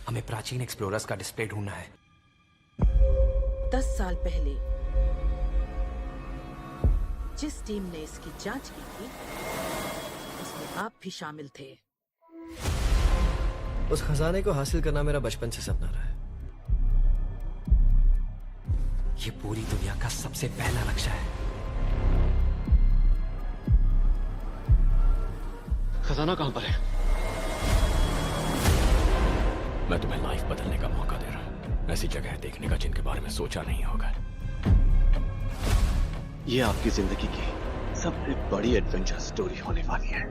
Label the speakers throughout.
Speaker 1: हमें प्राचीन एक्सप्लोरर्स का डिस्प्ले ढूंढना है।
Speaker 2: 10 साल पहले जिस टीम ने इसकी जांच की थी उसमें आप भी शामिल थे।
Speaker 3: उस खजाने को हासिल करना मेरा बचपन से सपना रहा है।
Speaker 1: ये पूरी दुनिया का सबसे पहला नक्शा है।
Speaker 4: खजाना कहां पर है?
Speaker 5: मैं तुम्हें लाइफ बदलने का मौका दे रहा हूं, ऐसी जगह देखने का जिनके बारे में सोचा नहीं होगा।
Speaker 4: ये आपकी जिंदगी की सबसे बड़ी एडवेंचर स्टोरी होने वाली है।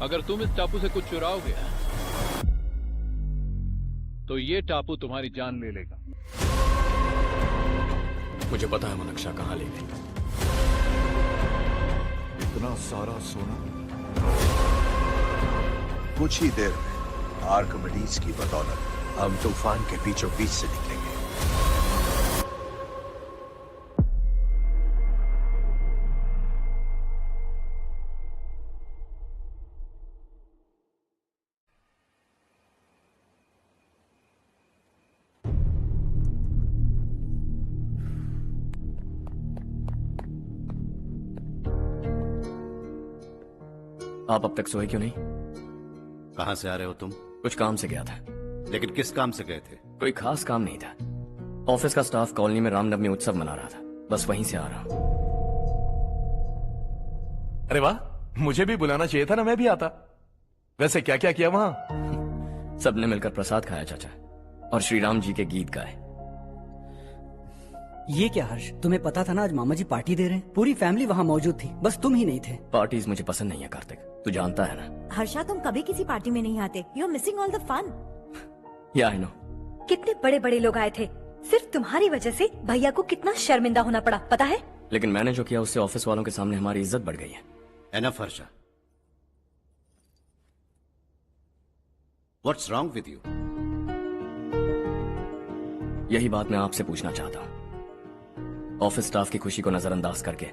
Speaker 6: अगर तुम इस टापू से कुछ चुराओगे तो ये टापू तुम्हारी जान ले लेगा।
Speaker 5: मुझे पता है वो नक्शा कहां ले गई।
Speaker 7: इतना सारा सोना कुछ ही देर में आर्किमिडीज की बदौलत हम तूफान के बीचों बीच से निकलेंगे।
Speaker 5: आप अब तक सोए क्यों नहीं?
Speaker 8: कहां से आ रहे हो तुम?
Speaker 5: कुछ काम से गया था।
Speaker 8: लेकिन किस काम से गए थे?
Speaker 5: कोई खास काम नहीं था। ऑफिस का स्टाफ कॉलोनी में रामनवमी उत्सव मना रहा था, बस वहीं से आ रहा हूं।
Speaker 9: अरे वाह, मुझे भी बुलाना चाहिए था ना, मैं भी आता। वैसे क्या क्या किया वहां?
Speaker 5: सबने मिलकर प्रसाद खाया चाचा, और श्री राम जी के गीत गाए।
Speaker 10: ये क्या हर्ष, तुम्हें पता था ना आज मामा जी पार्टी दे रहे हैं? पूरी फैमिली वहाँ मौजूद थी, बस तुम ही नहीं थे।
Speaker 5: पार्टीज मुझे पसंद नहीं है कार्तिक, तू जानता है ना।
Speaker 11: हर्षा, तुम कभी किसी पार्टी में नहीं आते। You are missing all the fun.
Speaker 5: Yeah I no.
Speaker 11: कितने बड़े बड़े लोग आए थे, सिर्फ तुम्हारी वजह से भैया को कितना शर्मिंदा होना पड़ा, पता है?
Speaker 5: लेकिन मैंने जो किया उससे ऑफिस वालों के सामने हमारी इज्जत बढ़ गई है।
Speaker 8: Enough Harsha, what's wrong with you?
Speaker 5: यही बात मैं आपसे पूछना चाहता हूँ। ऑफिस स्टाफ की खुशी को नजरअंदाज करके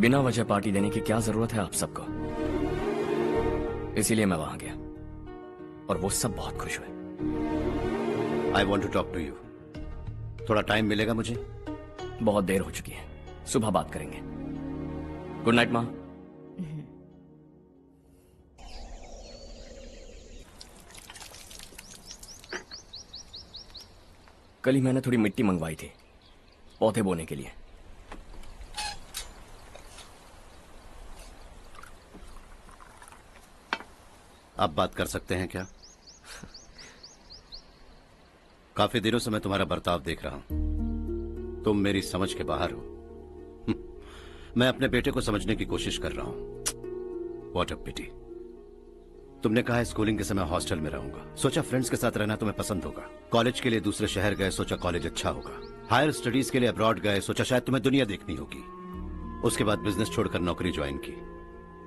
Speaker 5: बिना वजह पार्टी देने की क्या जरूरत है आप सबको? इसीलिए मैं वहां गया और वो सब बहुत खुश हुए।
Speaker 8: I want to talk to you. थोड़ा टाइम मिलेगा मुझे?
Speaker 5: बहुत देर हो चुकी है, सुबह बात करेंगे। गुड नाइट माँ। कल ही मैंने थोड़ी मिट्टी मंगवाई थी पौधे बोने के लिए।
Speaker 8: आप बात कर सकते हैं क्या? काफी दिनों से मैं तुम्हारा बर्ताव देख रहा हूं। तुम मेरी समझ के बाहर हो। मैं अपने बेटे को समझने की कोशिश कर रहा हूं। व्हाट अ पिटी। तुमने कहा स्कूलिंग के समय हॉस्टल में रहूंगा, सोचा फ्रेंड्स के साथ रहना तुम्हें पसंद होगा। कॉलेज के लिए दूसरे शहर गए, सोचा कॉलेज अच्छा होगा। हायर स्टडीज के लिए अब्रॉड गए, सोचा शायद तुम्हें दुनिया देखनी होगी। उसके बाद बिजनेस छोड़कर नौकरी ज्वाइन की,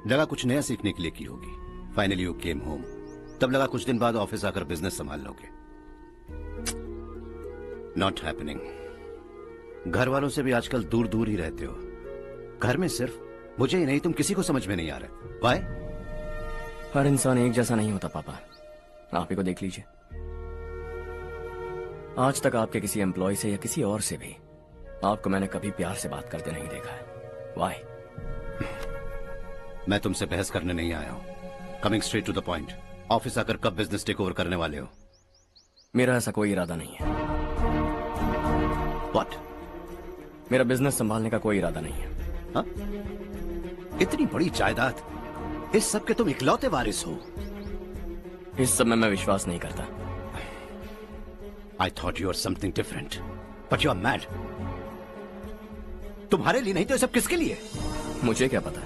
Speaker 8: लगा कुछ नया सीखने के लिए की होगी। फाइनली यू केम होम, तब लगा कुछ दिन बाद ऑफिस आकर बिजनेस संभाल लोगे। Not happening. घर वालों से भी आजकल दूर दूर ही रहते हो। घर में सिर्फ मुझे ही नहीं, तुम किसी को समझ में नहीं आ रहे। वाई?
Speaker 5: हर इंसान एक जैसा नहीं होता पापा, आप ही को देख लीजिए। आज तक आपके किसी एम्प्लॉय से या किसी और से भी आपको मैंने कभी प्यार से बात करते नहीं देखा है। वाई?
Speaker 8: मैं तुमसे बहस करने नहीं आया हूं। Coming straight to the point, office आकर कब बिजनेस टेक ओवर करने वाले हो?
Speaker 5: मेरा ऐसा कोई इरादा नहीं है।
Speaker 8: व्हाट?
Speaker 5: मेरा बिजनेस संभालने का कोई इरादा नहीं है।
Speaker 8: हा? इतनी बड़ी जायदाद, इस सब के तुम इकलौते वारिस हो।
Speaker 5: इस सब में मैं विश्वास नहीं करता।
Speaker 8: I thought you were something different, but you are mad. तुम्हारे लिए नहीं तो ये सब किसके लिए?
Speaker 5: मुझे क्या पता।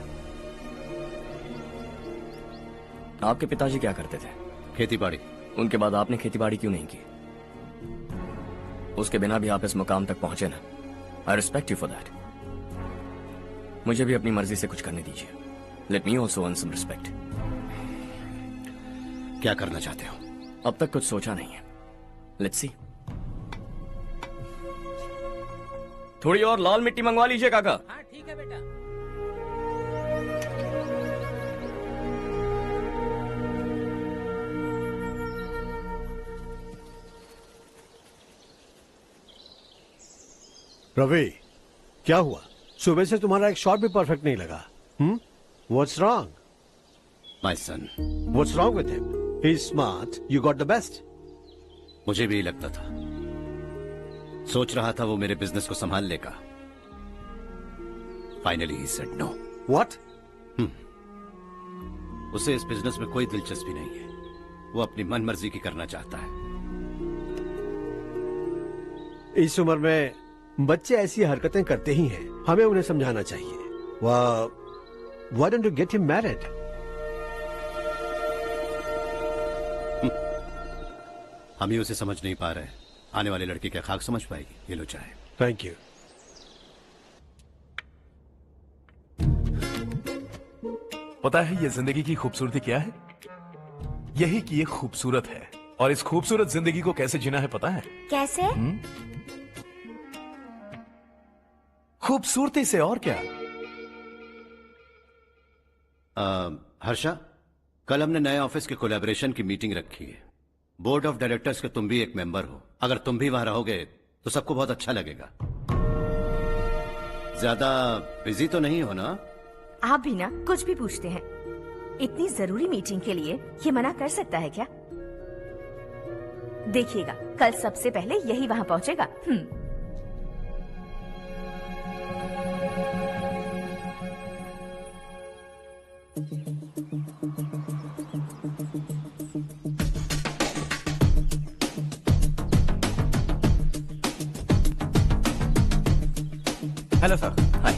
Speaker 5: आपके पिताजी क्या करते थे?
Speaker 8: खेतीबाड़ी।
Speaker 5: उनके बाद आपने खेतीबाड़ी क्यों नहीं की? उसके बिना भी आप इस मुकाम तक पहुंचे ना। I respect you for that. मुझे भी अपनी मर्जी से कुछ करने दीजिए। Let me also earn some respect.
Speaker 8: क्या करना चाहते हो?
Speaker 5: अब तक कुछ सोचा नहीं है। Let's see. थोड़ी और लाल मिट्टी मंगवा लीजिए काका।
Speaker 2: हाँ ठीक है बेटा।
Speaker 12: रवि, क्या हुआ? सुबह से तुम्हारा एक शॉट भी परफेक्ट नहीं लगा। What's wrong?
Speaker 8: My son.
Speaker 12: What's wrong with him? He is smart, you got the best.
Speaker 8: मुझे भी लगता था, सोच रहा था वो मेरे बिजनेस को संभाल लेगा। Finally he said no.
Speaker 12: What?
Speaker 8: उसे इस बिजनेस में कोई दिलचस्पी नहीं है। वो अपनी मनमर्जी की करना चाहता है।
Speaker 12: इस उम्र में बच्चे ऐसी हरकतें करते ही हैं, हमें उन्हें समझाना चाहिए। Why don't you get him married?
Speaker 8: हम ही उसे समझ नहीं पा रहे। आने वाली लड़की क्या खाक समझ पाएगी? ये लो चाहे।
Speaker 12: Thank you.
Speaker 9: पता है ये जिंदगी की खूबसूरती क्या है? यही कि ये खूबसूरत है, और इस खूबसूरत जिंदगी को कैसे जीना है पता है?
Speaker 11: कैसे?
Speaker 9: खूबसूरती से, और क्या।
Speaker 8: हर्षा, कल हमने नए ऑफिस के कोलैबोरेशन की मीटिंग रखी है। बोर्ड ऑफ डायरेक्टर्स के तुम भी एक मेंबर हो। अगर तुम भी वहां रहोगे तो सबको बहुत अच्छा लगेगा। ज्यादा बिजी तो नहीं हो ना?
Speaker 11: आप भी ना कुछ भी पूछते हैं। इतनी जरूरी मीटिंग के लिए ये मना कर सकता है क्या? देखिएगा, कल सबसे पहले यही वहां पहुंचेगा।
Speaker 10: Hello sir.
Speaker 5: हाय।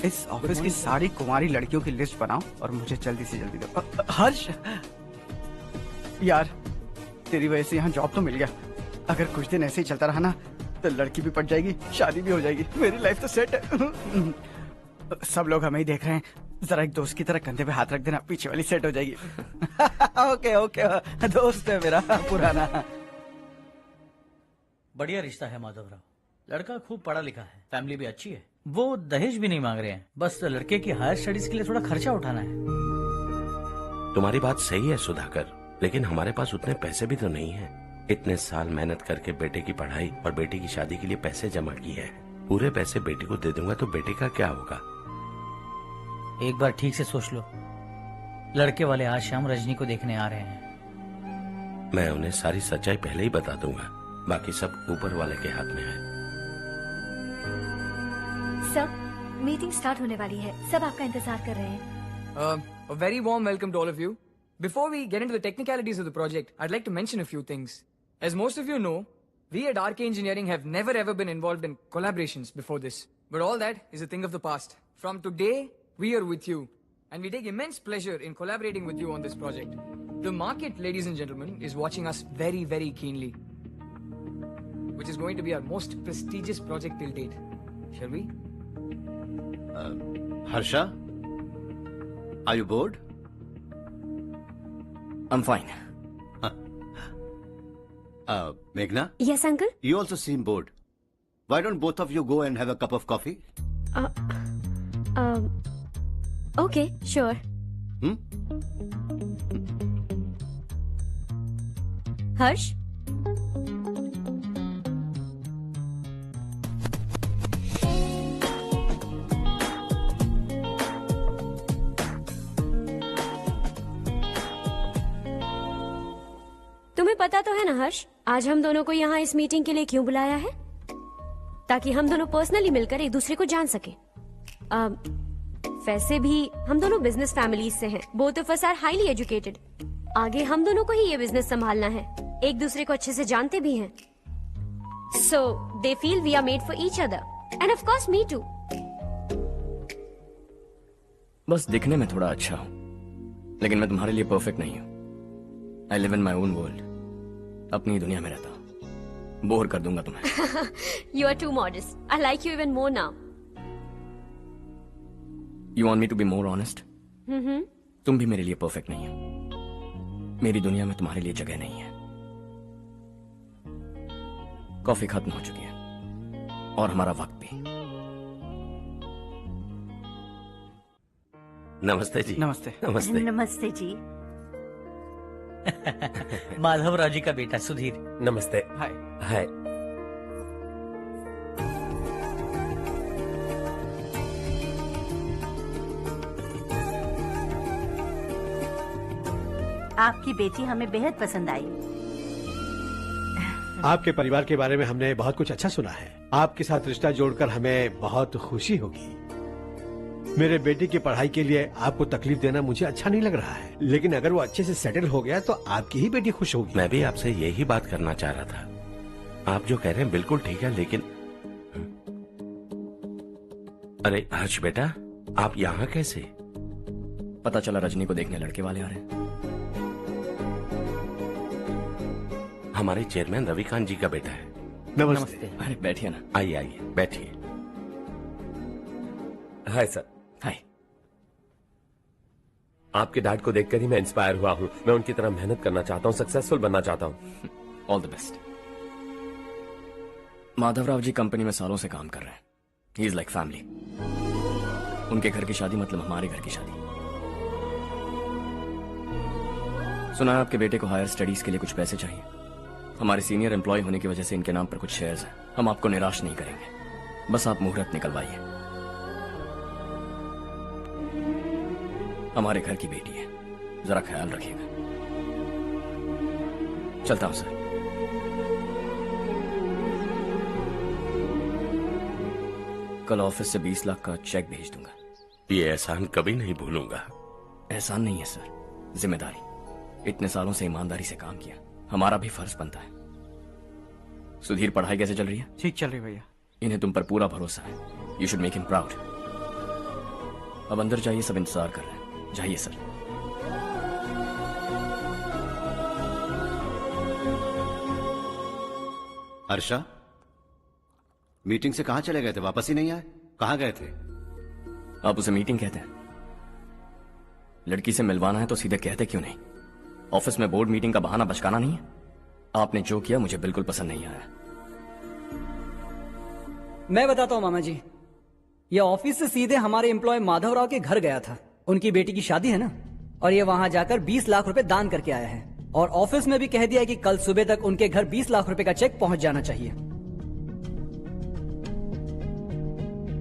Speaker 10: इस ऑफिस की सारी कुंवारी लड़कियों की लिस्ट बनाओ और मुझे जल्दी से जल्दी दो। हर्ष, यार तेरी वजह से यहाँ जॉब तो मिल गया। अगर कुछ दिन ऐसे ही चलता रहा ना तो लड़की भी पट जाएगी, शादी भी हो जाएगी, मेरी लाइफ तो सेट है। सब लोग हमें ही देख रहे हैं, जरा एक दोस्त की तरह कंधे पे हाथ रख देना, पीछे वाली सेट हो जाएगी। ओके ओके, दोस्त है मेरा पुराना।
Speaker 13: बढ़िया रिश्ता है माधवराव। लड़का खूब पढ़ा लिखा है, फैमिली भी अच्छी है। वो दहेज भी नहीं मांग रहे हैं, बस लड़के की हायर स्टडीज के लिए थोड़ा खर्चा उठाना है।
Speaker 14: तुम्हारी बात सही है सुधाकर, लेकिन हमारे पास उतने पैसे भी तो नहीं है। इतने साल मेहनत करके बेटे की पढ़ाई और बेटे की शादी के लिए पैसे जमा किए हैं। पूरे पैसे बेटे को दे दूंगा तो बेटे का क्या होगा?
Speaker 13: एक बार ठीक से सोच लो। लड़के वाले आज शाम रजनी को देखने आ रहे हैं।
Speaker 14: मैं उन्हें सारी सच्चाई पहले ही बता दूंगा, बाकी सब ऊपर वाले के हाथ में है।
Speaker 11: सर, मीटिंग स्टार्ट होने वाली है, सब आपका इंतजार कर रहे हैं।
Speaker 15: A very warm welcome to all of you. Before we get into the technicalities of the project, I'd like to mention a few things. As most of you know, we at RK Engineering have never ever been involved in collaborations before this. But all that is a thing of the past. From today, we are with you. And we take immense pleasure in collaborating with you on this project. The market, ladies and gentlemen, is watching us very, very keenly. Which is going to be our most prestigious project till date. Shall we?
Speaker 8: Harsha, are you bored?
Speaker 5: I'm fine.
Speaker 8: Meghna?
Speaker 11: Yes, uncle?
Speaker 8: You also seem bored. Why don't both of you go and have a cup of coffee?
Speaker 11: Okay, sure. Harsh? तुम्हें पता तो है ना हर्ष, आज हम दोनों को यहाँ इस मीटिंग के लिए क्यों बुलाया है? ताकि हम दोनों पर्सनली मिलकर एक दूसरे को जान सके। वैसे भी हम दोनों बिजनेस फैमिलीज से हैं। Both of us are highly educated. आगे हम दोनों को ही ये बिजनेस संभालना है। एक दूसरे को अच्छे से जानते भी हैं। So they feel we are made for each other and of course me too.
Speaker 5: बस दिखने में थोड़ा अच्छा हूं, लेकिन मैं तुम्हारे लिए परफेक्ट नहीं हूं। I live in my own world, अपनी दुनिया में रहता हूं। बोर कर दूंगा तुम्हें।
Speaker 11: You are too modest. I like you even more now.
Speaker 5: You want me to be more honest? तुम भी मेरे लिए परफेक्ट नहीं हो। मेरी दुनिया में तुम्हारे लिए जगह नहीं है। कॉफी खत्म हो चुकी है और हमारा वक्त भी।
Speaker 14: नमस्ते जी।
Speaker 10: नमस्ते।
Speaker 14: नमस्ते।
Speaker 2: नमस्ते जी।
Speaker 13: माधवराव जी का बेटा सुधीर।
Speaker 1: नमस्ते।
Speaker 10: हाय।
Speaker 1: हाय।
Speaker 2: आपकी बेटी हमें बेहद पसंद आई।
Speaker 12: आपके परिवार के बारे में हमने बहुत कुछ अच्छा सुना है। आपके साथ रिश्ता जोड़कर हमें बहुत खुशी होगी। मेरे बेटे की पढ़ाई के लिए आपको तकलीफ देना मुझे अच्छा नहीं लग रहा है, लेकिन अगर वो अच्छे से सेटल हो गया तो आपकी ही बेटी खुश होगी।
Speaker 14: मैं भी आपसे यही बात करना चाह रहा था। आप जो कह रहे हैं बिल्कुल ठीक है, लेकिन अरे हर्ष बेटा, आप यहाँ कैसे?
Speaker 5: पता चला रजनी को देखने लड़के वाले आ रहे हैं।
Speaker 14: हमारे चेयरमैन रविकांत जी का बेटा है।
Speaker 12: नमस्ते।
Speaker 5: अरे बैठिए ना।
Speaker 14: आइए आइए बैठिए।
Speaker 1: Hi sir.
Speaker 5: हाय।
Speaker 1: आपके डैड को देखकर ही मैं इंस्पायर हुआ हूँ। मैं उनकी तरह मेहनत करना चाहता हूँ, सक्सेसफुल बनना चाहता हूँ।
Speaker 5: All the best. Madhavrao ji company में सालों से काम कर रहे हैं। He is like family. उनके घर की शादी मतलब हमारे घर की शादी। सुना है आपके बेटे को हायर स्टडीज के लिए कुछ पैसे चाहिए। हमारे सीनियर एम्प्लॉय होने की वजह से इनके नाम पर कुछ शेयर्स हैं। हम आपको निराश नहीं करेंगे, बस आप मुहूर्त निकलवाइए। हमारे घर की बेटी है, जरा ख्याल रखिएगा। चलता हूं सर। कल ऑफिस से 20 लाख का चेक भेज दूंगा।
Speaker 14: ये एहसान कभी नहीं भूलूंगा।
Speaker 5: एहसान नहीं है सर, जिम्मेदारी। इतने सालों से ईमानदारी से काम किया, हमारा भी फर्ज बनता है। सुधीर, पढ़ाई कैसे चल रही है?
Speaker 10: ठीक चल रही भैया।
Speaker 5: इन्हें तुम पर पूरा भरोसा है। You should make him proud. अब अंदर जाइए, सब इंतजार कर रहे हैं। जाइए सर।
Speaker 8: हर्षा, मीटिंग से कहां चले गए थे? वापस ही नहीं आए? कहां गए थे?
Speaker 5: आप उसे मीटिंग कहते हैं? लड़की से मिलवाना है तो सीधे कहते क्यों नहीं? ऑफिस में बोर्ड मीटिंग का बहाना बचकाना नहीं है। आपने जो किया मुझे बिल्कुल पसंद नहीं आया।
Speaker 15: मैं बताता हूँ मामा जी, ये ऑफिस से सीधे हमारे एम्प्लॉय माधवराव के घर गया था। उनकी बेटी की शादी है ना, और ये वहां जाकर 20 लाख रुपए दान करके आया है। और ऑफिस में भी कह दिया कि कल सुबह तक उनके घर 20 लाख रुपए का चेक पहुंच जाना चाहिए।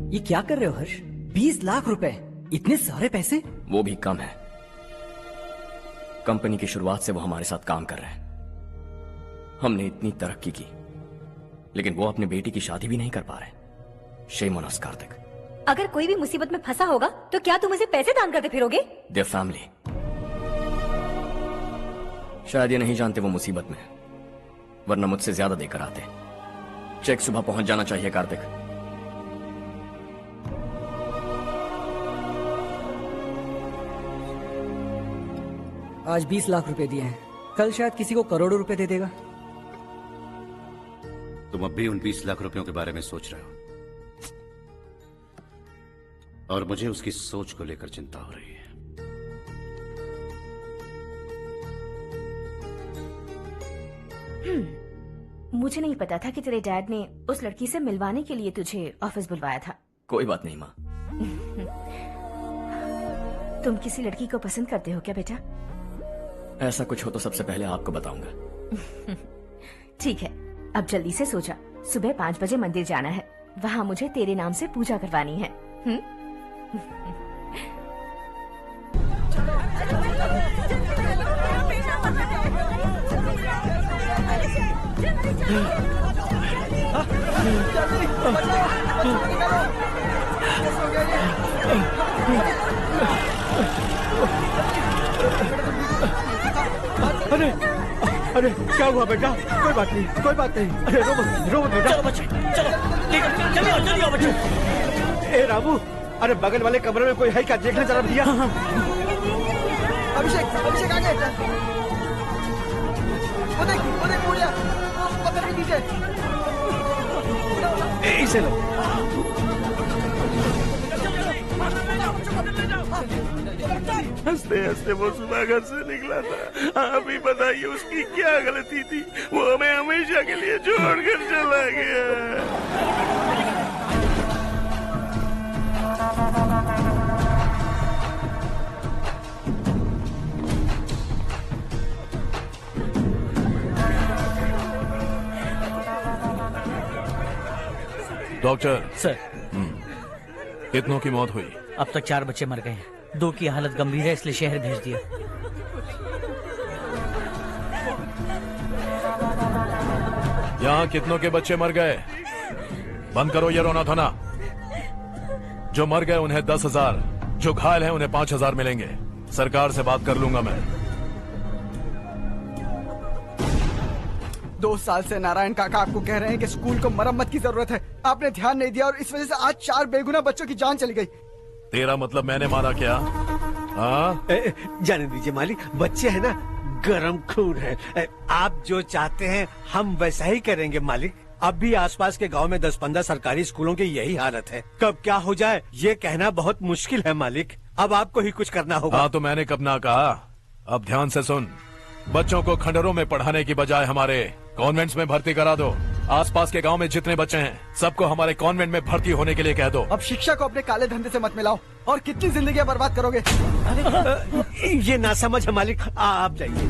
Speaker 15: ये क्या कर रहे हो हर्ष? 20 लाख रुपए, इतने सारे पैसे?
Speaker 5: वो भी कम है। कंपनी की शुरुआत से वो हमारे साथ काम कर रहे हैं। हमने इतनी तरक्की की, लेकिन वो अपनी बेटी की शादी भी नहीं कर पा रहे। Shame on us Kartik.
Speaker 11: अगर कोई भी मुसीबत में फंसा होगा तो क्या तुम उसे पैसे दान करते फिरोगे?
Speaker 5: Their family. शायद ये नहीं जानते वो मुसीबत में है, वरना मुझसे ज्यादा देकर आते। चेक सुबह पहुंच जाना चाहिए कार्तिक।
Speaker 15: आज 20 लाख रुपए दिए हैं, कल शायद किसी को करोड़ों रुपए दे देगा।
Speaker 8: तुम अब भी उन 20 लाख रुपयों के बारे में सोच रहे हो, और मुझे उसकी सोच को लेकर चिंता हो रही है।
Speaker 16: मुझे नहीं पता था कि तेरे डैड ने उस लड़की से मिलवाने के लिए तुझे ऑफिस बुलवाया था।
Speaker 5: कोई बात नहीं माँ।
Speaker 16: तुम किसी लड़की को पसंद करते हो क्या बेटा?
Speaker 5: ऐसा कुछ हो तो सबसे पहले आपको बताऊंगा।
Speaker 16: ठीक है, अब जल्दी से सो जा। सुबह 5 बजे मंदिर जाना है, वहाँ मुझे तेरे नाम से पूजा करवानी है।
Speaker 12: अरे अरे क्या हुआ बेटा? कोई बात नहीं, कोई बात नहीं। अरे रो मत बेटा।
Speaker 13: चलो बच्चे, चलो जल्दी आओ बच्चे।
Speaker 12: ए रामू, अरे बगल वाले कमरे में कोई है क्या? देखना जरा भैया।
Speaker 10: अभिषेक आगे। वो देख मुड़िया, पत्थर के नीचे।
Speaker 12: इसे लो।
Speaker 14: हंसते हंसते वो सुबह घर से निकला था। आप ही बताइए उसकी क्या गलती थी, वो हमें हमेशा के लिए छोड़कर चला गया।
Speaker 9: डॉक्टर
Speaker 13: सर,
Speaker 9: कितनों की मौत हुई?
Speaker 13: अब तक 4 बच्चे मर गए हैं, 2 की हालत गंभीर है, इसलिए शहर भेज दिया।
Speaker 9: यहाँ कितनों के बच्चे मर गए? बंद करो ये रोना धोना। जो मर गए उन्हें 10,000, जो घायल हैं उन्हें 5,000 मिलेंगे। सरकार से बात कर लूंगा मैं।
Speaker 10: 2 साल से नारायण काका आपको कह रहे हैं कि स्कूल को मरम्मत की जरूरत है। आपने ध्यान नहीं दिया और इस वजह से आज 4 बेगुनाह बच्चों की जान चली गई।
Speaker 9: तेरा मतलब मैंने मारा क्या? हाँ,
Speaker 12: जाने दीजिए मालिक, बच्चे हैं ना, गरम खून है। आप जो चाहते हैं हम वैसा ही करेंगे मालिक। अब भी आसपास के गांव में 10-15 सरकारी स्कूलों की यही हालत है। कब क्या हो जाए ये कहना बहुत मुश्किल है मालिक। अब आपको ही कुछ करना होगा।
Speaker 9: हाँ तो मैंने कब ना कहा। अब ध्यान से सुन, बच्चों को खंडरों में पढ़ाने की बजाय हमारे कॉन्वेंट्स में भर्ती करा दो। आसपास के गांव में जितने बच्चे हैं सबको हमारे कॉन्वेंट में भर्ती होने के लिए कह दो।
Speaker 10: अब शिक्षा को अपने काले धंधे से मत मिलाओ। और कितनी जिंदगियां बर्बाद करोगे?
Speaker 12: ये ना समझ है मालिक, आप जाइए।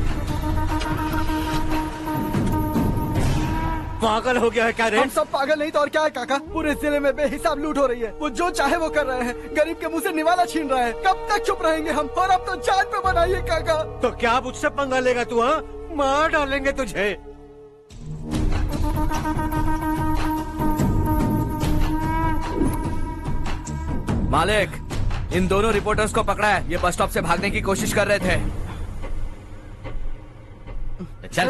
Speaker 12: पागल हो गया है क्या रे?
Speaker 10: हम सब पागल नहीं तो और क्या है काका। पूरे जिले में बेहिसाब लूट हो रही है। वो जो चाहे वो कर रहे हैं, गरीब के मुंह से निवाला छीन रहे हैं। कब तक चुप रहेंगे हम? और अब तो जान पे बनाइए काका।
Speaker 12: तो क्या अब उससे पंगा लेगा तू? हाँ, मार डालेंगे तुझे।
Speaker 5: मालिक, इन दोनों रिपोर्टर्स को पकड़ा है। ये बस स्टॉप से भागने की कोशिश कर रहे थे। चल।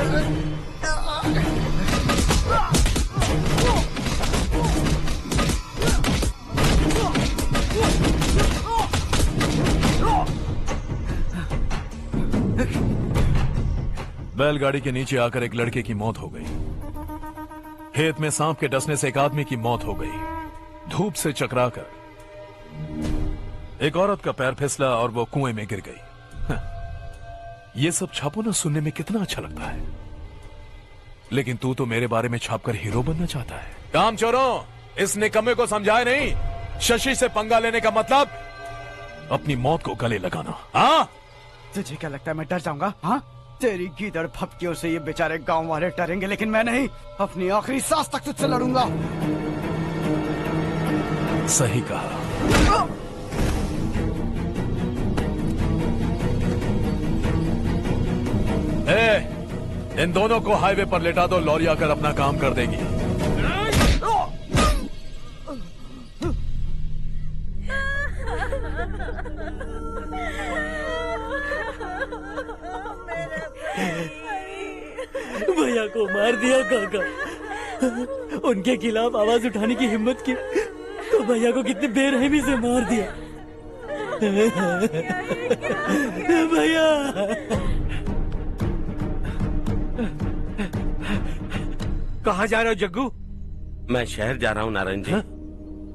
Speaker 9: बैलगाड़ी के नीचे आकर एक लड़के की मौत हो गई। खेत में सांप के डसने से एक आदमी की मौत हो गई। धूप से चकराकर एक औरत का पैर फिसला और वो कुएं में गिर गई। ये सब छापो ना, सुनने में कितना अच्छा लगता है। लेकिन तू तो मेरे बारे में छापकर हीरो बनना चाहता है। काम चोरों, इस निकम्मे को समझाए नहीं। शशि से पंगा लेने का मतलब अपनी मौत को गले लगाना। हाँ,
Speaker 10: तुझे क्या लगता है मैं डर जाऊंगा? हाँ, तेरी गीदड़ फपकियों से ये बेचारे गांव वाले डरेंगे, लेकिन मैं नहीं। अपनी आखिरी सांस तक तुझसे लड़ूंगा।
Speaker 9: सही कहा। इन दोनों को हाईवे पर लेटा दो, लॉरी आकर अपना काम कर देगी।
Speaker 17: भैया को मार दिया काका। उनके खिलाफ आवाज उठाने की हिम्मत की तो भैया को कितने बेरहमी से मार दिया। भैया
Speaker 12: कहाँ जा रहे हो जग्गू?
Speaker 14: मैं शहर जा रहा हूँ नारायण जी।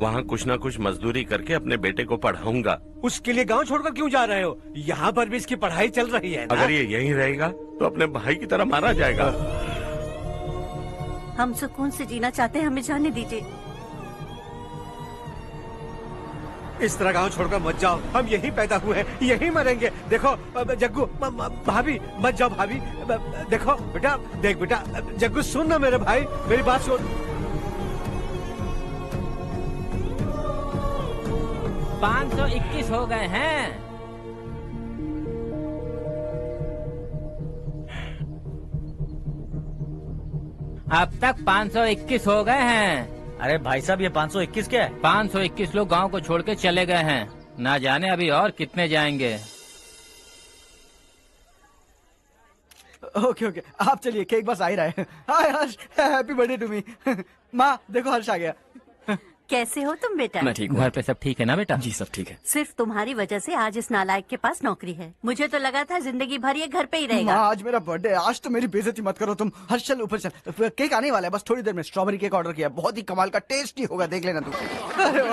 Speaker 14: वहाँ कुछ ना कुछ मजदूरी करके अपने बेटे को पढ़ाऊंगा।
Speaker 12: उसके लिए गांव छोड़कर क्यों जा रहे हो? यहाँ पर भी इसकी पढ़ाई चल रही है ना?
Speaker 14: अगर ये यहीं रहेगा तो अपने भाई की तरह मारा जाएगा।
Speaker 18: हम सुकून से जीना चाहते हैं, हमें जाने दीजिए।
Speaker 12: इस तरह गांव छोड़कर मत जाओ। हम यहीं पैदा हुए हैं, यहीं मरेंगे। देखो जग्गू, भाभी मत जाओ। भाभी देखो बेटा, देख बेटा, जग्गू सुन ना मेरे भाई, मेरी बात सुन।
Speaker 19: 521 हो गए हैं। अब तक 521 हो गए हैं।
Speaker 13: अरे भाई साहब, ये 521 क्या है?
Speaker 19: 521 लोग गांव को छोड़ के चले गए हैं। ना जाने अभी और कितने जाएंगे।
Speaker 10: ओके ओके, आप चलिए, केक बस आ ही रहा है। हाय हर्ष, हैप्पी बर्थडे टू मी। माँ देखो, हर्ष आ गया।
Speaker 18: कैसे हो तुम बेटा?
Speaker 5: मैं ठीक हूँ।
Speaker 19: घर पे सब ठीक है ना बेटा?
Speaker 5: जी सब ठीक है।
Speaker 18: सिर्फ तुम्हारी वजह से आज इस नालायक के पास नौकरी है। मुझे तो लगा था जिंदगी भर ये घर पे ही रहेगा।
Speaker 10: माँ, आज मेरा बर्थडे है, आज तो मेरी बेइज्जती मत करो तुम। हर्ष चल ऊपर चल, केक आने वाला है, बस थोड़ी देर में। स्ट्रॉबेरी केक ऑर्डर किया, बहुत ही कमाल का टेस्टी होगा, देख लेना तू। अरे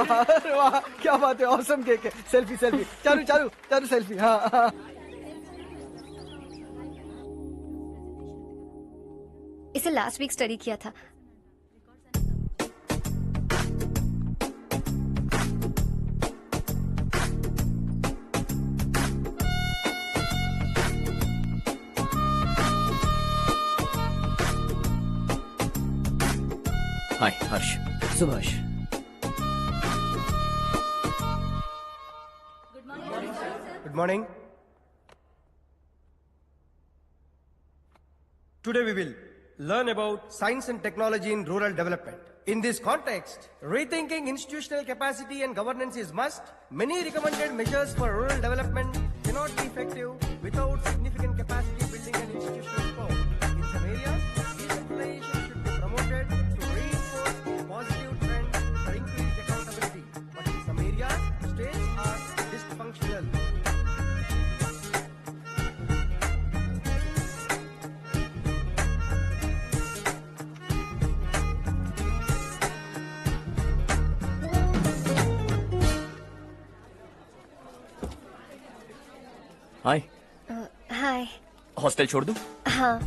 Speaker 10: वाह, क्या बात है, ऑसम केक है। Selfie selfie, Charu Charu Charu selfie. हाँ हाँ।
Speaker 11: इसे लास्ट वीक स्टडी किया था।
Speaker 5: हाय हर्ष।
Speaker 10: Subhash.
Speaker 20: Good morning. Today we will learn about science and technology in rural development. In this context, rethinking institutional capacity and governance is must. Many recommended measures for rural development cannot be effective without significant capacity building and institutional support. In some areas, decentralization should be promoted to reinforce positive trends for increased accountability. But in some areas, states are dysfunctional.
Speaker 5: Hi.
Speaker 11: Hi.
Speaker 5: Hostel छोड़ दूं?
Speaker 11: हाँ।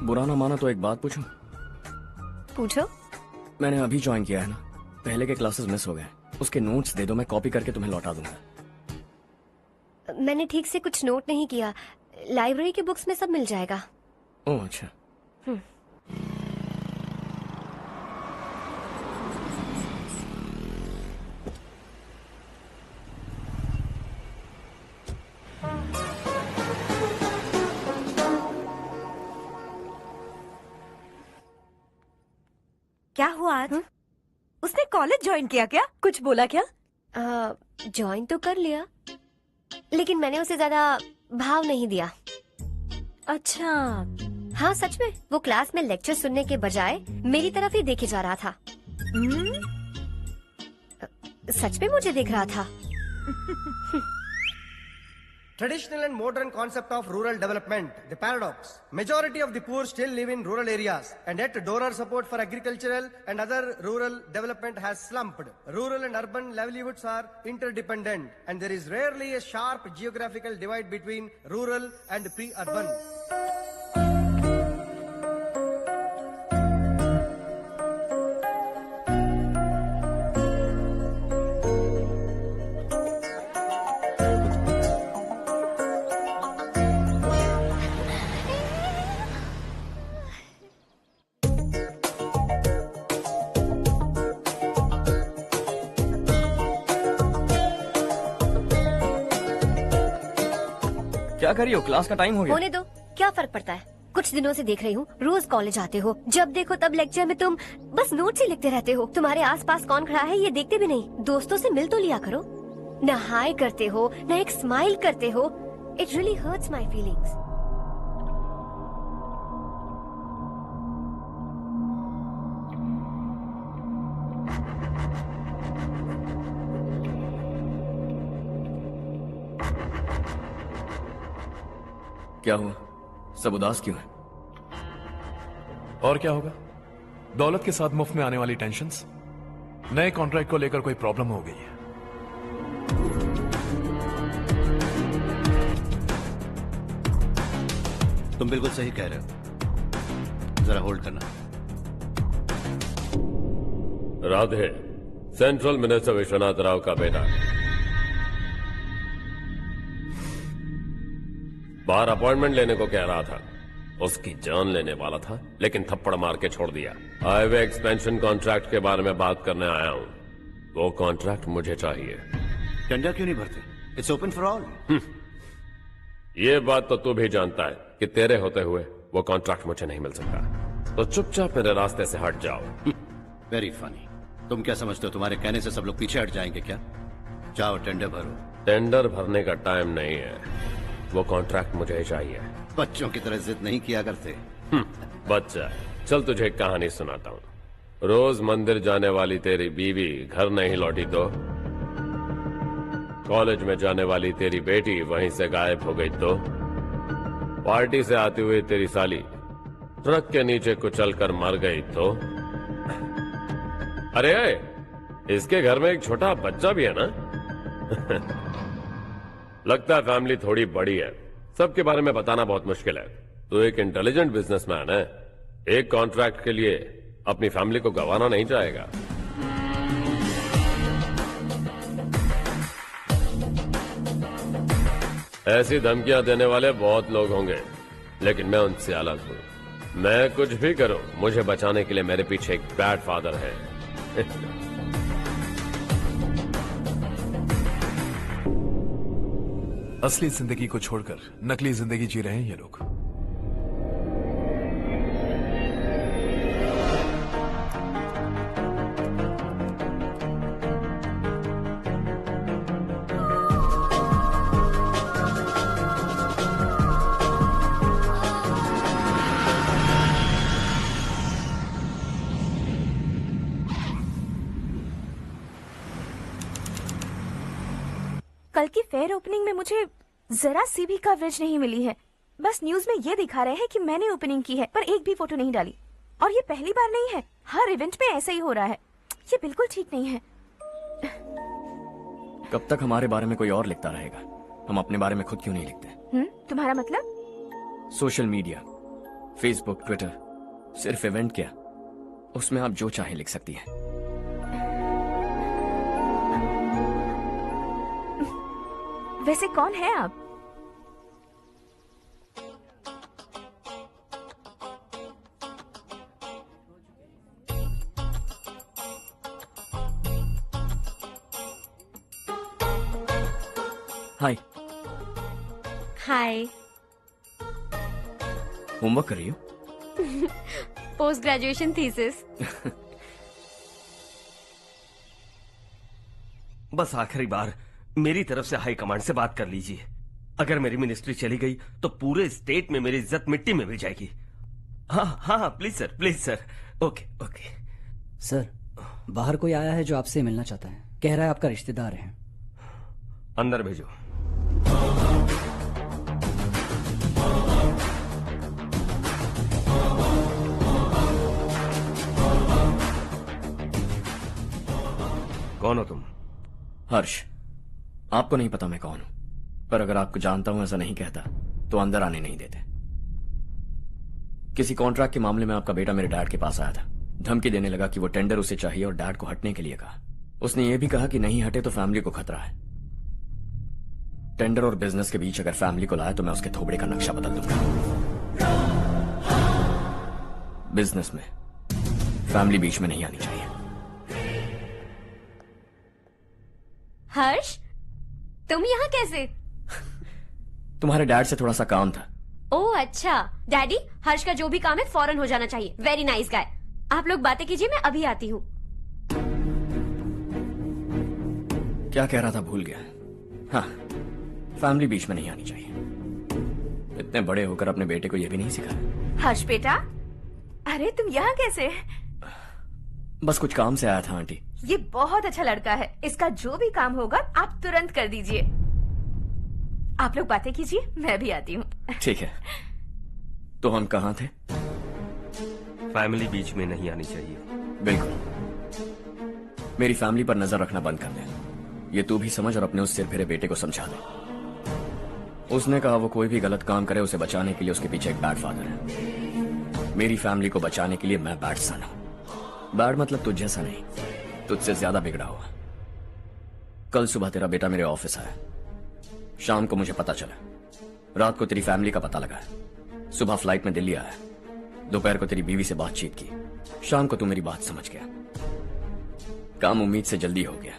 Speaker 5: बुरा ना माना तो एक बात पूछूं?
Speaker 11: पूछो।
Speaker 5: मैंने अभी ज्वाइन किया है ना, पहले के क्लासेस मिस हो गए। उसके नोट्स दे दो, मैं कॉपी करके तुम्हें लौटा दूंगा।
Speaker 11: मैंने ठीक से कुछ नोट नहीं किया, लाइब्रेरी के बुक्स में सब मिल जाएगा।
Speaker 5: ओह अच्छा।
Speaker 16: क्या हुआ आज? उसने कॉलेज ज्वाइन किया क्या? कुछ बोला क्या?
Speaker 11: ज्वाइन तो कर लिया, लेकिन मैंने उसे ज्यादा भाव नहीं दिया।
Speaker 16: अच्छा।
Speaker 11: हाँ सच में, वो क्लास में लेक्चर सुनने के बजाय मेरी तरफ ही देखे जा रहा था। सच में मुझे देख रहा था।
Speaker 20: Traditional and modern concept of rural development, the paradox. Majority of the poor still live in rural areas, and yet donor support for agricultural and other rural development has slumped. Rural and urban livelihoods are interdependent, and there is rarely a sharp geographical divide between rural and pre-urban.
Speaker 5: क्या कर रही हो? Class का time हो गया।
Speaker 11: होने दो, क्या फर्क पड़ता है। कुछ दिनों से देख रही हूँ, रोज कॉलेज आते हो, जब देखो तब लेक्चर में तुम बस नोट्स ही लिखते रहते हो। तुम्हारे आसपास कौन खड़ा है ये देखते भी नहीं। दोस्तों से मिल तो लिया करो। न हाय करते हो, न एक स्माइल करते हो। It really hurts my feelings.
Speaker 5: क्या हुआ? सब उदास क्यों है?
Speaker 9: और क्या होगा? दौलत के साथ मुफ्त में आने वाली टेंशन्स। नए कॉन्ट्रैक्ट को लेकर कोई प्रॉब्लम हो गई है।
Speaker 8: तुम बिल्कुल सही कह रहे हो, जरा होल्ड करना।
Speaker 1: राधे, सेंट्रल मिनिस्टर विश्वनाथ राव का बेटा। बाहर अपॉइंटमेंट लेने को कह रहा था, उसकी जान लेने वाला था, लेकिन थप्पड़ मार के छोड़ दिया। हाईवे एक्सपेंशन कॉन्ट्रैक्ट के बारे में बात करने आया हूं। वो कॉन्ट्रैक्ट मुझे चाहिए।
Speaker 8: टेंडर क्यों नहीं भरते? It's open for all.
Speaker 1: ये बात तो तू भी जानता है कि तेरे होते हुए वो कॉन्ट्रैक्ट मुझे नहीं मिल सकता, तो चुपचाप मेरे रास्ते से हट जाओ।
Speaker 8: Very funny. तुम क्या समझते हो, तुम्हारे कहने से सब लोग पीछे हट जाएंगे क्या? जाओ टेंडर भरो।
Speaker 1: टेंडर भरने का टाइम नहीं है, वो कॉन्ट्रैक्ट मुझे ही चाहिए।
Speaker 8: बच्चों की तरह जिद नहीं किया करते।
Speaker 1: बच्चा, चल तुझे एक कहानी सुनाता हूँ। रोज मंदिर जाने वाली तेरी बीवी घर नहीं लौटी तो, कॉलेज में जाने वाली तेरी बेटी वहीं से गायब हो गई तो, पार्टी से आती हुई तेरी साली ट्रक के नीचे कुचल कर मर गई तो। अरे इसके घर में एक छोटा बच्चा भी है ना। लगता है फैमिली थोड़ी बड़ी है, सबके बारे में बताना बहुत मुश्किल है। तो एक इंटेलिजेंट बिजनेसमैन है, एक कॉन्ट्रैक्ट के लिए अपनी फैमिली को गंवाना नहीं चाहेगा। ऐसी धमकियां देने वाले बहुत लोग होंगे, लेकिन मैं उनसे अलग हूं। मैं कुछ भी करूं, मुझे बचाने के लिए मेरे पीछे एक बैड फादर है।
Speaker 9: असली जिंदगी को छोड़कर नकली जिंदगी जी रहे हैं ये लोग।
Speaker 16: कल की फेयर ओपनिंग में मुझे जरा सी भी कवरेज नहीं मिली है। बस न्यूज में ये दिखा रहे हैं कि मैंने ओपनिंग की है, पर एक भी फोटो नहीं डाली। और ये पहली बार नहीं है, हर इवेंट में ऐसा ही हो रहा है। ये बिल्कुल ठीक नहीं है।
Speaker 5: कब तक हमारे बारे में कोई और लिखता रहेगा? हम अपने बारे में खुद क्यों नहीं लिखते?
Speaker 16: तुम्हारा मतलब?
Speaker 5: सोशल मीडिया, फेसबुक, ट्विटर, सिर्फ इवेंट क्या, उसमें आप जो चाहे लिख सकती हैं।
Speaker 16: वैसे कौन है आप?
Speaker 5: हाय।
Speaker 11: हाय।
Speaker 5: होमवर्क कर रही हो?
Speaker 11: Post graduation thesis.
Speaker 21: बस आखिरी बार मेरी तरफ से हाई कमांड से बात कर लीजिए। अगर मेरी मिनिस्ट्री चली गई तो पूरे स्टेट में मेरी इज्जत मिट्टी में मिल जाएगी। हाँ हाँ please sir, please sir. Okay okay
Speaker 22: sir, बाहर कोई आया है जो आपसे मिलना चाहता है। कह रहा है आपका रिश्तेदार है।
Speaker 21: अंदर भेजो। कौन हो तुम?
Speaker 5: हर्ष। आपको नहीं पता मैं कौन हूं, पर अगर आपको जानता हूं ऐसा नहीं कहता तो अंदर आने नहीं देते। किसी कॉन्ट्रैक्ट के मामले में आपका बेटा मेरे डैड के पास आया था। धमकी देने लगा कि वो टेंडर उसे चाहिए और डैड को हटने के लिए कहा। उसने ये भी कहा कि नहीं हटे तो फैमिली को खतरा है। टेंडर और बिजनेस के बीच अगर फैमिली को लाया तो मैं उसके थोबड़े का नक्शा बदल दूंगा। बिजनेस में फैमिली बीच में नहीं आनी चाहिए।
Speaker 11: हर्ष, तुम यहाँ कैसे?
Speaker 5: तुम्हारे डैड से थोड़ा सा काम था।
Speaker 11: ओह अच्छा। डैडी, हर्ष का जो भी काम है फौरन हो जाना चाहिए। Very nice guy. आप लोग बातें कीजिए, मैं अभी आती हूँ।
Speaker 5: क्या कह रहा था भूल गया। हाँ, फैमिली बीच में नहीं आनी चाहिए। इतने बड़े होकर अपने बेटे को यह भी नहीं सिखाया।
Speaker 16: हर्ष बेटा, अरे तुम यहाँ कैसे?
Speaker 5: बस कुछ काम से आया था आंटी।
Speaker 16: ये बहुत अच्छा लड़का है। इसका जो भी काम होगा आप तुरंत कर दीजिए। आप लोग बातें कीजिए, मैं भी आती हूँ।
Speaker 5: ठीक है। तो हम कहाँ थे?
Speaker 21: फैमिली बीच में नहीं आनी चाहिए।
Speaker 5: बिल्कुल। मेरी फैमिली पर नजर रखना बंद कर दे। ये तू भी समझ और अपने उस सिर फिरे बेटे को समझा दे। उसने कहा वो कोई भी गलत काम करे उसे बचाने के लिए उसके पीछे एक बैड फादर है। मेरी फैमिली को बचाने के लिए मैं बैड सन हूं। बैड मतलब तुझ जैसा नहीं, तुझसे ज्यादा बिगड़ा हुआ। कल सुबह तेरा बेटा मेरे ऑफिस आया। शाम को मुझे पता चला। रात को तेरी फैमिली का पता लगा। सुबह फ्लाइट में दिल्ली आया। दोपहर को तेरी बीवी से बातचीत की। शाम को तू मेरी बात समझ गया। काम उम्मीद से जल्दी हो गया।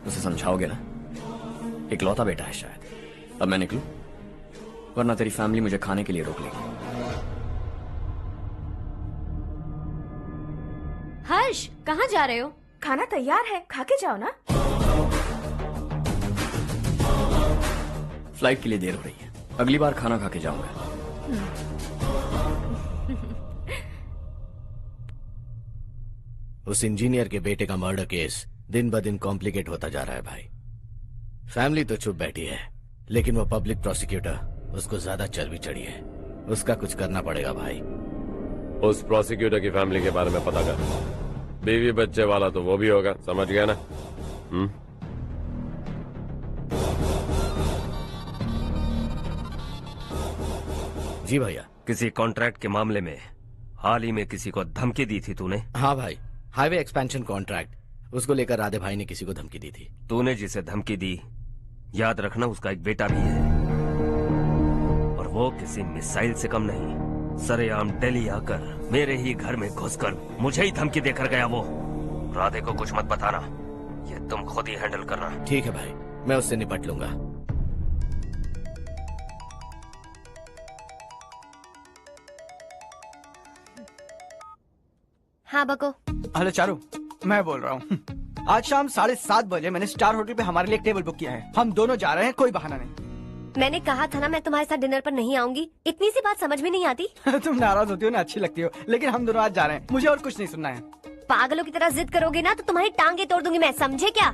Speaker 5: उसे समझाओगे ना? इकलौता बेटा है शायद। अब मैं निकलूं, वरना तेरी फैमिली मुझे खाने के लिए रोक लेगी।
Speaker 11: हर्ष, कहाँ जा रहे हो?
Speaker 16: खाना तैयार है, खा के जाओ ना।
Speaker 5: फ्लाइट के लिए देर हो रही है। अगली बार खाना खा के जाऊंगा।
Speaker 3: उस इंजीनियर के बेटे का मर्डर केस दिन ब दिन कॉम्प्लिकेट होता जा रहा है भाई। फैमिली तो चुप बैठी है, लेकिन वो पब्लिक प्रोसिक्यूटर उसको ज्यादा चर्बी चढ़ी है। उसका कुछ करना पड़ेगा भाई।
Speaker 1: उस प्रोसिक्यूटर की फैमिली के बारे में पता कर। बीवी बच्चे वाला तो वो भी होगा, समझ गया ना?
Speaker 3: जी भैया।
Speaker 21: किसी कॉन्ट्रैक्ट के मामले में हाल ही में किसी को धमकी दी थी तूने?
Speaker 3: हाँ भाई, हाईवे एक्सपेंशन कॉन्ट्रैक्ट, उसको लेकर राधे भाई ने किसी को धमकी दी थी।
Speaker 21: तूने जिसे धमकी दी, याद रखना उसका एक बेटा भी है, और वो किसी मिसाइल से कम नहीं। सरेआम दिल्ली आकर मेरे ही घर में घुसकर मुझे ही धमकी देकर गया वो। राधे को कुछ मत बताना, ये तुम खुद ही हैंडल करना।
Speaker 3: ठीक है भाई, मैं उससे निपट लूंगा।
Speaker 11: हाँ बको।
Speaker 10: हेलो चारू, मैं बोल रहा हूँ। आज शाम 7:30 बजे मैंने स्टार होटल पे हमारे लिए एक टेबल बुक किया है। हम दोनों जा रहे हैं, कोई बहाना नहीं।
Speaker 11: मैंने कहा था ना मैं तुम्हारे साथ डिनर पर नहीं आऊंगी। इतनी सी बात समझ में नहीं आती?
Speaker 10: तुम नाराज होती हो ना, अच्छी लगती हो, लेकिन हम दोनों आज जा रहे हैं। मुझे और कुछ नहीं सुनना है।
Speaker 11: पागलों की तरह जिद करोगे ना तो तुम्हारी टांगे तोड़ दूंगी मैं, समझे क्या?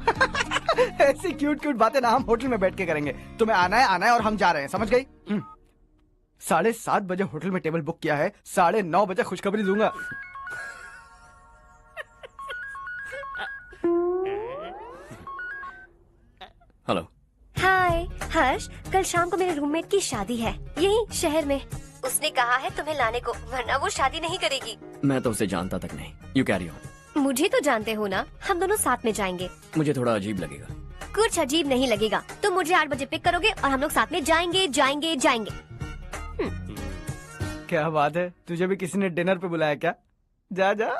Speaker 10: ऐसी क्यूट क्यूट बातें ना हम होटल में बैठ के करेंगे। तुम्हें आना है और हम जा रहे हैं, समझ गई? 7:30 बजे होटल में टेबल बुक किया है, 9:30 बजे खुशखबरी दूंगा।
Speaker 5: हेलो।
Speaker 11: हाय हर्ष, कल शाम को मेरे रूममेट की शादी है यही शहर में। उसने कहा है तुम्हें लाने को, वरना वो शादी नहीं करेगी।
Speaker 5: मैं तो उसे जानता तक नहीं। You carry on.
Speaker 11: मुझे तो जानते हो ना, हम दोनों साथ में जाएंगे।
Speaker 5: मुझे थोड़ा अजीब लगेगा।
Speaker 11: कुछ अजीब नहीं लगेगा। तुम मुझे 8 बजे पिक करोगे और हम लोग साथ में जाएंगे जाएंगे जाएंगे।
Speaker 10: क्या बात है, तुझे भी किसी ने डिनर पे बुलाया क्या? जा जा।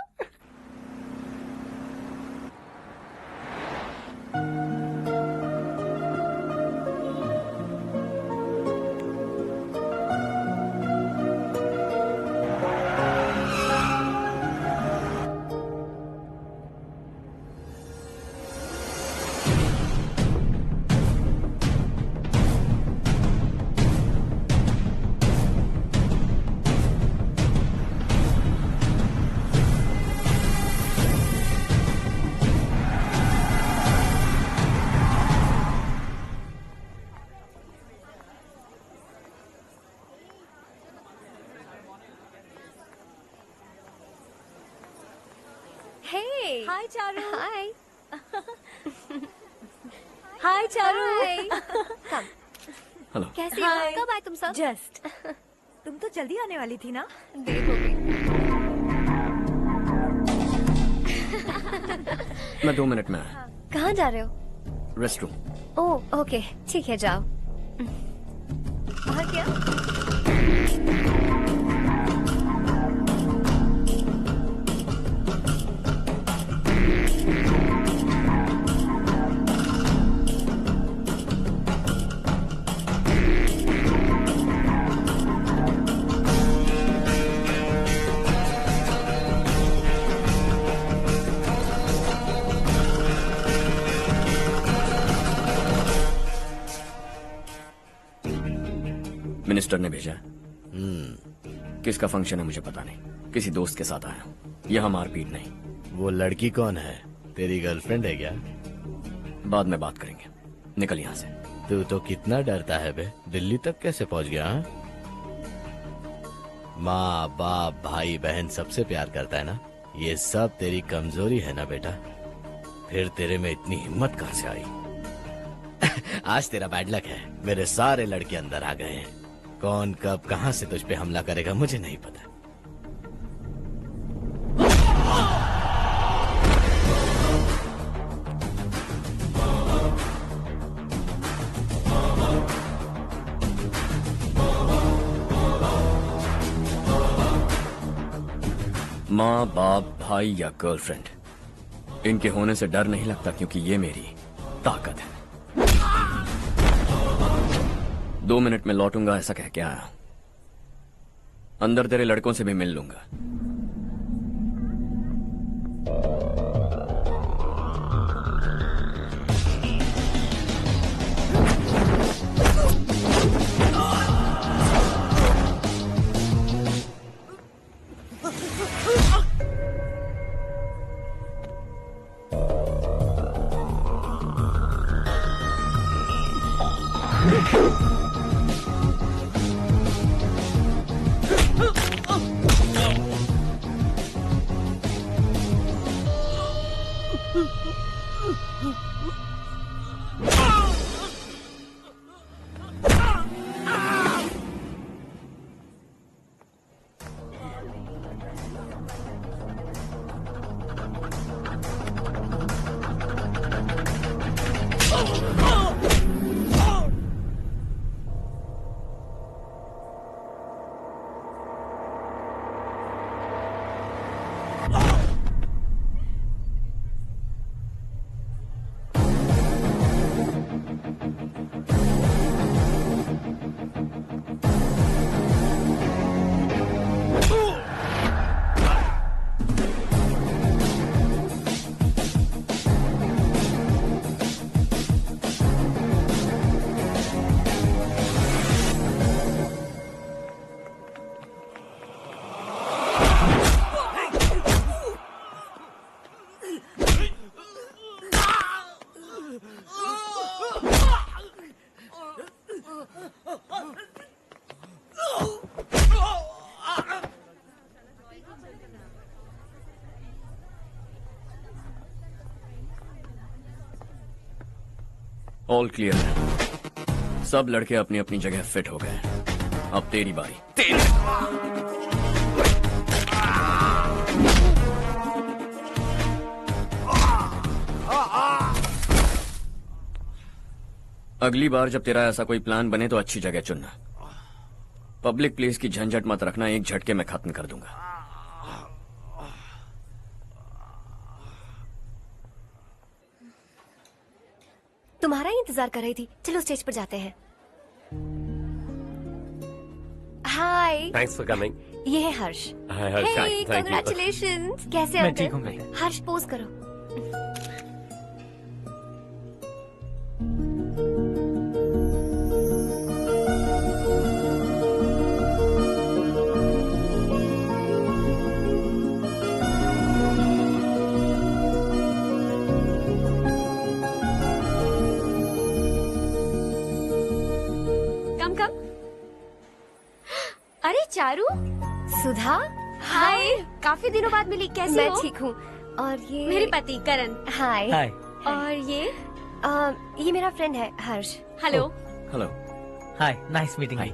Speaker 11: हाय चारू। हाय।
Speaker 16: हाय चारू।
Speaker 11: कम। कैसी हो? कब आए तुम सब?
Speaker 16: जस्ट। तुम तो जल्दी आने वाली थी ना?
Speaker 11: देर हो गई।
Speaker 5: मैं 2 मिनट में आया।
Speaker 11: कहाँ जा रहे हो?
Speaker 5: Rest room.
Speaker 11: ओह ओके, ठीक है जाओ। और क्या?
Speaker 5: मिनिस्टर ने भेजा है। किसका फंक्शन है मुझे पता नहीं, किसी दोस्त के साथ आया हूँ। यहाँ मारपीट नहीं।
Speaker 3: वो लड़की कौन है? तेरी गर्लफ्रेंड है क्या?
Speaker 5: बाद में बात करेंगे, निकल यहाँ से।
Speaker 3: तू तो कितना डरता है बे, दिल्ली तक कैसे पहुँच गया? हाँ? माँ बाप भाई बहन सबसे प्यार करता है ना, ये सब तेरी कमजोरी है ना बेटा। फिर तेरे में इतनी हिम्मत कहाँ से आई? आज तेरा बैड लक है, मेरे सारे लड़के अंदर आ गए हैं। कौन कब कहां से तुझ पे हमला करेगा मुझे नहीं पता।
Speaker 5: माँ बाप भाई या गर्लफ्रेंड, इनके होने से डर नहीं लगता, क्योंकि ये मेरी ताकत है। 2 मिनट में लौटूंगा ऐसा कह के आया। अंदर तेरे लड़कों से भी मिल लूंगा। ऑल क्लियर है। सब लड़के अपनी अपनी जगह फिट हो गए। अब तेरी बारी। अगली बार जब तेरा ऐसा कोई प्लान बने तो अच्छी जगह चुनना। पब्लिक प्लेस की झंझट मत रखना, एक झटके में खत्म कर दूंगा।
Speaker 4: तुम्हारा ही इंतजार कर रही थी। चलो स्टेज पर जाते हैं। हाय।
Speaker 1: Thanks for coming.
Speaker 4: ये है Harsh.
Speaker 1: Hi Harsh, thank you.
Speaker 4: Congratulations. कैसे
Speaker 13: मैं
Speaker 4: हो
Speaker 13: ठीक हूँ
Speaker 4: अंकल?
Speaker 13: बेटा।
Speaker 4: हर्ष पोज करो।
Speaker 11: अरे चारू।
Speaker 4: सुधा।
Speaker 11: हाय। काफी दिनों बाद मिली, कैसी
Speaker 4: मैं
Speaker 11: हो?
Speaker 4: ठीक हूँ। और ये
Speaker 11: मेरे पति करण।
Speaker 4: हाय।
Speaker 13: हाय।
Speaker 11: और
Speaker 4: ये मेरा फ्रेंड है Harsh.
Speaker 11: Hello.
Speaker 5: Hello.
Speaker 13: Hi, nice meeting you.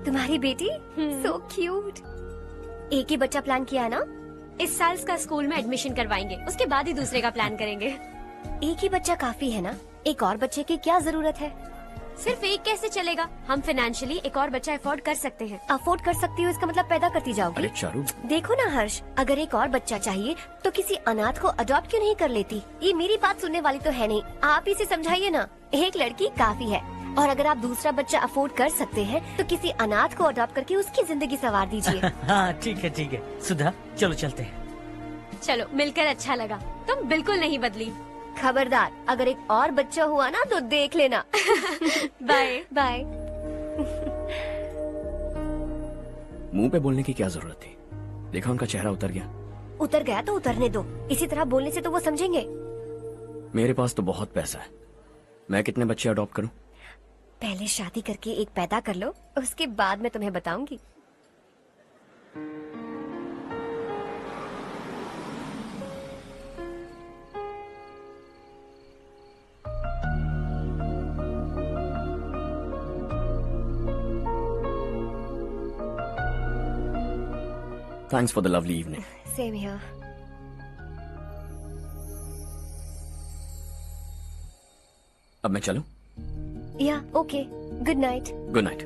Speaker 4: तुम्हारी बेटी सो क्यूट। एक ही बच्चा प्लान किया ना?
Speaker 11: इस साल इसका स्कूल में एडमिशन करवाएंगे, उसके बाद ही दूसरे का प्लान करेंगे।
Speaker 4: एक ही बच्चा काफी है ना? एक और बच्चे की क्या जरूरत है?
Speaker 11: सिर्फ एक कैसे चलेगा? हम फाइनेंशियली एक और बच्चा अफोर्ड कर सकते हैं।
Speaker 4: अफोर्ड कर सकती हो इसका मतलब पैदा करती जाओगी?
Speaker 5: अरे चारू।
Speaker 4: देखो ना हर्ष, अगर एक और बच्चा चाहिए तो किसी अनाथ को अडॉप्ट क्यों नहीं कर लेती? ये मेरी बात सुनने वाली तो है नहीं, आप इसे समझाइए ना। एक लड़की काफी है, और अगर आप दूसरा बच्चा अफोर्ड कर सकते हैं तो किसी अनाथ को अडॉप्ट करके उसकी जिंदगी संवार दीजिए।
Speaker 13: हाँ ठीक है ठीक है। सुधा चलो चलते हैं।
Speaker 11: चलो, मिलकर अच्छा लगा। तुम बिल्कुल नहीं बदली।
Speaker 4: खबरदार, अगर एक और बच्चा हुआ ना तो देख लेना।
Speaker 11: Bye
Speaker 4: bye.
Speaker 5: मुंह पे बोलने की क्या जरूरत थी? देखा उनका चेहरा उतर गया।
Speaker 4: उतर गया तो उतरने दो, इसी तरह बोलने से तो वो समझेंगे।
Speaker 5: मेरे पास तो बहुत पैसा है, मैं कितने बच्चे अडॉप्ट करूं?
Speaker 4: पहले शादी करके एक पैदा कर लो, उसके बाद मैं तुम्हें बताऊंगी।
Speaker 5: Thanks for the lovely evening.
Speaker 4: Same here.
Speaker 5: अब मैं चलूं?
Speaker 4: Yeah, okay. Good night.
Speaker 5: Good night.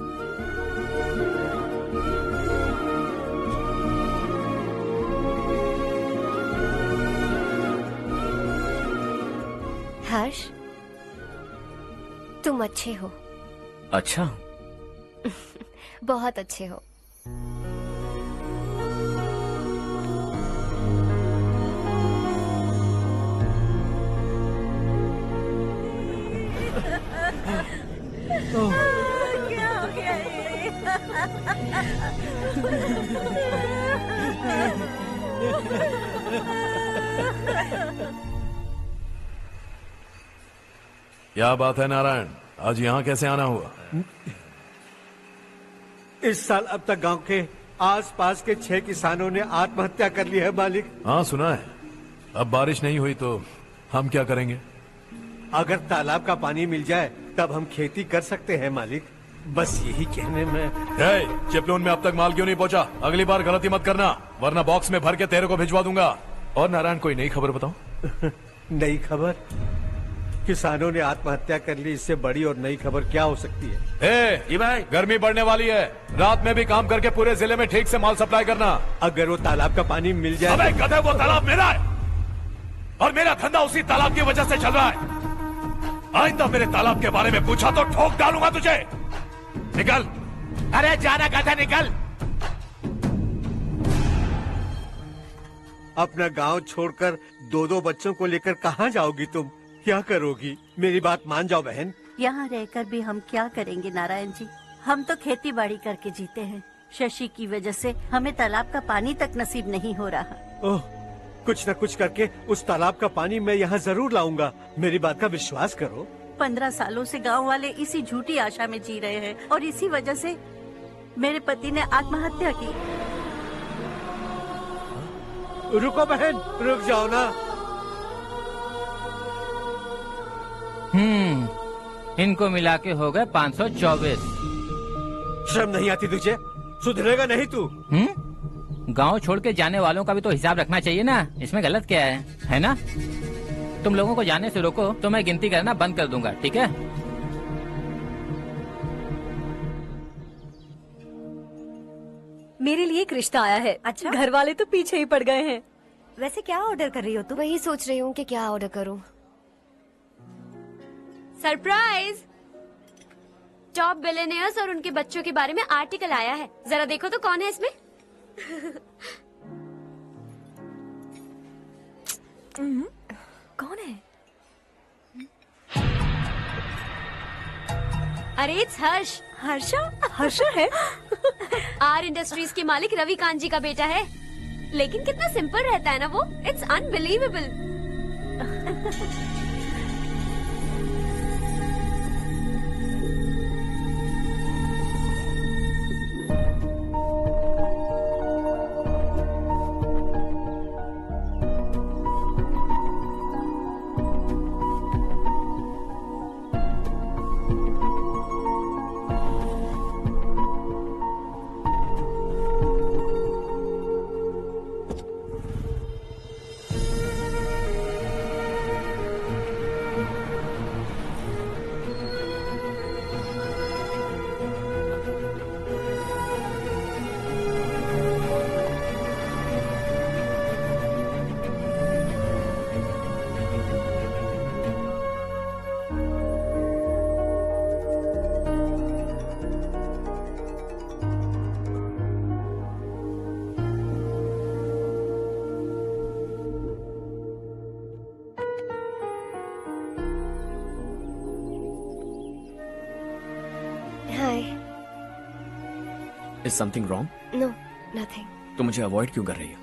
Speaker 4: हर्ष, तुम अच्छे हो।
Speaker 5: अच्छा।
Speaker 4: बहुत अच्छे हो।
Speaker 18: क्या हो गया
Speaker 9: क्या बात है नारायण, आज यहाँ कैसे आना हुआ?
Speaker 12: इस साल अब तक गांव के आसपास के 6 किसानों ने आत्महत्या कर ली है मालिक।
Speaker 9: हाँ सुना है। अब बारिश नहीं हुई तो हम क्या करेंगे?
Speaker 12: अगर तालाब का पानी मिल जाए तब हम खेती कर सकते हैं मालिक। बस यही कहने में।
Speaker 9: चिपलून में अब तक माल क्यों नहीं पहुंचा? अगली बार गलती मत करना, वरना बॉक्स में भर के तेरे को भिजवा दूंगा। और नारायण, कोई नई खबर बताओ।
Speaker 12: नई खबर? किसानों ने आत्महत्या कर ली, इससे बड़ी और नई खबर क्या हो सकती है?
Speaker 9: जी भाई, गर्मी बढ़ने वाली है, रात में भी काम करके पूरे जिले में ठीक से माल सप्लाई करना।
Speaker 12: अगर वो तालाब का पानी मिल जाए।
Speaker 9: अबे गधे, वो तालाब मेरा है और मेरा धंधा उसी तालाब की वजह से चल रहा है। आइंदा मेरे तालाब के बारे में पूछा तो ठोक डालूंगा तुझे। निकल।
Speaker 3: अरे जाना गधा, निकल।
Speaker 12: अपना गांव छोड़कर 2-2 बच्चों को लेकर कहाँ जाओगी तुम? क्या करोगी? मेरी बात मान जाओ बहन।
Speaker 18: यहाँ रहकर भी हम क्या करेंगे नारायण जी? हम तो खेती बाड़ी करके जीते हैं। शशि की वजह से हमें तालाब का पानी तक नसीब नहीं हो रहा।
Speaker 12: ओह, कुछ न कुछ करके उस तालाब का पानी मैं यहाँ जरूर लाऊंगा। मेरी बात का विश्वास करो।
Speaker 18: 15 सालों से गांव वाले इसी झूठी आशा में जी रहे हैं और इसी वजह से मेरे पति ने आत्महत्या की।
Speaker 12: रुको बहन, रुक जाओ ना।
Speaker 19: इनको मिला के हो गए 524।
Speaker 12: शर्म नहीं आती तुझे? सुधरेगा नहीं तू?
Speaker 19: गांव छोड़ के जाने वालों का भी तो हिसाब रखना चाहिए ना। इसमें गलत क्या है ना? तुम लोगों को जाने से रोको तो मैं गिनती करना बंद कर दूंगा, ठीक है?
Speaker 6: मेरे लिए एक रिश्ता आया है। अच्छा? घर वाले तो पीछे ही पड़ गए हैं। वैसे क्या ऑर्डर कर रही हो तुम?
Speaker 4: वही सोच रही हूँ कि क्या ऑर्डर करूँ। सरप्राइज! टॉप बिलियनियर्स और उनके बच्चों के बारे में आर्टिकल आया है। जरा देखो तो कौन है इसमें।
Speaker 6: कौन है?
Speaker 4: अरे इट्स हर्ष।
Speaker 6: हर्षा है?
Speaker 4: आर इंडस्ट्रीज के मालिक रवि कांत जी का बेटा है। लेकिन कितना सिंपल रहता है ना वो। It's unbelievable.
Speaker 5: Is something wrong?
Speaker 4: No, nothing.
Speaker 5: तो मुझे अवॉइड क्यों कर रही हो?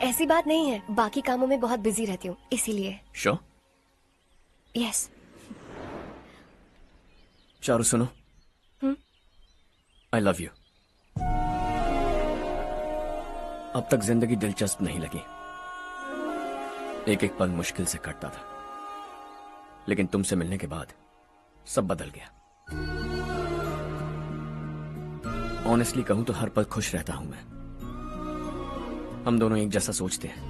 Speaker 4: ऐसी बात नहीं है, बाकी कामों में बहुत बिजी रहती हूँ इसीलिए।
Speaker 5: Sure?
Speaker 4: Yes.
Speaker 5: चारू सुनो। I love you. अब तक जिंदगी दिलचस्प नहीं लगी। एक एक पल मुश्किल से कटता था, लेकिन तुमसे मिलने के बाद सब बदल गया। ऑनेस्टली कहूं तो हर पल खुश रहता हूं मैं। हम दोनों एक जैसा सोचते हैं,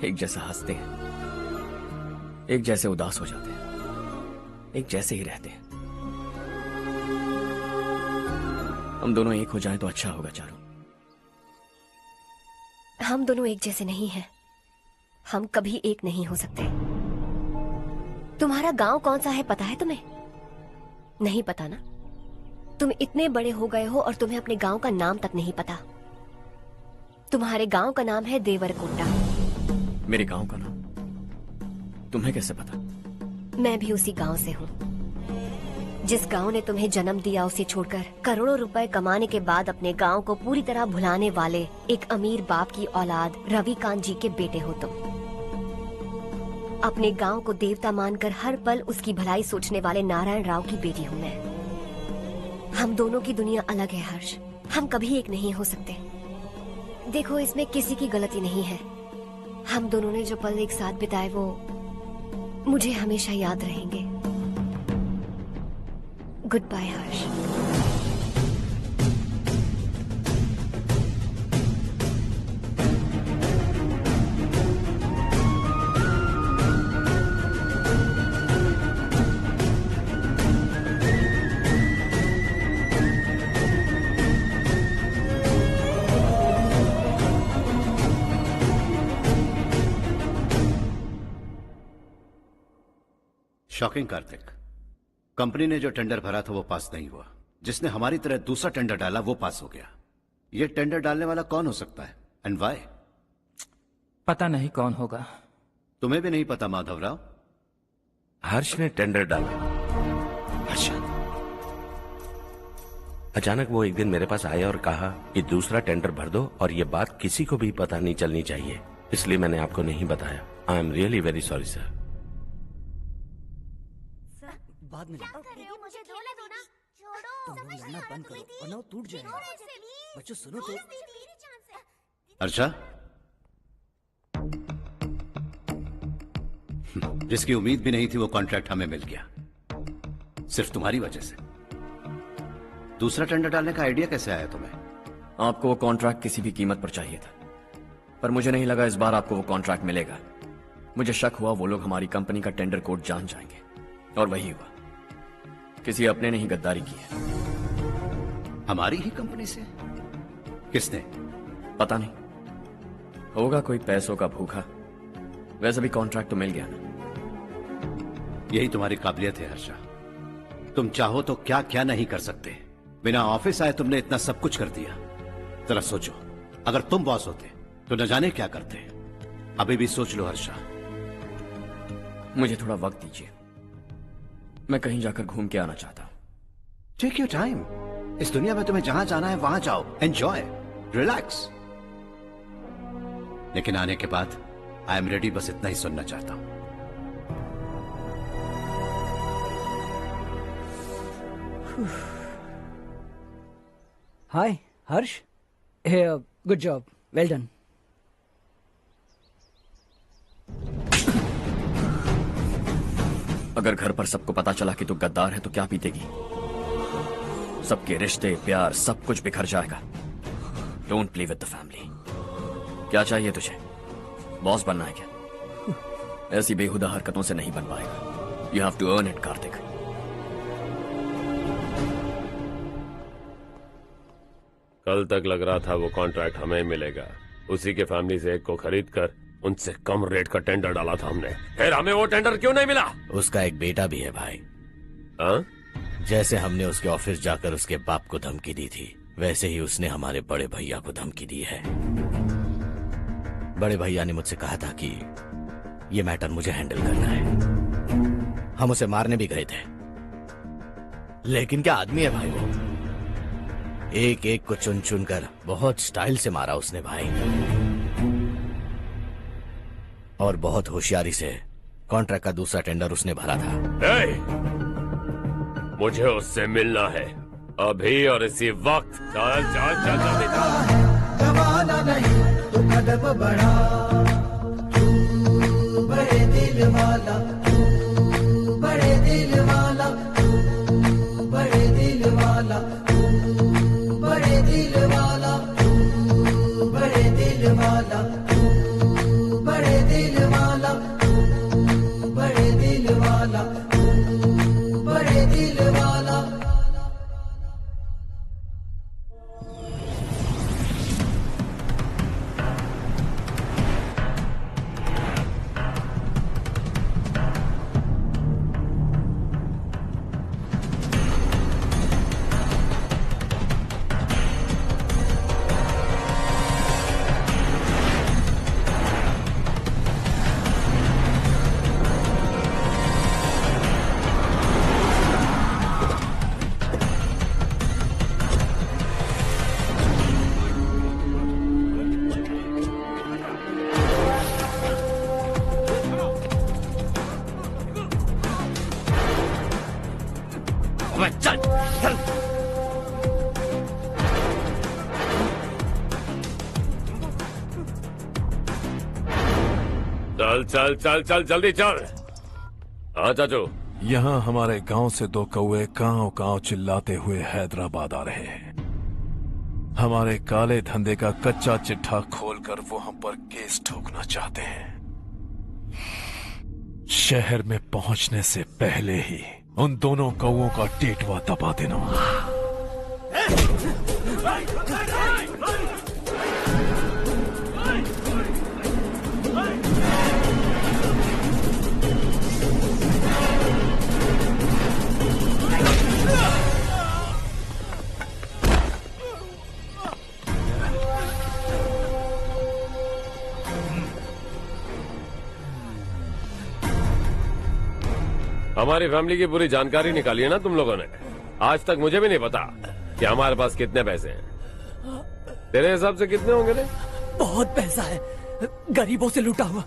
Speaker 5: एक जैसा हंसते हैं, एक जैसे उदास हो जाते हैं, एक जैसे ही रहते हैं। हम दोनों एक हो जाएं तो अच्छा होगा चारू।
Speaker 4: हम दोनों एक जैसे नहीं हैं। हम कभी एक नहीं हो सकते। तुम्हारा गांव कौन सा है पता है तुम्हें? नहीं पता ना? तुम इतने बड़े हो गए हो और तुम्हें अपने गांव का नाम तक नहीं पता। तुम्हारे गांव का नाम है देवरकोंडा।
Speaker 5: मेरे गांव का नाम तुम्हें कैसे पता?
Speaker 4: मैं भी उसी गांव से हूँ। जिस गांव ने तुम्हें जन्म दिया उसे छोड़कर करोड़ों रुपए कमाने के बाद अपने गांव को पूरी तरह भुलाने वाले एक अमीर बाप की औलाद रवि कांत जी के बेटे हो तुम। अपने गांव को देवता मानकर हर पल उसकी भलाई सोचने वाले नारायण राव की बेटी हूँ मैं। हम दोनों की दुनिया अलग है हर्ष, हम कभी एक नहीं हो सकते। देखो, इसमें किसी की गलती नहीं है। हम दोनों ने जो पल एक साथ बिताए वो मुझे हमेशा याद रहेंगे। गुड बाय हर्ष।
Speaker 8: शॉकिंग कार्तिक, कंपनी ने जो टेंडर भरा था वो पास नहीं हुआ। जिसने हमारी तरह दूसरा टेंडर डाला वो पास हो गया। ये टेंडर डालने वाला कौन हो सकता है एंड व्हाई?
Speaker 19: पता नहीं कौन होगा।
Speaker 8: तुम्हें भी नहीं पता माधवराव?
Speaker 14: हर्ष ने टेंडर डाला। हर्ष अचानक वो एक दिन मेरे पास आया और कहा कि दूसरा टेंडर भर दो और ये बात किसी को भी पता नहीं चलनी चाहिए, इसलिए मैंने आपको नहीं बताया। I am really very sorry sir.
Speaker 22: बाद में
Speaker 4: मुझे खेलने दो ना। छोड़ो,
Speaker 22: तुम लोग लड़ना बंद करो वरना वो टूट जाएगा। बच्चों सुनो तो।
Speaker 8: अर्षा, जिसकी उम्मीद भी नहीं थी वो कॉन्ट्रैक्ट हमें मिल गया, सिर्फ तुम्हारी वजह से। दूसरा टेंडर डालने का आइडिया कैसे आया तुम्हें?
Speaker 5: आपको वो कॉन्ट्रैक्ट किसी भी कीमत पर चाहिए था, पर मुझे नहीं लगा इस बार आपको वो कॉन्ट्रैक्ट मिलेगा। मुझे शक हुआ वो लोग हमारी कंपनी का टेंडर कोड जान जाएंगे, और वही हुआ। किसी अपने ने ही गद्दारी की है।
Speaker 8: हमारी ही कंपनी से? किसने?
Speaker 5: पता नहीं, होगा कोई पैसों का भूखा। वैसे भी कॉन्ट्रैक्ट तो मिल गया ना।
Speaker 8: यही तुम्हारी काबिलियत है हर्षा, तुम चाहो तो क्या क्या नहीं कर सकते। बिना ऑफिस आए तुमने इतना सब कुछ कर दिया। जरा सोचो, अगर तुम बॉस होते तो न जाने क्या करते। अभी भी सोच लो हर्षा।
Speaker 5: मुझे थोड़ा वक्त दीजिए, मैं कहीं जाकर घूम के आना चाहता हूं।
Speaker 8: Take your time. इस दुनिया में तुम्हें जहां जाना है वहां जाओ, एंजॉय, रिलैक्स। लेकिन आने के बाद आई एम रेडी, बस इतना ही सुनना चाहता हूं।
Speaker 22: हाय हर्ष, गुड जॉब, वेल डन।
Speaker 5: अगर घर पर सबको पता चला कि तू गद्दार है तो क्या बीतेगी? सबके रिश्ते, प्यार, सब कुछ बिखर जाएगा। Don't play with the family. क्या चाहिए तुझे? बॉस बनना है क्या? ऐसी बेहुदा हरकतों से नहीं बन पाएगा। You have to earn it Kartik.
Speaker 1: कल तक लग रहा था वो कॉन्ट्रैक्ट हमें मिलेगा। उसी के फैमिली से एक को खरीद कर उनसे कम रेट का टेंडर डाला था हमने, फिर हमें वो टेंडर क्यों नहीं मिला?
Speaker 3: उसका एक बेटा भी है भाई।
Speaker 1: हाँ?
Speaker 3: जैसे हमने उसके ऑफिस जाकर उसके बाप को धमकी दी थी, वैसे ही उसने हमारे बड़े भैया को धमकी दी है। बड़े भैया ने मुझसे कहा था कि ये मैटर मुझे हैंडल करना है। हम उसे मारने भी गए थे, लेकिन क्या आदमी है भाई वो। एक एक को चुन चुन कर बहुत स्टाइल से मारा उसने भाई, और बहुत होशियारी से कॉन्ट्रैक्ट का दूसरा टेंडर उसने भरा था।
Speaker 1: मुझे उससे मिलना है अभी और इसी वक्त। चल चल चल जल्दी चल।
Speaker 2: जमाना नहीं तो कदम बढ़ा, तू बड़े दिल वाला, तू बड़े दिल वाला, तू बड़े दिल वाला, तू बड़े दिल वाला, तू बड़े दिल वाला, तू बड़े दिल वाला, तू बड़े दिल वाला, तू बड़े दिल वाला।
Speaker 5: चल चल।
Speaker 1: चल चल चल चल जल्दी चल। हाँ चाचू।
Speaker 9: यहाँ हमारे गांव से 2 कौवे कांव चिल्लाते हुए हैदराबाद आ रहे हैं। हमारे काले धंधे का कच्चा चिट्ठा खोलकर वो हम पर केस ठोकना चाहते हैं। शहर में पहुंचने से पहले ही उन दोनों कौवों का टेटवा दबा देना।
Speaker 1: हमारी फैमिली की पूरी जानकारी निकाली है ना तुम लोगों ने। आज तक मुझे भी नहीं पता कि हमारे पास कितने पैसे हैं। तेरे हिसाब से कितने होंगे रे?
Speaker 17: बहुत पैसा है, गरीबों से लूटा हुआ।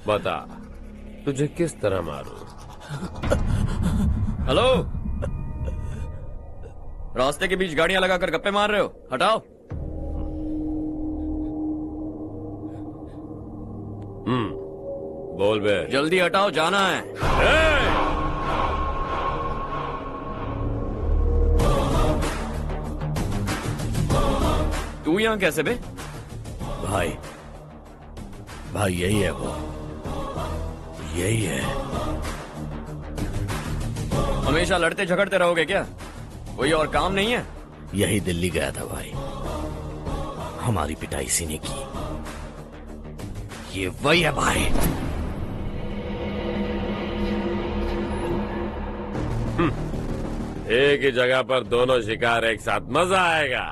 Speaker 1: बता तुझे किस तरह मारूं?
Speaker 5: हेलो, रास्ते के बीच गाड़ियां लगाकर गप्पे मार रहे हो? हटाओ।
Speaker 1: बोल बे।
Speaker 5: जल्दी हटाओ, जाना है। तू यहाँ कैसे बे?
Speaker 3: भाई यही है वो, यही है।
Speaker 5: हमेशा लड़ते झगड़ते रहोगे क्या? कोई और काम नहीं है?
Speaker 3: यही दिल्ली गया था भाई, हमारी पिटाई इसी ने की। ये वही है भाई।
Speaker 1: एक ही जगह पर दोनों शिकार एक साथ, मजा आएगा।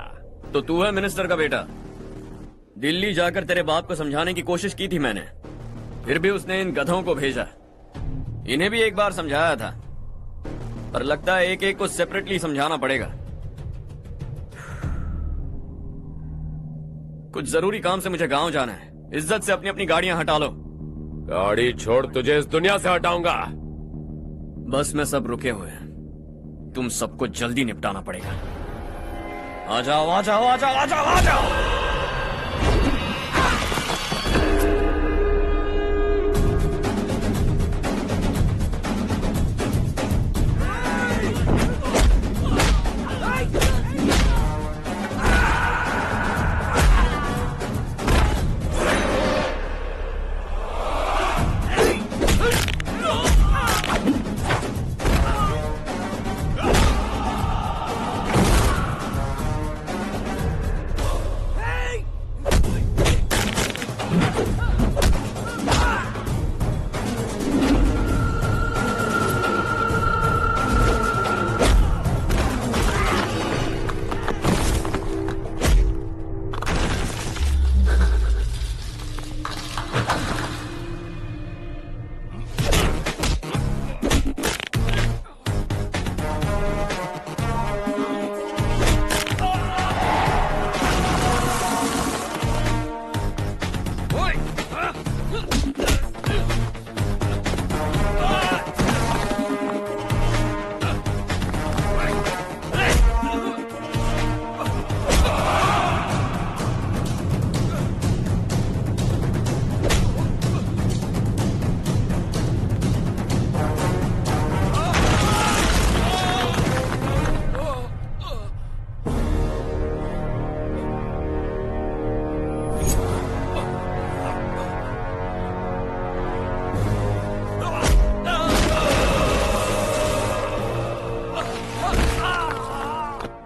Speaker 5: तो तू है मिनिस्टर का बेटा? दिल्ली जाकर तेरे बाप को समझाने की कोशिश की थी मैंने, फिर भी उसने इन गधों को भेजा। इन्हें भी एक बार समझाया था, पर लगता है एक एक को सेपरेटली समझाना पड़ेगा। कुछ जरूरी काम से मुझे गांव जाना है। इज्जत से अपनी अपनी गाड़ियां हटा लो।
Speaker 1: गाड़ी छोड़, तुझे इस दुनिया से हटाऊंगा।
Speaker 5: बस में सब रुके हुए हैं, तुम सबको जल्दी निपटाना पड़ेगा। आ जाओ आ जाओ आ जाओ आ जाओ आ जाओ।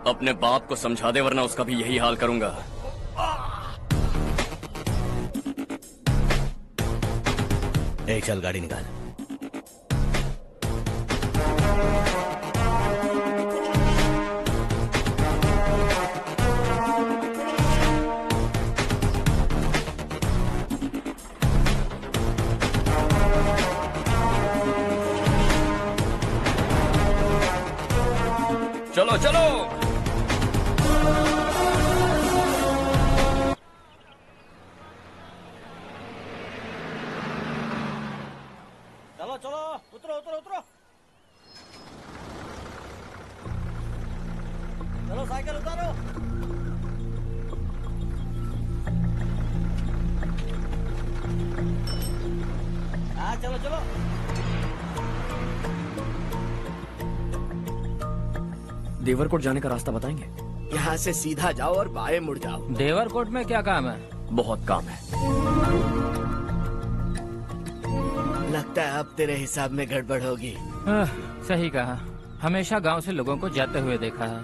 Speaker 5: अपने बाप को समझा दे, वरना उसका भी यही हाल करूंगा।
Speaker 3: चल गाड़ी निकाल।
Speaker 5: चलो चलो।
Speaker 17: चलो चलो, उतरो उतरो उतरो।
Speaker 13: चलो साइकिल उतारो। हाँ चलो चलो।
Speaker 5: देवरकोट जाने का रास्ता बताएंगे?
Speaker 3: यहाँ से सीधा जाओ और बाएं मुड़ जाओ।
Speaker 19: देवरकोट में क्या काम है?
Speaker 5: बहुत काम है।
Speaker 3: लगता है अब तेरे हिसाब में गड़बड़ होगी।
Speaker 19: सही कहा। हमेशा गांव से लोगों को जाते हुए देखा है।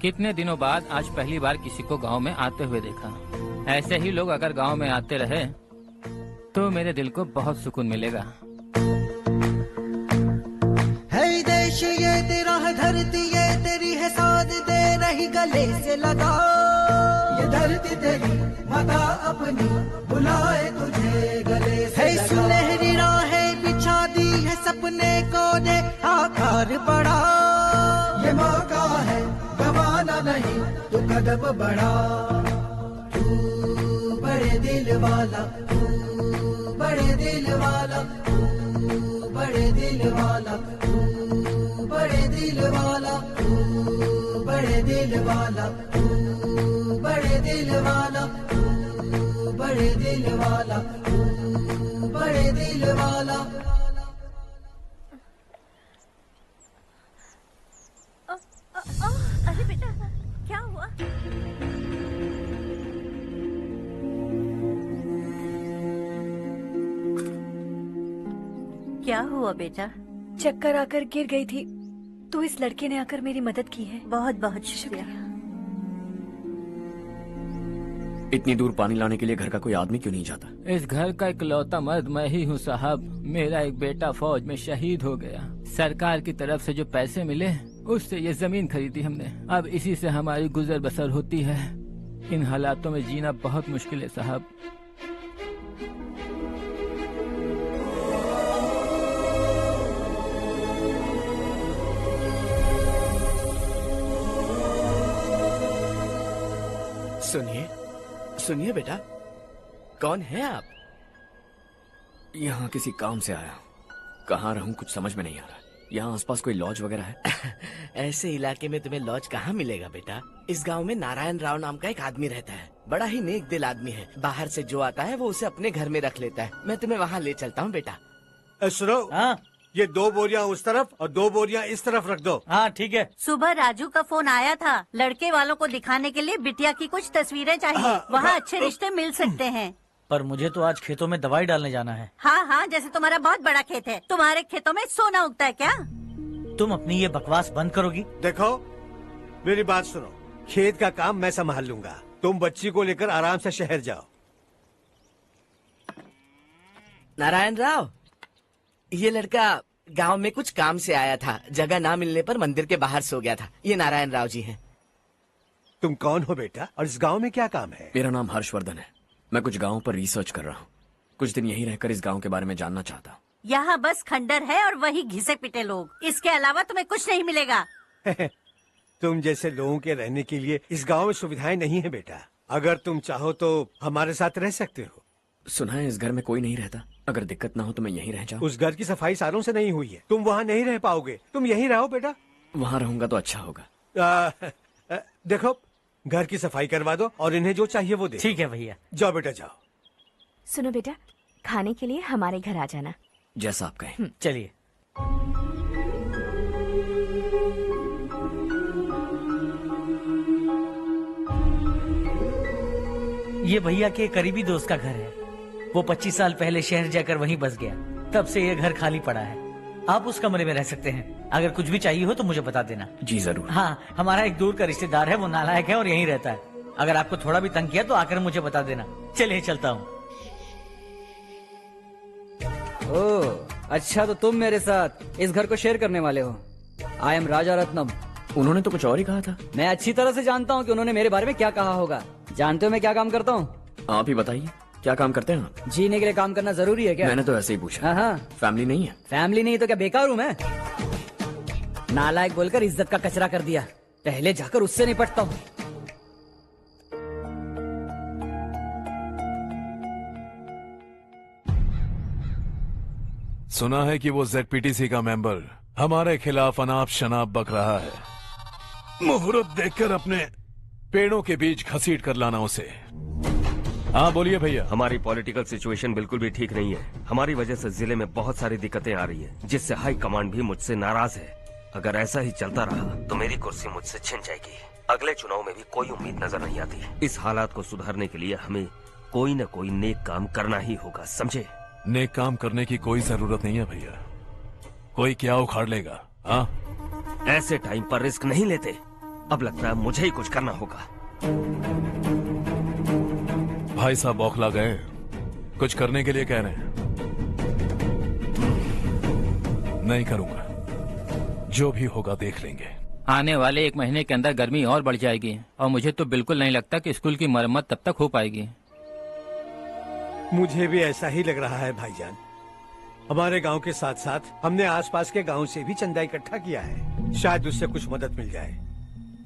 Speaker 19: कितने दिनों बाद आज पहली बार किसी को गांव में आते हुए देखा। ऐसे ही लोग अगर गांव में आते रहे तो मेरे दिल को बहुत सुकून मिलेगा।
Speaker 2: है देश ये तेरा है, धरती ये तेरी है, साथ दे रही गले से लगा। ये धरती तेरी माता अपनी बुलाए तुझे गले से लगा। सुनहरी राहें बिछा दी है, सपने को दे आकार बढ़ा। ये मौका है गवाना नहीं, तू कदम बढ़ा। तू बड़े दिल वाला, तू बड़े दिल वाला, तू बड़े दिल वाला, तू बड़े दिल वाला, तू बड़े दिल वाला, तू बड़े दिल वाला, तू बड़े दिल वाला, तू बड़े दिल वाला।
Speaker 18: अरे बेटा क्या हुआ? क्या हुआ बेटा?
Speaker 6: चक्कर आकर गिर गई थी तो इस लड़के ने आकर मेरी मदद की है।
Speaker 18: बहुत बहुत शुक्रिया।
Speaker 5: इतनी दूर पानी लाने के लिए घर का कोई आदमी क्यों नहीं जाता?
Speaker 19: इस घर का इकलौता मर्द मैं ही हूँ साहब। मेरा एक बेटा फौज में शहीद हो गया। सरकार की तरफ से जो पैसे मिले उससे ये जमीन खरीदी हमने। अब इसी से हमारी गुजर बसर होती है। इन हालातों में जीना बहुत मुश्किल है साहब।
Speaker 3: सुनिए सुनिए बेटा, कौन है आप?
Speaker 5: यहाँ किसी काम से आया। कहाँ रहूं कुछ समझ में नहीं आ रहा। यहाँ आसपास कोई लॉज वगैरह है?
Speaker 3: ऐसे इलाके में तुम्हें लॉज कहाँ मिलेगा बेटा। इस गांव में नारायण राव नाम का एक आदमी रहता है। बड़ा ही नेक दिल आदमी है। बाहर से जो आता है वो उसे अपने घर में रख लेता है। मैं तुम्हें वहाँ ले चलता हूँ बेटा।
Speaker 12: सुनो, ये 2 बोरियां उस तरफ और 2 बोरियां इस तरफ रख दो।
Speaker 13: हाँ ठीक है।
Speaker 18: सुबह राजू का फोन आया था, लड़के वालों को दिखाने के लिए बिटिया की कुछ तस्वीरें चाहिए। वहाँ अच्छे रिश्ते मिल सकते हैं।
Speaker 13: पर मुझे तो आज खेतों में दवाई डालने जाना है।
Speaker 18: हाँ हाँ, जैसे तुम्हारा बहुत बड़ा खेत है। तुम्हारे खेतों में सोना उगता है क्या?
Speaker 13: तुम अपनी ये बकवास बंद करोगी?
Speaker 12: देखो मेरी बात सुनो, खेत का काम मैं संभाल लूंगा। तुम बच्ची को लेकर आराम से शहर जाओ।
Speaker 3: नारायण राव, ये लड़का गांव में कुछ काम से आया था। जगह ना मिलने पर मंदिर के बाहर सो गया था। ये नारायण राव जी हैं।
Speaker 12: तुम कौन हो बेटा और इस गांव में क्या काम है?
Speaker 5: मेरा नाम हर्षवर्धन है। मैं कुछ गाँव पर रिसर्च कर रहा हूँ। कुछ दिन यहीं रहकर इस गाँव के बारे में जानना चाहता हूँ।
Speaker 18: यहाँ बस खंडर है और वही घिसे पिटे लोग। इसके अलावा तुम्हें कुछ नहीं मिलेगा।
Speaker 12: तुम जैसे लोगों के रहने के लिए इस गांव में सुविधाएं नहीं है बेटा। अगर तुम चाहो तो हमारे साथ रह सकते हो।
Speaker 5: सुना है इस घर में कोई नहीं रहता। अगर दिक्कत ना हो तो मैं यहीं रह जाऊँ।
Speaker 12: उस घर की सफाई सालों से नहीं हुई है। तुम वहाँ नहीं रह पाओगे। तुम यहीं रहो बेटा।
Speaker 5: वहाँ रहूंगा तो अच्छा होगा।
Speaker 12: देखो, घर की सफाई करवा दो और इन्हें जो चाहिए वो दे।
Speaker 13: ठीक है भैया।
Speaker 12: जाओ बेटा जाओ।
Speaker 16: सुनो बेटा, खाने के लिए हमारे घर आ जाना।
Speaker 5: जैसा आप कहें।
Speaker 13: चलिए। ये भैया के करीबी दोस्त का घर है। वो 25 साल पहले शहर जाकर वहीं बस गया। तब से ये घर खाली पड़ा है। आप उस कमरे में रह सकते हैं। अगर कुछ भी चाहिए हो तो मुझे बता देना।
Speaker 5: जी जरूर।
Speaker 13: हाँ, हमारा एक दूर का रिश्तेदार है, वो नालायक है और यहीं रहता है। अगर आपको थोड़ा भी तंग किया तो आकर मुझे बता देना। चलिए चलता हूँ।
Speaker 22: ओह, अच्छा तो तुम मेरे साथ इस घर को शेयर करने वाले हो। आई एम राजा रत्नम।
Speaker 5: उन्होंने तो कुछ और ही कहा था।
Speaker 22: मैं अच्छी तरह से जानता हूँ कि उन्होंने मेरे बारे में क्या कहा होगा। जानते हो मैं क्या काम करता हूँ?
Speaker 5: आप ही बताइए, क्या काम करते हैं आप?
Speaker 22: जीने के लिए काम करना जरूरी है क्या?
Speaker 5: मैंने तो ऐसे ही पूछा।
Speaker 22: हाँ।
Speaker 5: फैमिली नहीं है?
Speaker 22: फैमिली नहीं तो क्या बेकार हूँ मैं? नालायक बोलकर इज्जत का कचरा कर दिया। पहले जाकर उससे निपटता हूँ।
Speaker 9: सुना है कि वो ZPTC का मेंबर हमारे खिलाफ अनाप शनाप बक रहा है। मुहूर्त देखकर अपने पेड़ों के बीच घसीट कर लाना उसे। हाँ बोलिए भैया।
Speaker 21: हमारी पॉलिटिकल सिचुएशन बिल्कुल भी ठीक नहीं है। हमारी वजह से जिले में बहुत सारी दिक्कतें आ रही है, जिससे हाई कमांड भी मुझसे नाराज है। अगर ऐसा ही चलता रहा तो मेरी कुर्सी मुझसे छिन जाएगी। अगले चुनाव में भी कोई उम्मीद नजर नहीं आती। इस हालात को सुधारने के लिए हमें कोई न कोई नेक काम करना ही होगा, समझे?
Speaker 9: नेक काम करने की कोई जरूरत नहीं है भैया, कोई क्या उखाड़ लेगा। हाँ,
Speaker 21: ऐसे टाइम पर रिस्क नहीं लेते। अब लगता है मुझे ही कुछ करना होगा।
Speaker 9: भाई साहब बौखला गए, कुछ करने के लिए कह रहे हैं। नहीं करूंगा, जो भी होगा देख लेंगे।
Speaker 19: आने वाले 1 महीने के अंदर गर्मी और बढ़ जाएगी और मुझे तो बिल्कुल नहीं लगता कि स्कूल की मरम्मत तब तक हो पाएगी।
Speaker 12: मुझे भी ऐसा ही लग रहा है भाईजान। हमारे गांव के साथ साथ हमने आसपास के गांव से भी चंदा इकट्ठा किया है, शायद उससे कुछ मदद मिल जाए।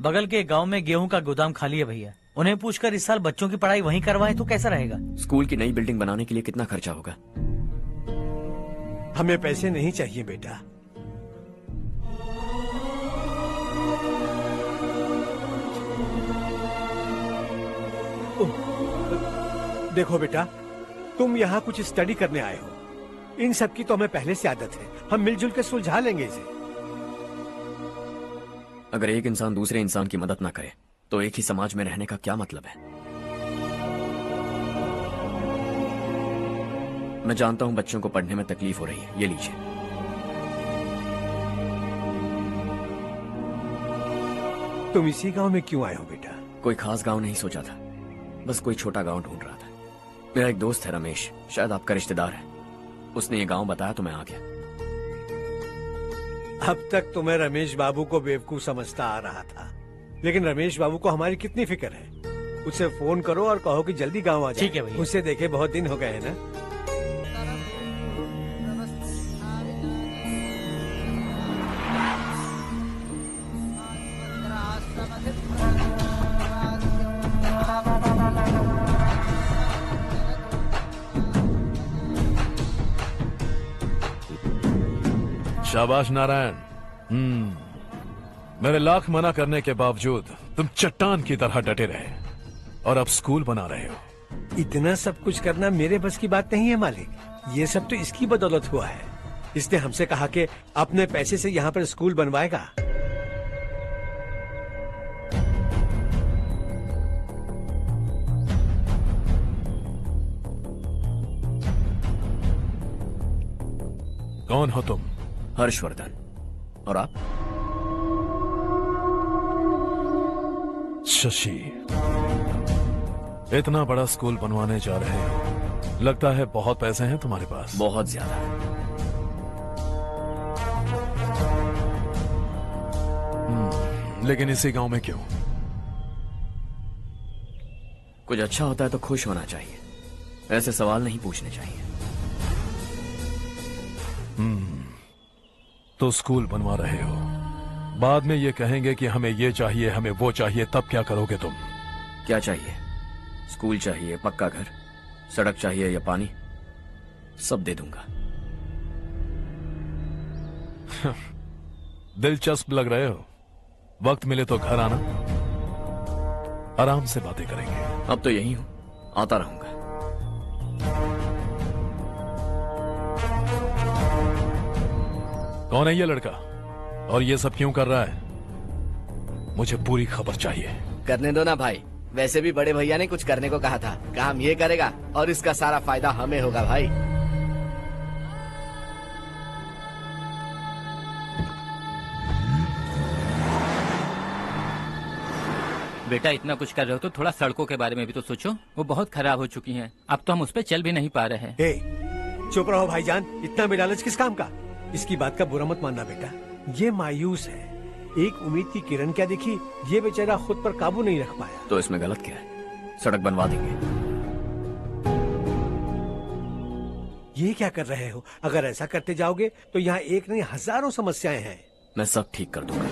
Speaker 13: बगल के गांव में गेहूं का गोदाम खाली है भैया, उन्हें पूछकर इस साल बच्चों की पढ़ाई वहीं करवाएं तो कैसा रहेगा?
Speaker 5: स्कूल की नई बिल्डिंग बनाने के लिए कितना खर्चा होगा?
Speaker 12: हमें पैसे नहीं चाहिए बेटा। देखो बेटा, तुम यहाँ कुछ स्टडी करने आए हो, इन सब की तो हमें पहले से आदत है। हम मिलजुल के सुलझा लेंगे इसे।
Speaker 5: अगर एक इंसान दूसरे इंसान की मदद ना करे तो एक ही समाज में रहने का क्या मतलब है? मैं जानता हूं बच्चों को पढ़ने में तकलीफ हो रही है, ये लीजिए।
Speaker 12: तुम इसी गांव में क्यों आए हो बेटा?
Speaker 5: कोई खास गांव नहीं सोचा था, बस कोई छोटा गांव ढूंढ रहा था। मेरा एक दोस्त है रमेश, शायद आपका रिश्तेदार है, उसने ये गांव बताया तो मैं आ गया।
Speaker 12: अब तक तो मैं रमेश बाबू को बेवकूफ समझता आ रहा था, लेकिन रमेश बाबू को हमारी कितनी फिक्र है। उसे फोन करो और कहो कि जल्दी गांव आ जाए।
Speaker 13: ठीक है भैया।
Speaker 12: उसे देखे बहुत दिन हो गए हैं ना।
Speaker 9: शाबाश नारायण। मेरे लाख मना करने के बावजूद तुम चट्टान की तरह डटे रहे और अब स्कूल बना रहे हो।
Speaker 12: इतना सब कुछ करना मेरे बस की बात नहीं है मालिक, ये सब तो इसकी बदौलत हुआ है। इसने हमसे कहा कि अपने पैसे से यहाँ पर स्कूल बनवाएगा।
Speaker 9: कौन हो तुम?
Speaker 5: हर्षवर्धन। और आप?
Speaker 9: शशि। इतना बड़ा स्कूल बनवाने जा रहे हो, लगता है बहुत पैसे हैं तुम्हारे पास।
Speaker 5: बहुत ज्यादा।
Speaker 9: लेकिन इसी गांव में क्यों?
Speaker 5: कुछ अच्छा होता है तो खुश होना चाहिए, ऐसे सवाल नहीं पूछने चाहिए।
Speaker 9: तो स्कूल बनवा रहे हो, बाद में ये कहेंगे कि हमें ये चाहिए, हमें वो चाहिए, तब क्या करोगे तुम?
Speaker 5: क्या चाहिए? स्कूल चाहिए, पक्का घर, सड़क चाहिए या पानी, सब दे दूंगा।
Speaker 9: दिलचस्प लग रहे हो। वक्त मिले तो घर आना, आराम से बातें करेंगे।
Speaker 5: अब तो यही हूं, आता रहूंगा।
Speaker 9: कौन है ये लड़का और ये सब क्यों कर रहा है? मुझे पूरी खबर चाहिए।
Speaker 3: करने दो ना भाई, वैसे भी बड़े भैया ने कुछ करने को कहा था, काम ये करेगा और इसका सारा फायदा हमें होगा भाई।
Speaker 19: बेटा इतना कुछ कर रहे हो तो थोड़ा सड़कों के बारे में भी तो सोचो, वो बहुत खराब हो चुकी हैं। अब तो हम उस पर चल भी नहीं पा रहे हैं।
Speaker 12: चुप रहो भाईजान, इतना बेलालच किस काम का? इसकी बात का बुरा मत मानना बेटा, ये मायूस है। एक उम्मीद की किरण क्या दिखी, ये बेचारा खुद पर काबू नहीं रख पाया।
Speaker 5: तो इसमें गलत क्या है? सड़क बनवा देंगे।
Speaker 12: ये क्या कर रहे हो? अगर ऐसा करते जाओगे तो यहाँ एक नहीं हजारों समस्याएं हैं।
Speaker 5: मैं सब ठीक कर दूंगा।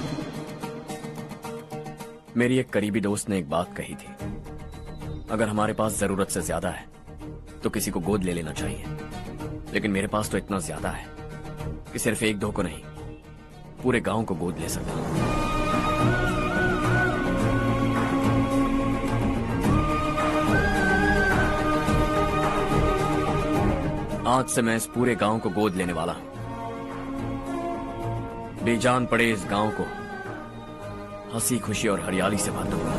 Speaker 5: मेरी एक करीबी दोस्त ने एक बात कही थी, अगर हमारे पास जरूरत से ज्यादा है तो किसी को गोद ले लेना चाहिए, लेकिन मेरे पास तो इतना ज्यादा है कि सिर्फ 1-2 को नहीं, पूरे गांव को गोद ले सकता हूं। आज से मैं इस पूरे गांव को गोद लेने वाला हूं। बेजान पड़े इस गांव को हंसी खुशी और हरियाली से भर दूंगा।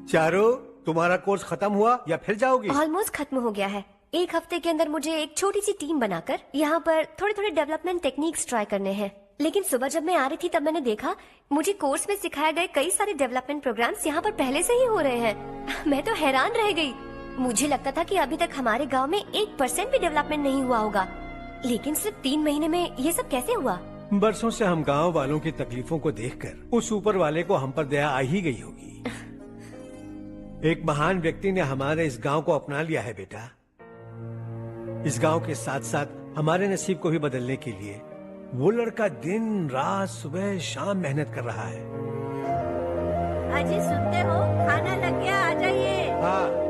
Speaker 12: चारू, तुम्हारा कोर्स खत्म हुआ या फिर जाओगी?
Speaker 4: ऑलमोस्ट खत्म हो गया है। एक हफ्ते के अंदर मुझे एक छोटी सी टीम बनाकर यहाँ पर थोड़े थोड़े डेवलपमेंट टेक्निक्स ट्राई करने हैं। लेकिन सुबह जब मैं आ रही थी तब मैंने देखा मुझे कोर्स में सिखाए गए कई सारे डेवलपमेंट प्रोग्राम्स यहाँ पर पहले से ही हो रहे हैं। मैं तो हैरान रह गई। मुझे लगता था कि अभी तक हमारे गाँव में 1% भी डेवलपमेंट नहीं हुआ होगा, लेकिन सिर्फ 3 महीने में ये सब कैसे हुआ?
Speaker 12: बरसों से हम गांव वालों की तकलीफों को देखकर उस ऊपर वाले को हम पर दया आ ही गई होगी। एक महान व्यक्ति ने हमारे इस गांव को अपना लिया है बेटा। इस गांव के साथ साथ हमारे नसीब को भी बदलने के लिए वो लड़का दिन रात सुबह शाम मेहनत कर रहा है।
Speaker 18: अजी सुनते हो, खाना लग गया, आ जाइए।
Speaker 12: हाँ।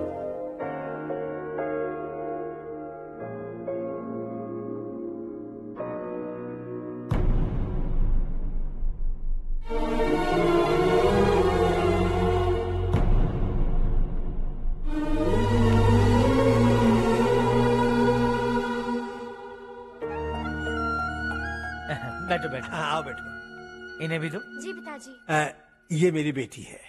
Speaker 13: बैठो बैठो।
Speaker 12: आओ बैठो।
Speaker 13: इन्हें भी दो।
Speaker 4: जी पिताजी।
Speaker 12: ये मेरी बेटी है।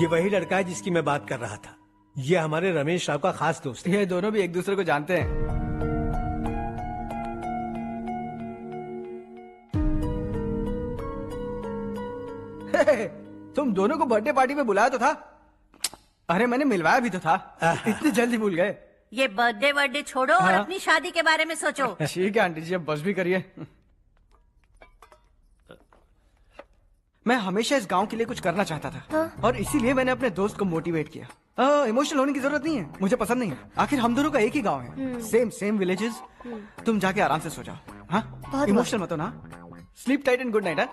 Speaker 12: ये वही लड़का है जिसकी मैं बात कर रहा था। ये हमारे रमेश राव का खास दोस्त है।
Speaker 10: ये दोनों भी एक दूसरे को जानते हैं। तुम दोनों को बर्थडे पार्टी में बुलाया तो था। अरे मैंने मिलवाया भी तो था। इतनी जल्दी भूल गए।
Speaker 18: ये बर्थडे छोड़ो और
Speaker 10: हाँ?
Speaker 18: अपनी शादी के बारे में सोचो।
Speaker 10: ठीक है आंटी जी, अब बस भी करिए। मैं हमेशा इस गांव के लिए कुछ करना चाहता था।
Speaker 4: हाँ?
Speaker 10: और इसीलिए मैंने अपने दोस्त को मोटिवेट किया। इमोशनल होने की जरूरत नहीं है, मुझे पसंद नहीं है। आखिर हम दोनों का एक ही गांव है, सेम विलेजेस। तुम जाके आराम से सो जाओ। हाँ, इमोशनल मत हो ना। Sleep tight and good night.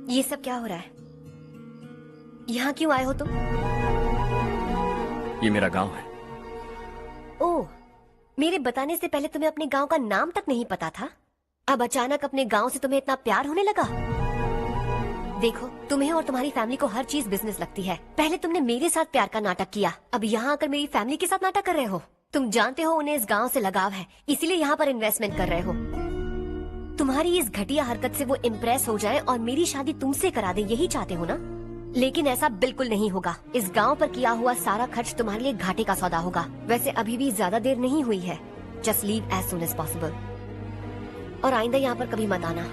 Speaker 4: ये सब क्या हो रहा है? यहाँ क्यों आए हो तुम?
Speaker 5: ये मेरा गांव है।
Speaker 4: ओह, मेरे बताने से पहले तुम्हें अपने गांव का नाम तक नहीं पता था? अब अचानक अपने गांव से तुम्हें इतना प्यार होने लगा? देखो, तुम्हें और तुम्हारी फैमिली को हर चीज बिजनेस लगती है। पहले तुमने मेरे साथ प्यार का नाटक किया, अब यहाँ आकर मेरी फैमिली के साथ नाटक कर रहे हो। तुम जानते हो उन्हें इस गांव से लगाव है, इसीलिए यहाँ पर इन्वेस्टमेंट कर रहे हो। तुम्हारी इस घटिया हरकत से वो इम्प्रेस हो जाए और मेरी शादी तुमसे करा दे, यही चाहते हो ना? लेकिन ऐसा बिल्कुल नहीं होगा। इस गांव पर किया हुआ सारा खर्च तुम्हारे लिए घाटे का सौदा होगा। वैसे अभी भी ज्यादा देर नहीं हुई है। Just leave as soon as possible. और आइंदा यहाँ पर कभी मत आना।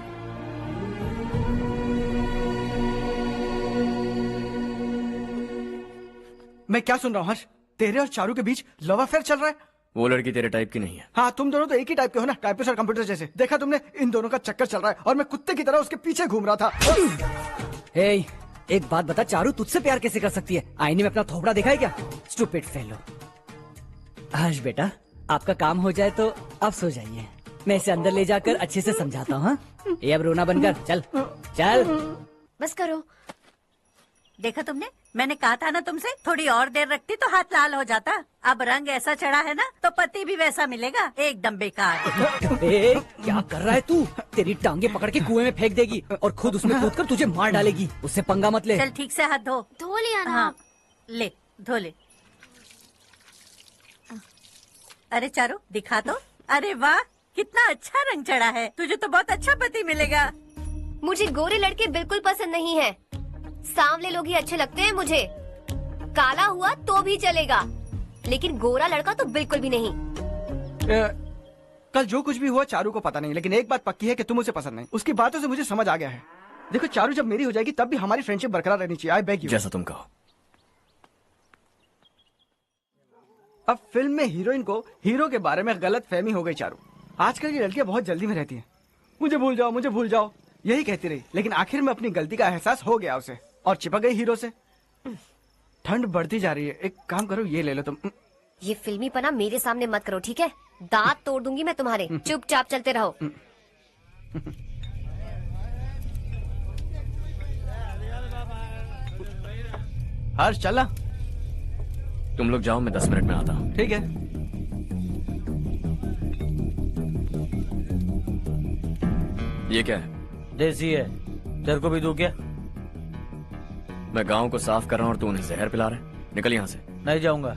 Speaker 10: मैं क्या सुन रहा हूँ हर्ष? तेरे और चारू के बीच लव अफेयर चल रहा है?
Speaker 5: वो लड़की तेरे टाइप की नहीं है।
Speaker 10: हाँ, तुम दोनों तो एक ही टाइप के हो ना, टाइपिस्ट और कंप्यूटर जैसे। देखा तुमने, इन दोनों का चक्कर चल रहा है और मैं कुत्ते की तरह उसके पीछे घूम रहा था।
Speaker 22: हे, एक बात बता, चारू तुझसे प्यार कैसे कर सकती है? आईने में अपना थोपड़ा देखा है क्या? Stupid fellow. हर्ष बेटा, आपका काम हो जाए तो आप सो जाइए। मैं इसे अंदर ले जाकर अच्छे से समझाता हूँ। ये अब रोना बनकर चल चल।
Speaker 4: बस करो।
Speaker 18: देखा तुमने, मैंने कहा था ना तुमसे, थोड़ी और देर रखती तो हाथ लाल हो जाता। अब रंग ऐसा चढ़ा है ना तो पति भी वैसा मिलेगा, एकदम बेकार।
Speaker 22: ए, क्या कर रहा है तू? तेरी टांगे पकड़ के कुएं में फेंक देगी और खुद उसमें कूदकर तुझे मार डालेगी। उससे पंगा मत ले।
Speaker 18: चल ठीक से हाथ धो लिया ना? हाँ, ले धो ले। अरे चारू दिखा तो। अरे वाह, कितना अच्छा रंग चढ़ा है। तुझे तो बहुत अच्छा पति मिलेगा।
Speaker 4: मुझे गोरे लड़के बिल्कुल पसंद नहीं है। सांवले लोग ही अच्छे लगते हैं मुझे। काला हुआ तो भी चलेगा, लेकिन गोरा लड़का तो बिल्कुल भी नहीं।
Speaker 10: कल जो कुछ भी हुआ चारू को पता नहीं, लेकिन एक बात पक्की है कि तुम उसे पसंद नहीं। उसकी बातों से मुझे समझ आ गया है। देखो चारू जब मेरी हो जाएगी तब भी हमारी फ्रेंडशिप बरकरार रहनी चाहिए। I beg you.
Speaker 5: जैसा तुम कहो।
Speaker 10: अब फिल्म में हीरोइन को हीरो के बारे में गलत फहमी हो गई चारू। आजकल की लड़कियां बहुत जल्दी में रहती हैं। मुझे भूल जाओ, मुझे भूल जाओ, यही कहती रही, लेकिन आखिर में अपनी गलती का एहसास हो गया उसे और चिपक गई हीरो से। ठंड बढ़ती जा रही है, एक काम करो ये ले लो तुम।
Speaker 4: ये फिल्मी पना मेरे सामने मत करो, ठीक है? दांत तोड़ दूंगी मैं तुम्हारे। चुपचाप चलते रहो।
Speaker 10: हर्ष चला।
Speaker 5: तुम लोग जाओ, मैं 10 मिनट में आता हूँ।
Speaker 10: ठीक है।
Speaker 5: ये क्या है?
Speaker 13: देसी है, तेरे को भी दूं क्या?
Speaker 5: मैं गांव को साफ कर रहा हूँ और तू उन्हें जहर पिला रहा है। निकल यहाँ से।
Speaker 13: नहीं जाऊंगा।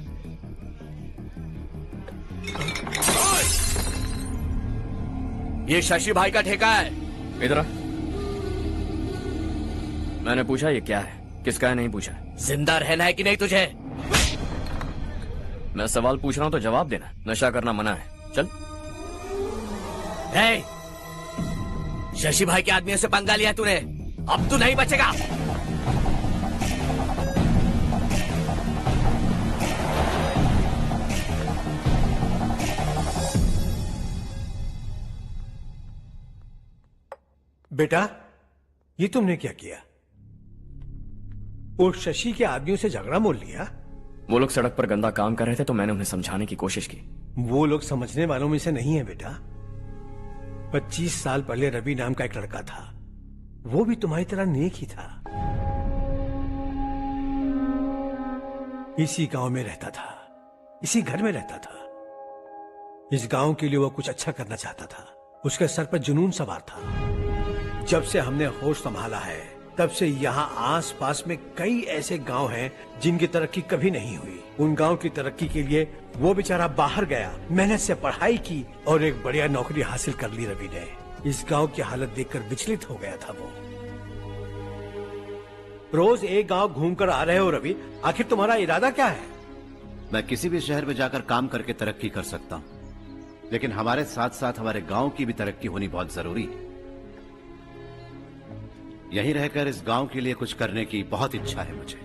Speaker 3: ये शशि भाई का ठेका है।
Speaker 5: इधर आ। मैंने पूछा ये क्या है, किसका है नहीं पूछा।
Speaker 3: जिंदा रहना है कि नहीं तुझे?
Speaker 5: मैं सवाल पूछ रहा हूँ तो जवाब देना। नशा करना मना है। चल।
Speaker 3: हे, शशि भाई के आदमियों से पंगा लिया तूने, अब तू नहीं बचेगा।
Speaker 12: बेटा, ये तुमने क्या किया? वो शशि के आदमियों से झगड़ा मोल लिया?
Speaker 5: वो लोग सड़क पर गंदा काम कर रहे थे तो मैंने उन्हें समझाने की कोशिश की।
Speaker 12: वो लोग समझने वालों में से नहीं है बेटा। 25 साल पहले रवि नाम का एक लड़का था, वो भी तुम्हारी तरह नेक ही था। इसी गांव में रहता था, इसी घर में रहता था। इस गांव के लिए वो कुछ अच्छा करना चाहता था। उसके सर पर जुनून सवार था। जब से हमने होश संभाला है तब से यहाँ आस पास में कई ऐसे गांव हैं जिनकी तरक्की कभी नहीं हुई। उन गांव की तरक्की के लिए वो बेचारा बाहर गया, मेहनत से पढ़ाई की और एक बढ़िया नौकरी हासिल कर ली रवि ने। इस गांव की हालत देखकर विचलित हो गया था वो। रोज एक गांव घूमकर आ रहे हो रवि, आखिर तुम्हारा इरादा क्या है?
Speaker 8: मैं किसी भी शहर में जाकर काम करके तरक्की कर सकता हूँ, लेकिन हमारे साथ साथ हमारे गांव की भी तरक्की होनी बहुत जरूरी है। यहीं रहकर इस गांव के लिए कुछ करने की बहुत इच्छा है मुझे।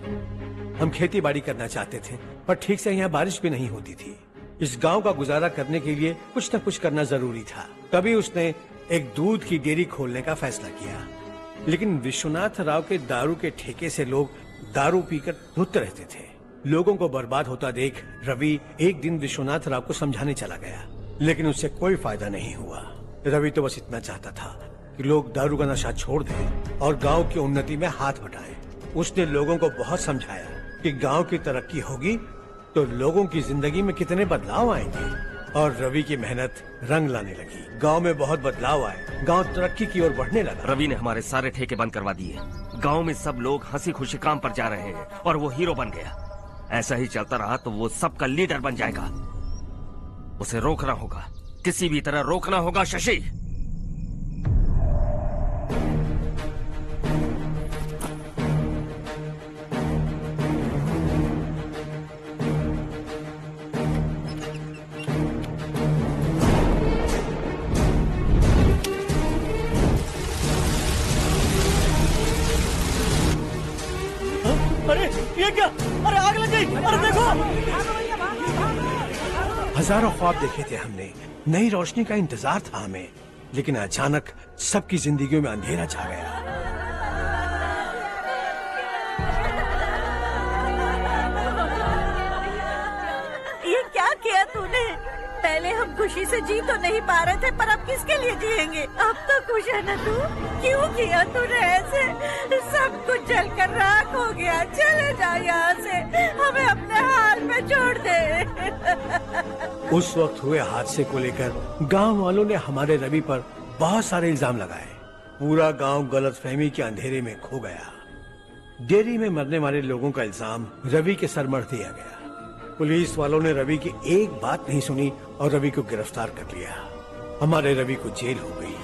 Speaker 12: हम खेती बाड़ी करना चाहते थे, पर ठीक से यहाँ बारिश भी नहीं होती थी। इस गांव का गुजारा करने के लिए कुछ न कुछ करना जरूरी था। तभी उसने एक दूध की डेयरी खोलने का फैसला किया। लेकिन विश्वनाथ राव के दारू के ठेके से लोग दारू पीकर धुत रहते थे। लोगों को बर्बाद होता देख रवि एक दिन विश्वनाथ राव को समझाने चला गया, लेकिन उससे कोई फायदा नहीं हुआ। रवि तो बस इतना चाहता था कि लोग दारू का नशा छोड़ दें और गांव की उन्नति में हाथ बटाएं। उसने लोगों को बहुत समझाया कि गांव की तरक्की होगी तो लोगों की जिंदगी में कितने बदलाव आएंगे, और रवि की मेहनत रंग लाने लगी। गांव में बहुत बदलाव आए, गांव तरक्की की ओर बढ़ने लगा।
Speaker 21: रवि ने हमारे सारे ठेके बंद करवा दिए। गांव में सब लोग हंसी खुशी काम पर जा रहे हैं और वो हीरो बन गया। ऐसा ही चलता रहा तो वो सबका लीडर बन जाएगा। उसे रोकना होगा, किसी भी तरह रोकना होगा शशि।
Speaker 17: अरे ये क्या? अरे आग लग गई! अरे देखो!
Speaker 12: हजारों ख्वाब देखे थे हमने, नई रोशनी का इंतजार था हमें, लेकिन अचानक सबकी जिंदगियों में अंधेरा छा गया।
Speaker 18: ये क्या किया तूने? पहले हम खुशी से जी तो नहीं पा रहे थे, पर अब किसके लिए जिएंगे? अब तो खुश है ना तू? क्यों किया तूने ऐसे? सब कुछ जलकर राख हो गया। चले जा यहाँ से, हमें अपने हाल में छोड़ दे।
Speaker 12: उस वक्त हुए हादसे को लेकर गांव वालों ने हमारे रवि पर बहुत सारे इल्जाम लगाए। पूरा गांव गलतफहमी के अंधेरे में खो गया। डेयरी में मरने वाले लोगों का इल्जाम रवि के सर मढ़ दिया गया। पुलिस वालों ने रवि की एक बात नहीं सुनी और रवि को गिरफ्तार कर लिया। हमारे रवि को जेल हो गई।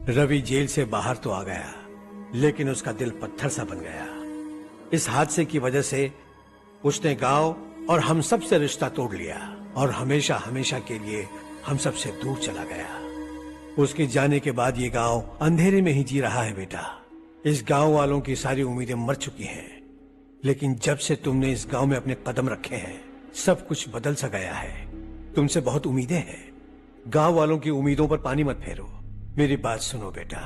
Speaker 12: रवि जेल से बाहर तो आ गया, लेकिन उसका दिल पत्थर सा बन गया। इस हादसे की वजह से उसने गांव और हम सब से रिश्ता तोड़ लिया और हमेशा हमेशा के लिए हम सब से दूर चला गया। उसके जाने के बाद ये गांव अंधेरे में ही जी रहा है बेटा। इस गांव वालों की सारी उम्मीदें मर चुकी हैं, लेकिन जब से तुमने इस गांव में अपने कदम रखे हैं सब कुछ बदल सा गया है। तुमसे बहुत उम्मीदें हैं। गांव वालों की उम्मीदों पर पानी मत फेरो। मेरी बात सुनो बेटा,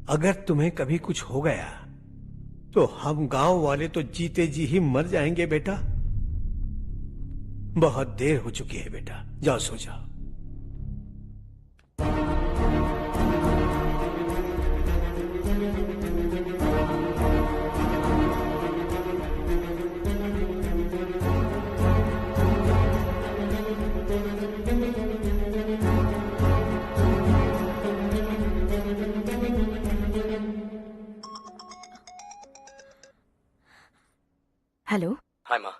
Speaker 12: अगर तुम्हें कभी कुछ हो गया तो हम गांव वाले तो जीते जी ही मर जाएंगे बेटा। बहुत देर हो चुकी है बेटा, जाओ सो जाओ।
Speaker 16: हेलो।
Speaker 5: हाय माँ।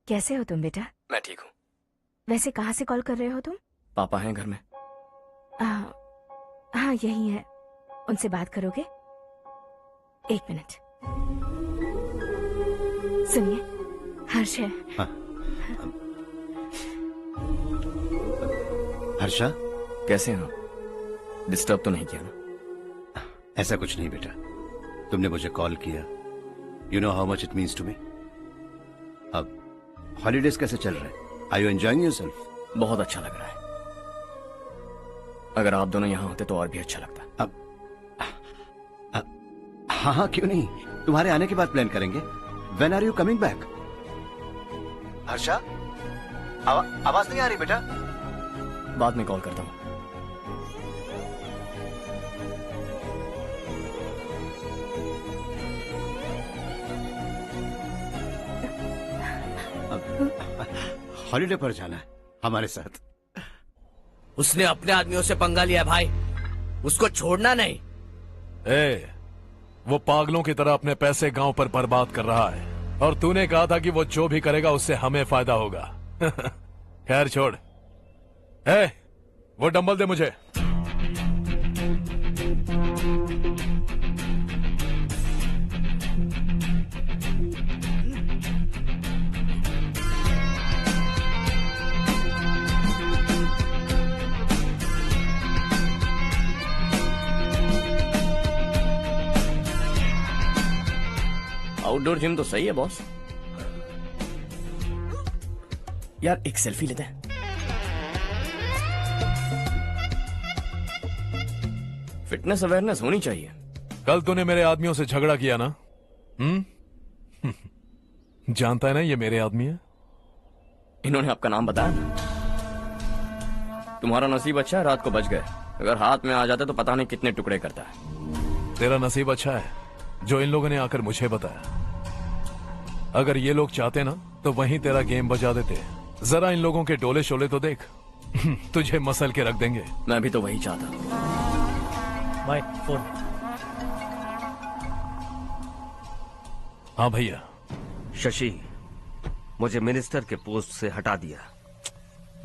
Speaker 16: कैसे हो तुम बेटा?
Speaker 5: मैं ठीक हूँ।
Speaker 16: वैसे कहाँ से कॉल कर रहे हो तुम?
Speaker 5: पापा हैं घर में।
Speaker 16: हाँ यही है। उनसे बात करोगे? 1 मिनट। सुनिए, हर्ष है।
Speaker 8: हाँ। हर्षा,
Speaker 5: कैसे हैं आप? डिस्टर्ब तो नहीं किया ना?
Speaker 8: ऐसा कुछ नहीं बेटा, तुमने मुझे कॉल किया। You know how much it means to me. अब हॉलीडेज कैसे चल रहे हैं? Are you enjoying yourself?
Speaker 5: बहुत अच्छा लग रहा है। अगर आप दोनों यहाँ होते तो और भी अच्छा लगता।
Speaker 8: अब हाँ हाँ क्यों नहीं, तुम्हारे आने के बाद प्लान करेंगे। When are you coming back? Harsha, आवाज नहीं आ रही बेटा।
Speaker 5: बाद में कॉल करता हूँ।
Speaker 8: हॉलीडे पर जाना है हमारे साथ।
Speaker 3: उसने अपने आदमियों से पंगा लिया भाई, उसको छोड़ना नहीं।
Speaker 9: वो पागलों की तरह अपने पैसे गांव पर बर्बाद कर रहा है और तूने कहा था कि वो जो भी करेगा उससे हमें फायदा होगा। खैर छोड़। वो डंबल दे मुझे।
Speaker 5: आउटडोर जिम तो सही है बॉस। यार एक सेल्फी लेते हैं। फिटनेस अवेयरनेस होनी चाहिए।
Speaker 9: कल तूने मेरे आदमियों से झगड़ा किया ना? जानता है ना ये मेरे आदमी है।
Speaker 5: इन्होंने आपका नाम बताया? तुम्हारा नसीब अच्छा है रात को बच गए, अगर हाथ में आ जाते तो पता नहीं कितने टुकड़े करता है।
Speaker 9: तेरा नसीब अच्छा है जो इन लोगों ने आकर मुझे बताया। अगर ये लोग चाहते ना तो वहीं तेरा गेम बजा देते। जरा इन लोगों के डोले शोले तो देख। तुझे मसल के रख देंगे।
Speaker 5: मैं भी तो वही चाहता।
Speaker 13: भाई फोन।
Speaker 9: हाँ भैया।
Speaker 21: शशि, मुझे मिनिस्टर के पोस्ट से हटा दिया।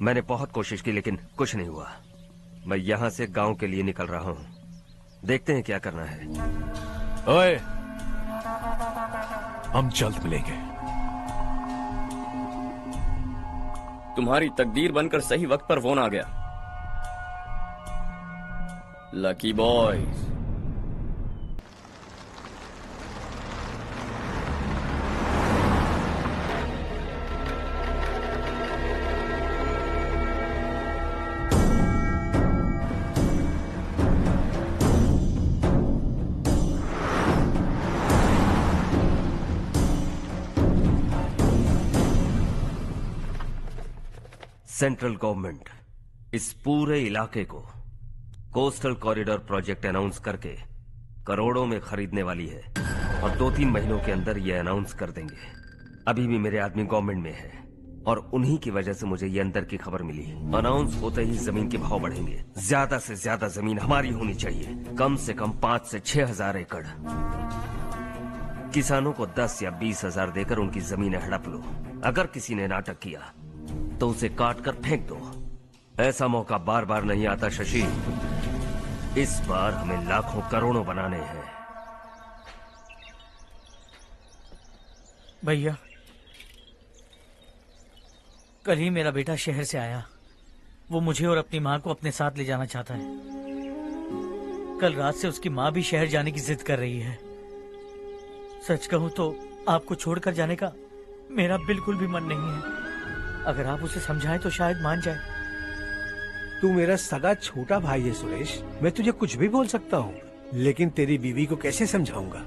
Speaker 21: मैंने बहुत कोशिश की लेकिन कुछ नहीं हुआ। मैं यहाँ से गांव के लिए निकल रहा हूँ। देखते हैं क्या करना है।
Speaker 9: ओए, हम जल्द मिलेंगे।
Speaker 5: तुम्हारी तकदीर बनकर सही वक्त पर फोन आ गया। Lucky boys.
Speaker 21: सेंट्रल गवर्नमेंट इस पूरे इलाके को कोस्टल कॉरिडोर प्रोजेक्ट अनाउंस करके करोड़ों में खरीदने वाली है और 2-3 महीनों के अंदर ये अनाउंस कर देंगे। अभी भी मेरे आदमी गवर्नमेंट में है और उन्हीं की वजह से मुझे ये अंदर की खबर मिली। अनाउंस होते ही जमीन के भाव बढ़ेंगे। ज्यादा से ज्यादा जमीन हमारी होनी चाहिए, कम से कम 5 से 6 हजार एकड़। किसानों को 10 या 20 हजार देकर उनकी जमीनें हड़प लो। अगर किसी ने नाटक किया तो उसे काट कर फेंक दो। ऐसा मौका बार बार नहीं आता शशि। इस बार हमें लाखों करोड़ों बनाने हैं।
Speaker 13: भैया, कल ही मेरा बेटा शहर से आया। वो मुझे और अपनी माँ को अपने साथ ले जाना चाहता है। कल रात से उसकी माँ भी शहर जाने की जिद कर रही है। सच कहूँ तो आपको छोड़कर जाने का मेरा बिल्कुल भी मन नहीं है। अगर आप उसे समझाएं तो शायद मान जाए।
Speaker 12: तू मेरा सगा छोटा भाई है सुरेश, मैं तुझे कुछ भी बोल सकता हूँ, लेकिन तेरी बीवी को कैसे समझाऊंगा?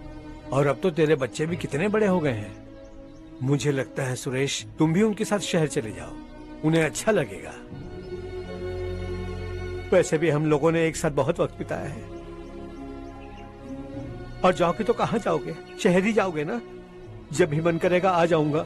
Speaker 12: और अब तो तेरे बच्चे भी कितने बड़े हो गए हैं। मुझे लगता है सुरेश, तुम भी उनके साथ शहर चले जाओ, उन्हें अच्छा लगेगा। वैसे भी हम लोगों ने एक साथ बहुत वक्त बिताया है। और जाओगे तो कहाँ जाओगे? शहर ही जाओगे ना? जब भी मन करेगा आ जाऊंगा।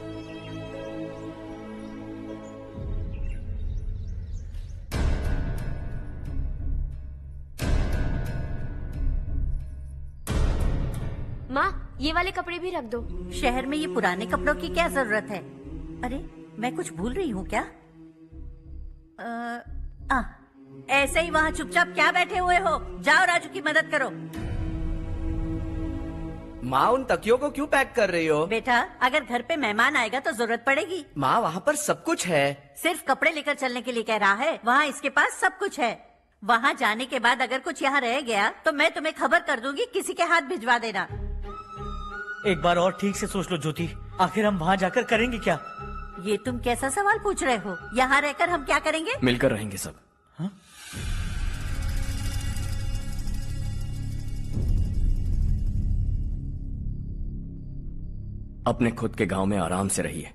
Speaker 11: माँ, ये वाले कपड़े भी रख दो।
Speaker 18: शहर में ये पुराने कपड़ों की क्या जरूरत है? अरे, मैं कुछ भूल रही हूँ क्या? ऐसे ही वहाँ चुपचाप क्या बैठे हुए हो? जाओ राजू की मदद करो।
Speaker 22: माँ, उन तकियों को क्यों पैक कर रही हो?
Speaker 18: बेटा, अगर घर पे मेहमान आएगा तो जरूरत पड़ेगी।
Speaker 22: माँ, वहाँ पर सब कुछ है।
Speaker 18: सिर्फ कपड़े लेकर चलने के लिए कह रहा है? वहाँ इसके पास सब कुछ है। वहाँ जाने के बाद अगर कुछ यहाँ रह गया तो मैं तुम्हें खबर कर दूंगी, किसी के हाथ भिजवा देना।
Speaker 13: एक बार और ठीक से सोच लो ज्योति, आखिर हम वहाँ जाकर करेंगे क्या?
Speaker 18: ये तुम कैसा सवाल पूछ रहे हो? यहाँ रहकर हम क्या करेंगे?
Speaker 5: मिलकर रहेंगे सब।
Speaker 13: हाँ?
Speaker 5: अपने खुद के गांव में आराम से रहिए।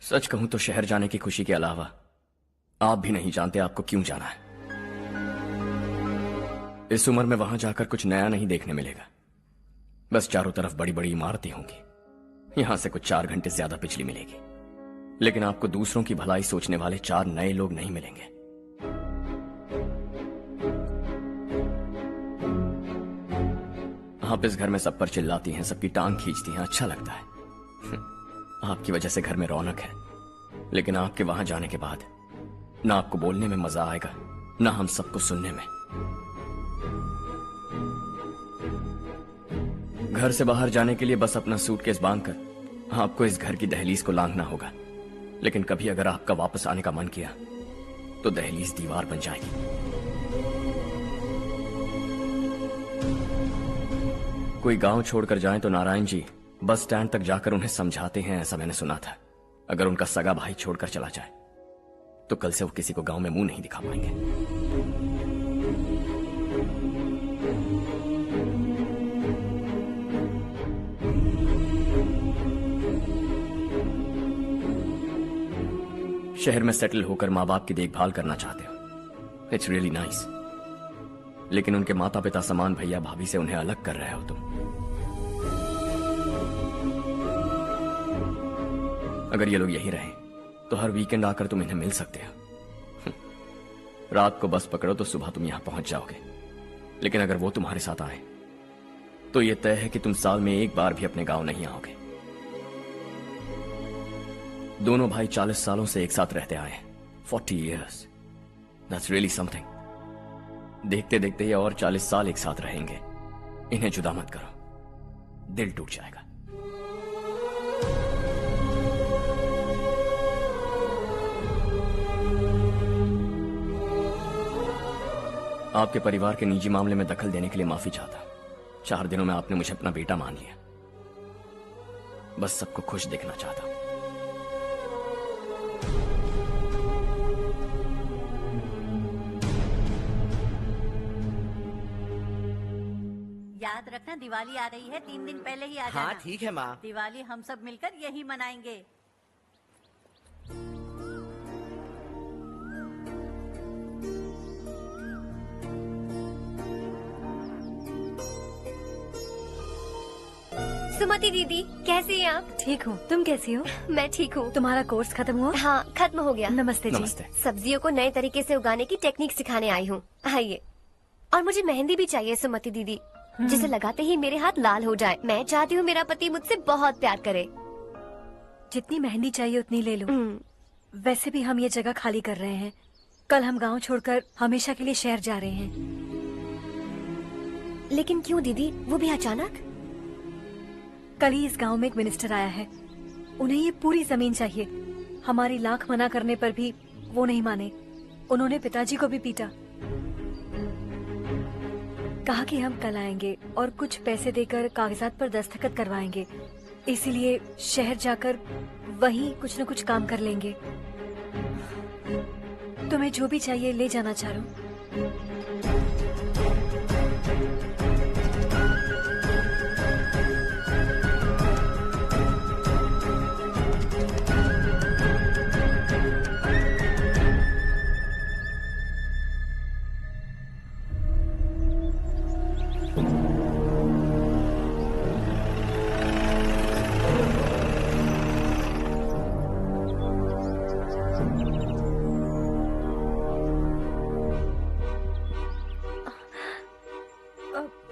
Speaker 5: सच कहूं तो शहर जाने की खुशी के अलावा आप भी नहीं जानते आपको क्यों जाना है। इस उम्र में वहां जाकर कुछ नया नहीं देखने मिलेगा। बस चारों तरफ बड़ी बड़ी इमारतें होंगी। यहां से कुछ 4 घंटे ज्यादा बिजली मिलेगी, लेकिन आपको दूसरों की भलाई सोचने वाले 4 नए लोग नहीं मिलेंगे। आप इस घर में सब पर चिल्लाती हैं, सबकी टांग खींचती हैं, अच्छा लगता है। आपकी वजह से घर में रौनक है, लेकिन आपके वहां जाने के बाद ना आपको बोलने में मजा आएगा, ना हम सबको सुनने में। घर से बाहर जाने के लिए बस अपना सूटकेस बांधकर आपको इस घर की दहलीज को लांघना होगा, लेकिन कभी अगर आपका वापस आने का मन किया तो दहलीज दीवार बन जाएगी। कोई गांव छोड़कर जाए तो नारायण जी बस स्टैंड तक जाकर उन्हें समझाते हैं, ऐसा मैंने सुना था। अगर उनका सगा भाई छोड़कर चला जाए तो कल से वो किसी को गांव में मुंह नहीं दिखा पाएंगे। शहर में सेटल होकर माँ बाप की देखभाल करना चाहते हो, इट्स रियली नाइस, लेकिन उनके माता पिता समान भैया भाभी से उन्हें अलग कर रहे हो तुम। अगर ये लोग यहीं रहे तो हर वीकेंड आकर तुम इन्हें मिल सकते हो। रात को बस पकड़ो तो सुबह तुम यहां पहुंच जाओगे, लेकिन अगर वो तुम्हारे साथ आए तो ये तय है कि तुम साल में एक बार भी अपने गांव नहीं आओगे। दोनों भाई 40 सालों से एक साथ रहते आए, 40 years, that's really something। देखते देखते ये और 40 साल एक साथ रहेंगे। इन्हें जुदा मत करो, दिल टूट जाएगा। आपके परिवार के निजी मामले में दखल देने के लिए माफी चाहता। 4 दिनों में आपने मुझे अपना बेटा मान लिया। बस सबको खुश देखना चाहता।
Speaker 18: याद रखना, दिवाली आ रही है, 3 दिन पहले ही आ जाना।
Speaker 22: हाँ ठीक है माँ।
Speaker 18: दिवाली हम सब मिलकर यही मनाएंगे।
Speaker 4: सुमति दीदी, कैसी हैं आप?
Speaker 6: ठीक हूँ, तुम कैसी हो?
Speaker 4: मैं ठीक हूँ।
Speaker 6: तुम्हारा कोर्स खत्म हुआ?
Speaker 4: हाँ, खत्म हो गया।
Speaker 6: नमस्ते जी।
Speaker 5: नमस्ते।
Speaker 4: सब्जियों को नए तरीके से उगाने की टेक्निक सिखाने आई हूँ। आइए। और मुझे मेहंदी भी चाहिए सुमति दीदी, जिसे लगाते ही मेरे हाथ लाल हो जाए। मैं चाहती हूँ मेरा पति मुझसे बहुत प्यार करे।
Speaker 6: जितनी मेहंदी चाहिए उतनी ले लो। वैसे भी हम ये जगह खाली कर रहे हैं। कल हम गांव छोड़कर हमेशा के लिए शहर जा रहे हैं।
Speaker 4: लेकिन क्यों दीदी, वो भी अचानक?
Speaker 6: कल ही इस गांव में एक मिनिस्टर आया है, उन्हें ये पूरी जमीन चाहिए। हमारी लाख मना करने पर भी वो नहीं माने। उन्होंने पिताजी को भी पीटा। कहा कि हम कल आएंगे और कुछ पैसे देकर कागजात पर दस्तखत करवाएंगे। इसीलिए शहर जाकर वहीं कुछ न कुछ काम कर लेंगे। तुम्हें जो भी चाहिए ले जाना चारू।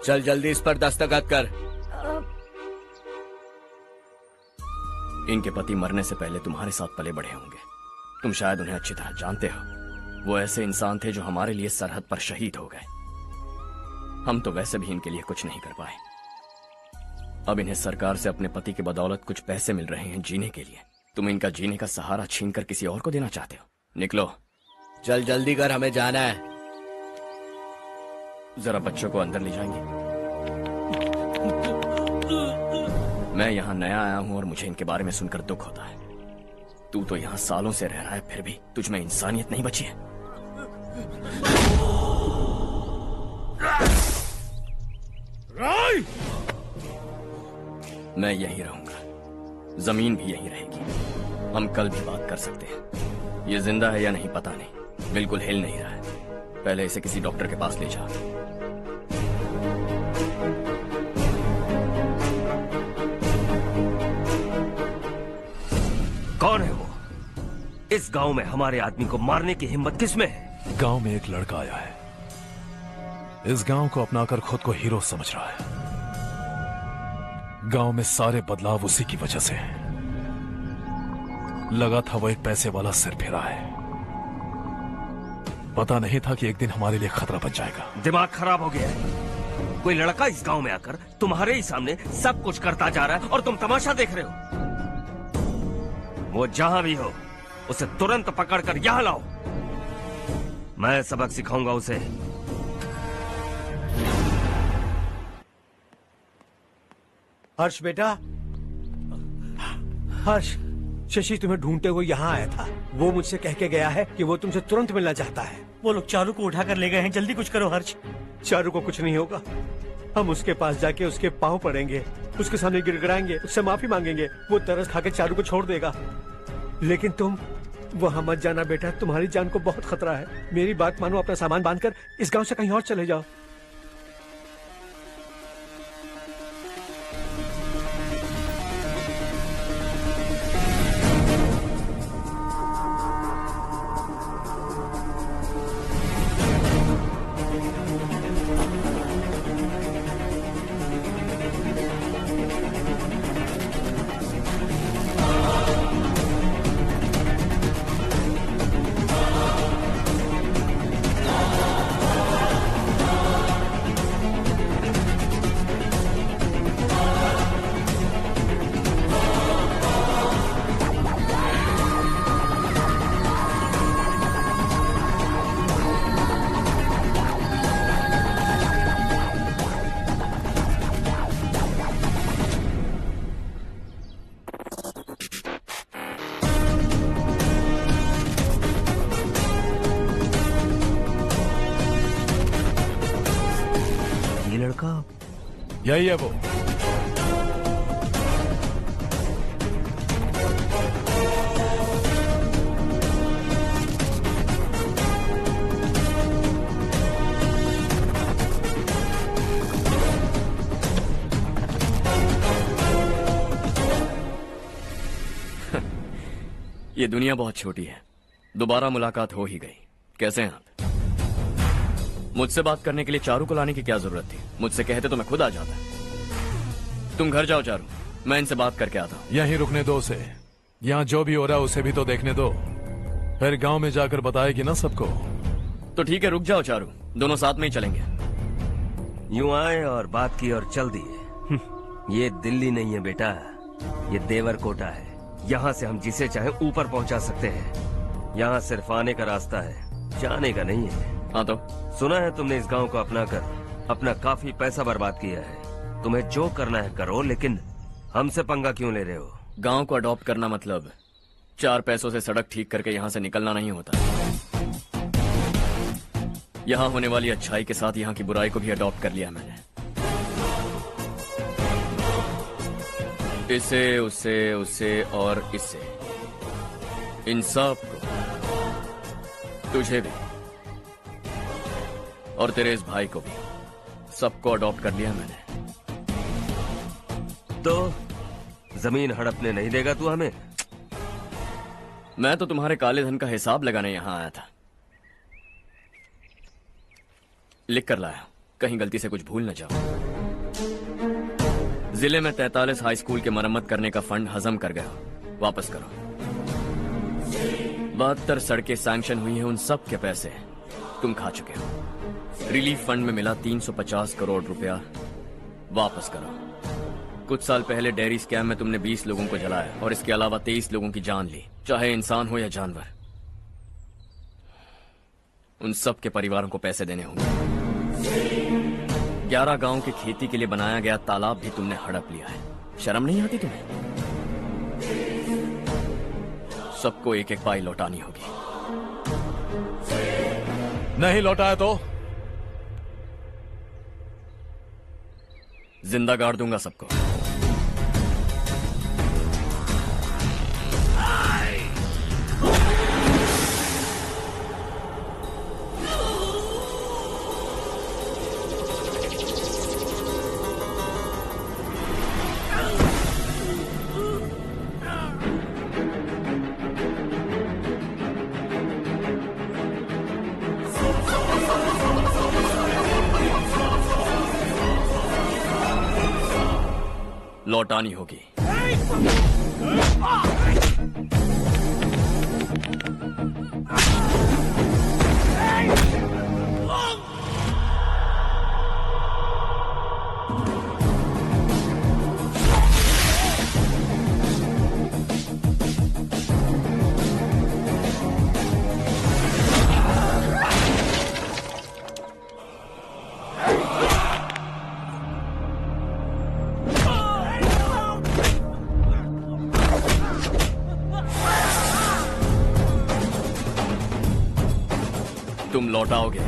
Speaker 5: चल जल्दी इस पर दस्तखत कर। इनके पति मरने से पहले तुम्हारे साथ पले बड़े होंगे। तुम शायद उन्हें अच्छी तरह जानते हो। वो ऐसे इंसान थे जो हमारे लिए सरहद पर शहीद हो गए। हम तो वैसे भी इनके लिए कुछ नहीं कर पाए। अब इन्हें सरकार से अपने पति की बदौलत कुछ पैसे मिल रहे हैं जीने के लिए। तुम इनका जीने का सहारा छीनकर किसी और को देना चाहते हो। निकलो।
Speaker 3: चल जल्दी कर, हमें जाना है।
Speaker 5: जरा बच्चों को अंदर ले जाएंगे। मैं यहाँ नया आया हूँ और मुझे इनके बारे में सुनकर दुख होता है। तू तो यहाँ सालों से रह रहा है, फिर भी तुझ में इंसानियत नहीं बची है। मैं यहीं रहूंगा, जमीन भी यहीं रहेगी। हम कल भी बात कर सकते हैं। ये जिंदा है या नहीं पता नहीं, बिल्कुल हिल नहीं रहा है। पहले इसे किसी डॉक्टर के पास ले जा।
Speaker 21: कौन है वो? इस गांव में हमारे आदमी को मारने की हिम्मत किसमें है?
Speaker 9: गांव में एक लड़का आया है, इस गांव को अपनाकर खुद को हीरो समझ रहा है। गांव में सारे बदलाव उसी की वजह से हैं। लगा था वो एक पैसे वाला सिरफिरा है। पता नहीं था कि एक दिन हमारे लिए खतरा बन जाएगा।
Speaker 21: दिमाग खराब हो गया है। कोई लड़का इस गांव में आकर तुम्हारे ही सामने सब कुछ करता जा रहा है और तुम तमाशा देख रहे हो। वो जहां भी हो उसे तुरंत पकड़कर यहां लाओ। मैं सबक सिखाऊंगा उसे।
Speaker 12: हर्ष बेटा, हर्ष, शशि तुम्हें ढूंढते हुए यहाँ आया था। वो मुझसे कह के गया है कि वो तुमसे तुरंत मिलना चाहता है।
Speaker 13: वो लोग चारू को उठाकर ले गए हैं, जल्दी कुछ करो हर्ष।
Speaker 12: चारू को कुछ नहीं होगा। हम उसके पास जाके उसके पांव पड़ेंगे, उसके सामने गिड़गिड़ाएंगे, उससे माफी मांगेंगे। वो तरस खा के चारू को छोड़ देगा। लेकिन तुम वहां मत जाना बेटा, तुम्हारी जान को बहुत खतरा है। मेरी बात मानो, अपना सामान बांधकर इस गांव से कहीं और चले जाओ।
Speaker 9: यही है वो।
Speaker 5: ये दुनिया बहुत छोटी है। दोबारा मुलाकात हो ही गई। कैसे हैं आप? मुझसे बात करने के लिए चारू को लाने की क्या जरूरत थी? मुझसे कहते तो मैं खुद आ जाता। तुम घर जाओ चारू, मैं इनसे बात करके आता हूँ।
Speaker 9: यहीं रुकने दो उसे। यहाँ जो भी हो रहा है उसे भी तो देखने दो। फिर गांव में जाकर बताएगी ना सबको।
Speaker 5: तो ठीक है, रुक जाओ चारू, दोनों साथ में ही चलेंगे।
Speaker 21: यूं आए और बात की और चल दिए। ये दिल्ली नहीं है बेटा, ये देवरकोटा है। यहाँ से हम जिसे चाहे ऊपर पहुँचा सकते हैं। यहाँ सिर्फ आने का रास्ता है, जाने का नहीं है।
Speaker 5: हाँ तो
Speaker 21: सुना है तुमने इस गांव को अपना कर अपना काफी पैसा बर्बाद किया है। तुम्हें जो करना है करो, लेकिन हमसे पंगा क्यों ले रहे हो?
Speaker 5: गांव को अडॉप्ट करना मतलब 4 पैसों से सड़क ठीक करके यहाँ से निकलना नहीं होता। यहाँ होने वाली अच्छाई के साथ यहाँ की बुराई को भी अडॉप्ट कर लिया मैंने। इसे, उसे, उसे और इससे, इन सब को, तुझे भी और तेरे इस भाई को भी, सबको अडॉप्ट कर लिया मैंने।
Speaker 21: तो जमीन हड़पने नहीं देगा तू हमें?
Speaker 5: मैं तो तुम्हारे काले धन का हिसाब लगाने यहां आया था। लिख कर लाया, कहीं गलती से कुछ भूल न जाओ। जिले में 43 हाई स्कूल के मरम्मत करने का फंड हजम कर गया, वापस करो। 72 सड़कें सैंक्शन हुई हैं, उन सब के पैसे तुम खा चुके हो। रिलीफ फंड में मिला 350 करोड़ रुपया, वापस करो। कुछ साल पहले डेयरी स्कैम में तुमने 20 लोगों को जलाया और इसके अलावा 23 लोगों की जान ली, चाहे इंसान हो या जानवर। उन सब के परिवारों को पैसे देने होंगे। 11 गांव की खेती के लिए बनाया गया तालाब भी तुमने हड़प लिया है। शर्म नहीं आती तुम्हें? सबको एक एक पाई लौटानी होगी।
Speaker 9: नहीं लौटाया तो
Speaker 5: जिंदा गाड़ दूंगा सबको। लौटानी होगी। तुम लौटाओगे।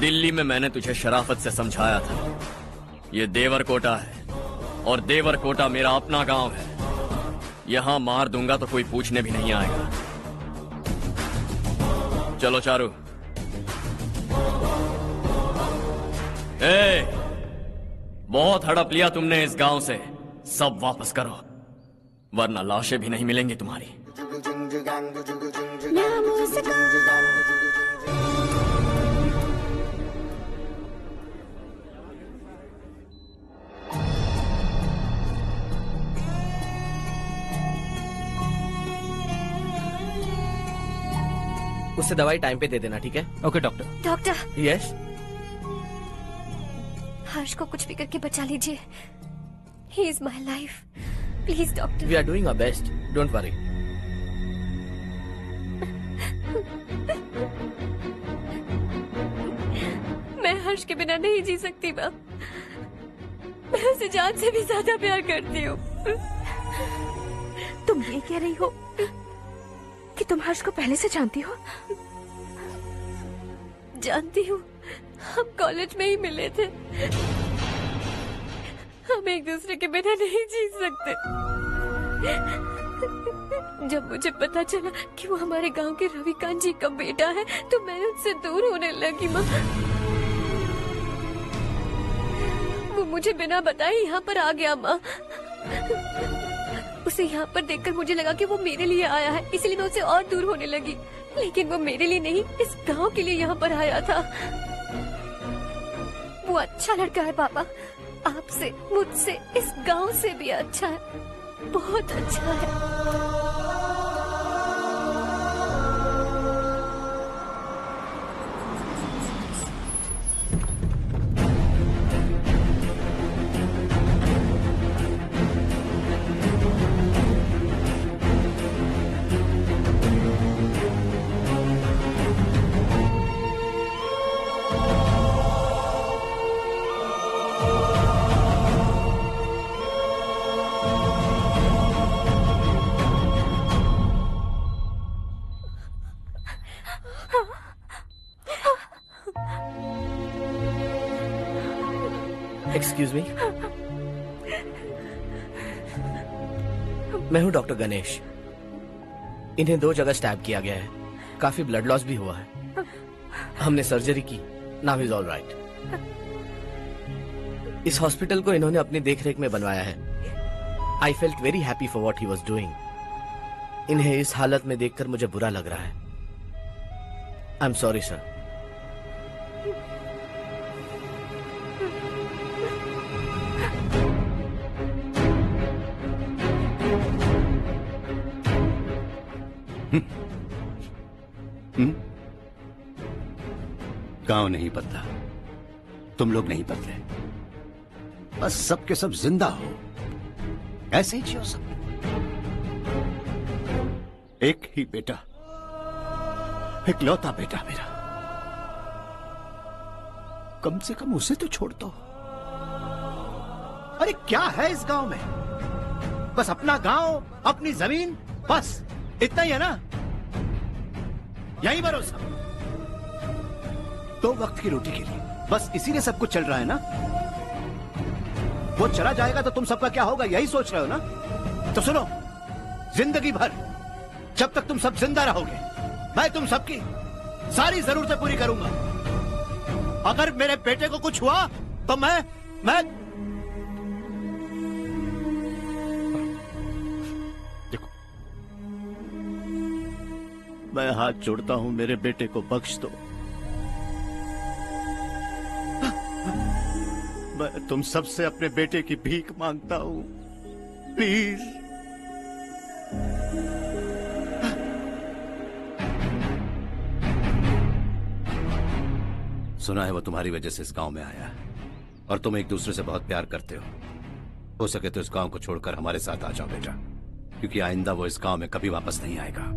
Speaker 5: दिल्ली में मैंने तुझे शराफत से समझाया था, ये देवरकोटा है और देवरकोटा मेरा अपना गांव है। यहां मार दूंगा तो कोई पूछने भी नहीं आएगा। चलो चारू। बहुत हड़प लिया तुमने इस गांव से, सब वापस करो वरना लाशें भी नहीं मिलेंगी तुम्हारी।
Speaker 7: उससे दवाई टाइम पे दे देना, ठीक है?
Speaker 19: Okay doctor.
Speaker 4: Doctor.
Speaker 7: Yes.
Speaker 4: Harsh को कुछ भी करके बचा लीजिए। He is my life, please doctor.
Speaker 7: We are doing our best, don't worry.
Speaker 4: मैं हर्ष के बिना नहीं जी सकती माँ। मैं उसे जान से भी ज्यादा प्यार करती हूँ।
Speaker 16: तुम ये कह रही हो कि तुम हर्ष को पहले से जानती हो?
Speaker 4: जानती हूँ, हम कॉलेज में ही मिले थे।
Speaker 11: हम एक दूसरे के बिना नहीं जी सकते। जब मुझे पता चला कि वो हमारे गांव के रविकांत जी का बेटा है तो मैं उससे दूर होने लगी माँ। वो मुझे बिना बताए यहाँ पर आ गया माँ। उसे यहाँ पर देखकर मुझे लगा कि वो मेरे लिए आया है, इसलिए मैं उससे और दूर होने लगी। लेकिन वो मेरे लिए नहीं, इस गांव के लिए यहाँ पर आया था। वो अच्छा लड़का है पापा, आपसे, मुझसे, इस गांव से भी अच्छा है, बहुत अच्छा है।
Speaker 3: एक्सक्यूज मी, मैं हूं डॉक्टर गणेश। इन्हें 2 जगह स्टैब किया गया है, काफी ब्लड लॉस भी हुआ है। हमने सर्जरी की, नाउ इज ऑल राइट। इस हॉस्पिटल को इन्होंने अपनी देखरेख में बनवाया है। I felt very happy for what he was doing. इन्हें इस हालत में देखकर मुझे बुरा लग रहा है। I am sorry sir.
Speaker 8: गांव नहीं बदला, तुम लोग नहीं बदले, बस सबके सब जिंदा हो, ऐसे ही जियो सब। एक ही बेटा, इकलौता बेटा मेरा, कम से कम उसे तो छोड़ दो। अरे क्या है इस गांव में? बस अपना गांव, अपनी जमीन, बस इतना ही है ना? यही भरोसा, 2 वक्त की रोटी के लिए, बस इसीलिए सब कुछ चल रहा है ना? वो चला जाएगा तो तुम सबका क्या होगा, यही सोच रहे हो ना? तो सुनो, जिंदगी भर जब तक तुम सब जिंदा रहोगे, मैं तुम सबकी सारी जरूरतें पूरी करूंगा। अगर मेरे बेटे को कुछ हुआ तो मैं मैं हाथ जोड़ता हूं, मेरे बेटे को बख्श दो। मैं तुम सबसे अपने बेटे की भीख मांगता हूं, प्लीज। सुना है वो तुम्हारी वजह से इस गांव में आया है और तुम एक दूसरे से बहुत प्यार करते हो सके तो इस गांव को छोड़कर हमारे साथ आ जाओ बेटा, क्योंकि आइंदा वो इस गांव में कभी वापस नहीं आएगा।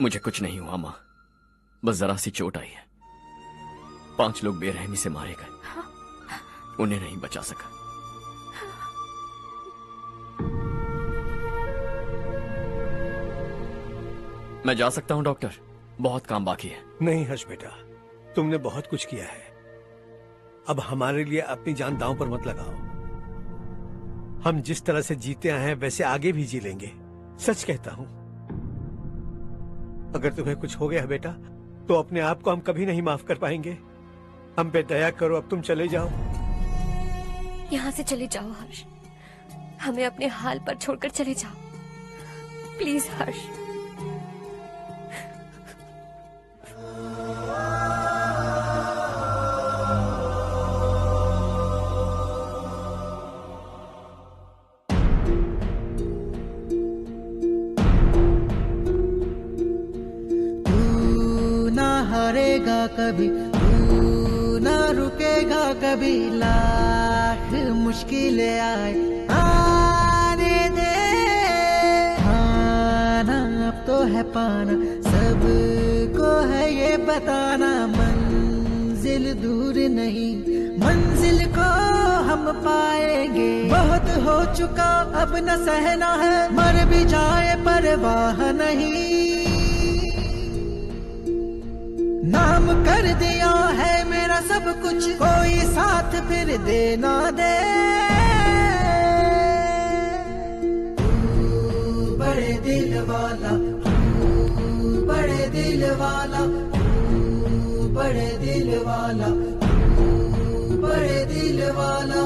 Speaker 5: मुझे कुछ नहीं हुआ माँ, बस जरा सी चोट आई है। 5 लोग बेरहमी से मारे गए, उन्हें नहीं बचा सका। मैं जा सकता हूँ डॉक्टर, बहुत काम बाकी है।
Speaker 12: नहीं हर्ष बेटा, तुमने बहुत कुछ किया है, अब हमारे लिए अपनी जान दांव पर मत लगाओ। हम जिस तरह से जीते आए हैं वैसे आगे भी जी लेंगे, सच कहता हूं। अगर तुम्हें कुछ हो गया बेटा तो अपने आप को हम कभी नहीं माफ कर पाएंगे। हम पे दया करो, अब तुम चले जाओ।
Speaker 11: यहाँ से चले जाओ हर्ष, हमें अपने हाल पर छोड़कर चले जाओ, प्लीज हर्ष।
Speaker 2: हारेगा कभी, तू ना रुकेगा कभी, लाख मुश्किलें आए आने दे। खाना अब तो है पाना, सबको है ये बताना, मंजिल दूर नहीं, मंजिल को हम पाएंगे। बहुत हो चुका अब न सहना है, मर भी जाए परवाह नहीं। नाम कर दिया है मेरा सब कुछ, कोई साथ फिर दे ना दे। बड़े दिल वाला, बड़े दिल वाला, बड़े दिल वाला, बड़े दिल वाला,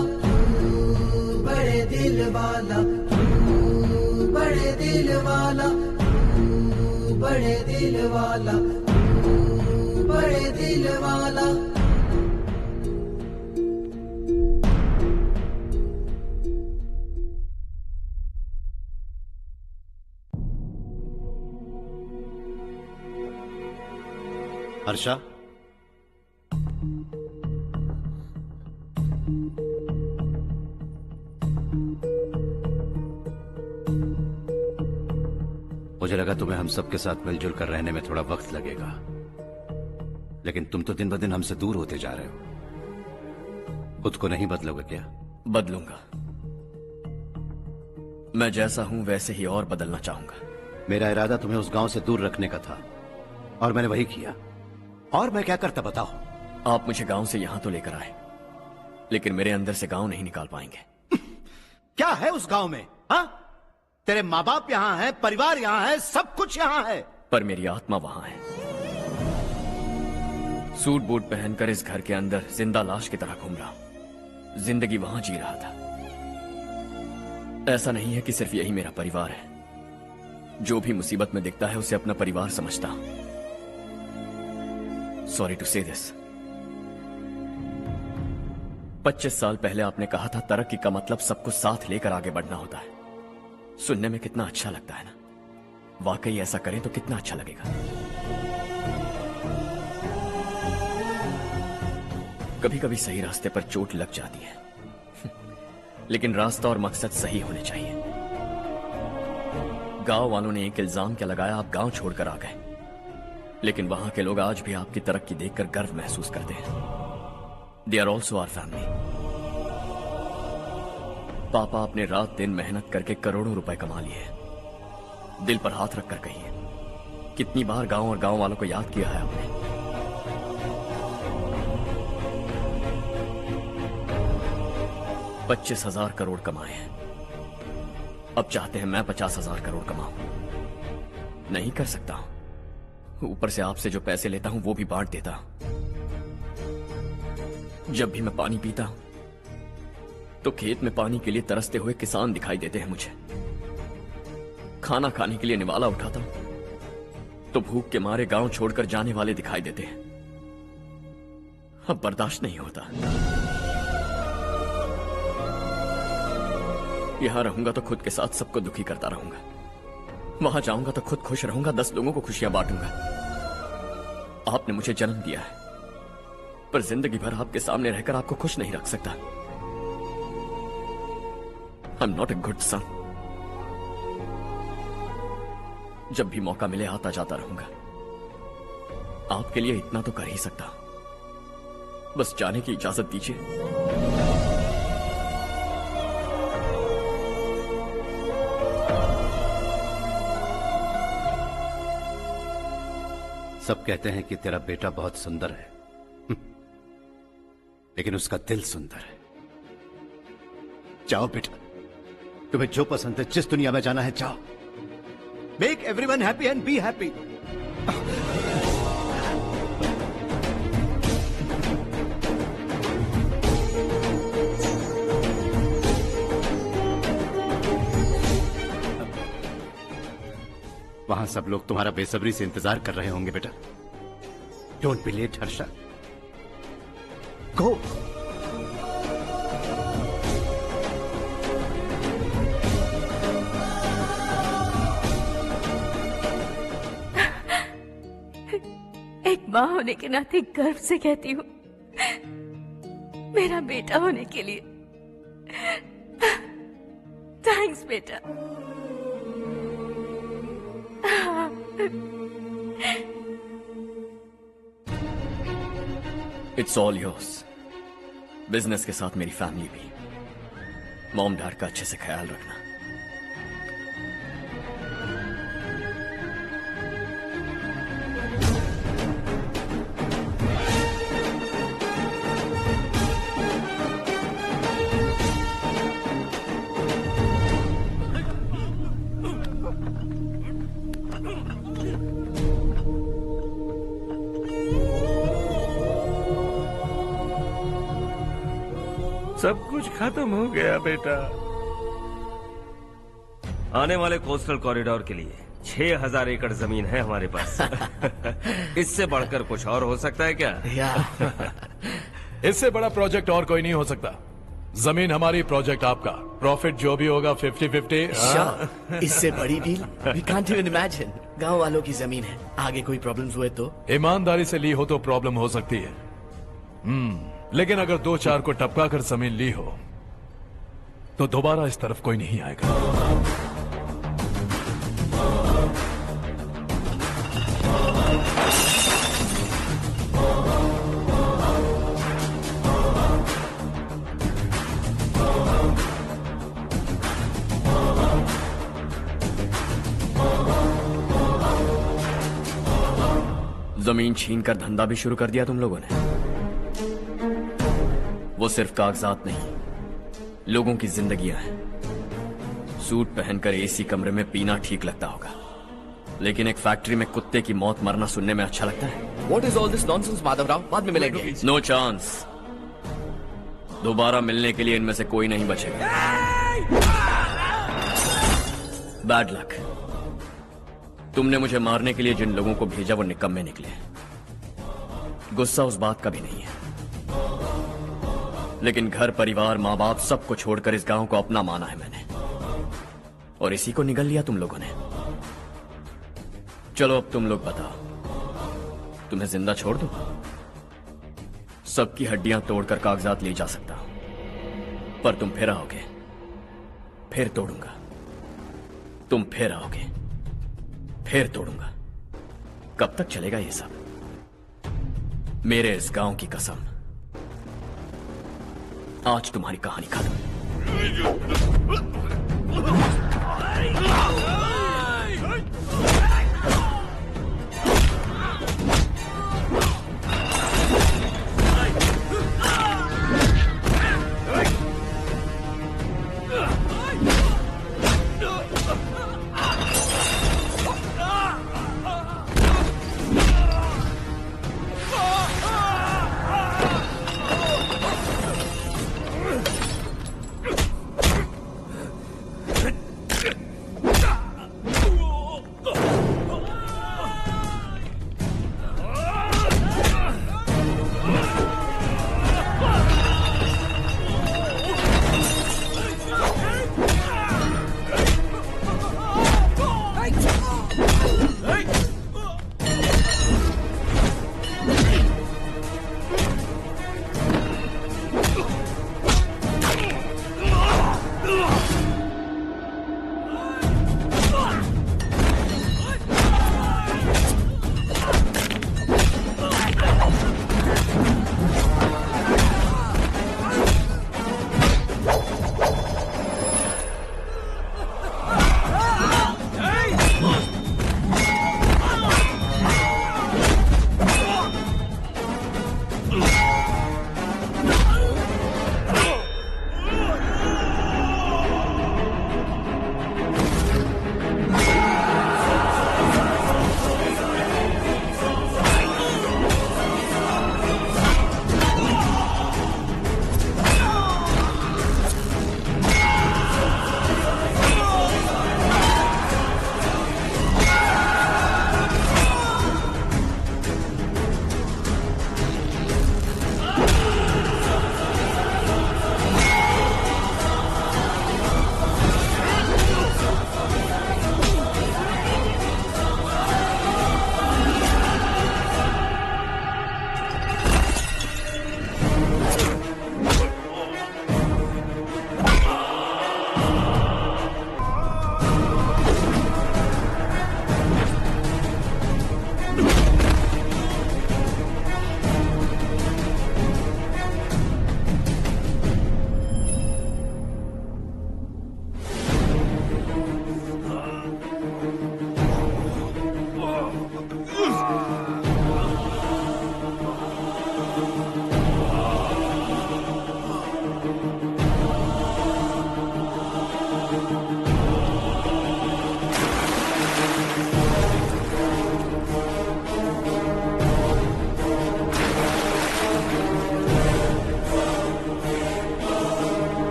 Speaker 2: बड़े दिल वाला, बड़े दिल वाला, बड़े दिल वाला, बड़े दिल वाला।
Speaker 8: हर्षा, मुझे लगा तुम्हें हम सबके साथ मिलजुल कर रहने में थोड़ा वक्त लगेगा, लेकिन तुम तो दिन ब दिन हमसे दूर होते जा रहे हो। खुद को नहीं बदलोगे क्या?
Speaker 5: बदलूंगा। मैं जैसा हूं वैसे ही और बदलना चाहूंगा।
Speaker 8: मेरा इरादा तुम्हें उस गांव से दूर रखने का था और मैंने वही किया। और मैं क्या करता बताओ?
Speaker 5: आप मुझे गांव से यहां तो लेकर आए, लेकिन मेरे अंदर से गांव नहीं निकाल पाएंगे।
Speaker 8: क्या है उस गांव में? हाँ, तेरे माँ बाप यहाँ हैं, परिवार यहाँ है, सब कुछ यहाँ है,
Speaker 5: पर मेरी आत्मा वहां है। सूट बूट पहनकर इस घर के अंदर जिंदा लाश की तरह घूम रहा हूं। जिंदगी वहां जी रहा था। ऐसा नहीं है कि सिर्फ यही मेरा परिवार है। जो भी मुसीबत में दिखता है उसे अपना परिवार समझता हूं। सॉरी टू से दिस। 25 साल पहले आपने कहा था तरक्की का मतलब सबको साथ लेकर आगे बढ़ना होता है। सुनने में कितना अच्छा लगता है ना? वाकई ऐसा करें तो कितना अच्छा लगेगा। कभी कभी सही रास्ते पर चोट लग जाती है, लेकिन रास्ता और मकसद सही होने चाहिए। गांव वालों ने एक इल्जाम क्या लगाया, आप गांव छोड़कर आ गए, लेकिन वहां के लोग आज भी आपकी तरक्की देखकर गर्व महसूस करते हैं। They are also our family. पापा आपने रात दिन मेहनत करके करोड़ों रुपए कमा लिए। दिल पर हाथ रखकर कहिए, कितनी बार गांव और गांव वालों को याद किया है आपने? $25,000 करोड़ कमाए हैं। अब चाहते हैं मैं 50,000 करोड़ कमाऊं। नहीं कर सकता हूं। ऊपर से आपसे जो पैसे लेता हूं वो भी बांट देता हूं। जब भी मैं पानी पीता हूं तो खेत में पानी के लिए तरसते हुए किसान दिखाई देते हैं मुझे। खाना खाने के लिए निवाला उठाता हूं तो भूख के मारे गांव छोड़कर जाने वाले दिखाई देते हैं। अब बर्दाश्त नहीं होता। यहां रहूंगा तो खुद के साथ सबको दुखी करता रहूंगा। वहां जाऊंगा तो खुद खुश रहूंगा, 10 लोगों को खुशियां बांटूंगा। आपने मुझे जन्म दिया है, पर जिंदगी भर आपके सामने रहकर आपको खुश नहीं रख सकता। I am not a good son. जब भी मौका मिले आता जाता रहूंगा। आपके लिए इतना तो कर ही सकता हूं। बस जाने की इजाजत दीजिए।
Speaker 8: सब कहते हैं कि तेरा बेटा बहुत सुंदर है, लेकिन उसका दिल सुंदर है। जाओ बेटा, तुम्हें जो पसंद है, जिस दुनिया में जाना है जाओ। Make everyone happy and be happy. वहां सब लोग तुम्हारा बेसब्री से इंतजार कर रहे होंगे बेटा। डोंट बी लेट हर्षा, गो।
Speaker 16: एक माँ होने के नाते गर्व से कहती हूँ, मेरा बेटा होने के लिए थैंक्स बेटा।
Speaker 5: It's all yours. बिजनेस के साथ मेरी फैमिली भी। मॉम डैड का अच्छे से ख्याल रखना।
Speaker 21: सब कुछ खत्म हो गया बेटा। आने वाले कोस्टल कॉरिडोर के लिए 6000 एकड़ जमीन है हमारे पास। इससे बढ़कर कुछ और हो सकता है क्या?
Speaker 9: इससे बड़ा प्रोजेक्ट और कोई नहीं हो सकता। जमीन हमारी, प्रोजेक्ट आपका। प्रॉफिट जो भी होगा 50-50।
Speaker 3: इससे बड़ी deal we can't even imagine. गांव वालों की जमीन है, आगे कोई प्रॉब्लम्स हुए तो?
Speaker 9: ईमानदारी से ली हो तो प्रॉब्लम हो सकती है, लेकिन अगर 2-4 को टपका कर जमीन ली हो तो दोबारा इस तरफ कोई नहीं आएगा।
Speaker 5: जमीन छीन कर धंधा भी शुरू कर दिया तुम लोगों ने। वो सिर्फ कागजात नहीं, लोगों की जिंदगियां हैं। सूट पहनकर एसी कमरे में पीना ठीक लगता होगा, लेकिन एक फैक्ट्री में कुत्ते की मौत मरना सुनने में अच्छा लगता है।
Speaker 3: What is all this nonsense, Madhavrao? बाद में मिलेंगे।
Speaker 5: No chance. दोबारा मिलने के लिए इनमें से कोई नहीं बचेगा। Bad luck. तुमने मुझे मारने के लिए जिन लोगों को भेजा वो निकम्मे निकले। गुस्सा उस बात का भी नहीं है, लेकिन घर परिवार माँ बाप सबको छोड़कर इस गांव को अपना माना है मैंने, और इसी को निगल लिया तुम लोगों ने। चलो अब तुम लोग बताओ, तुम्हें जिंदा छोड़ दूं? सबकी हड्डियां तोड़कर कागजात ले जा सकता हूं, पर तुम फिर आओगे, फिर तोड़ूंगा। तुम फिर आओगे, फिर तोड़ूंगा। कब तक चलेगा ये सब? मेरे इस गांव की कसम, आज तुम्हारी कहानी खत्म।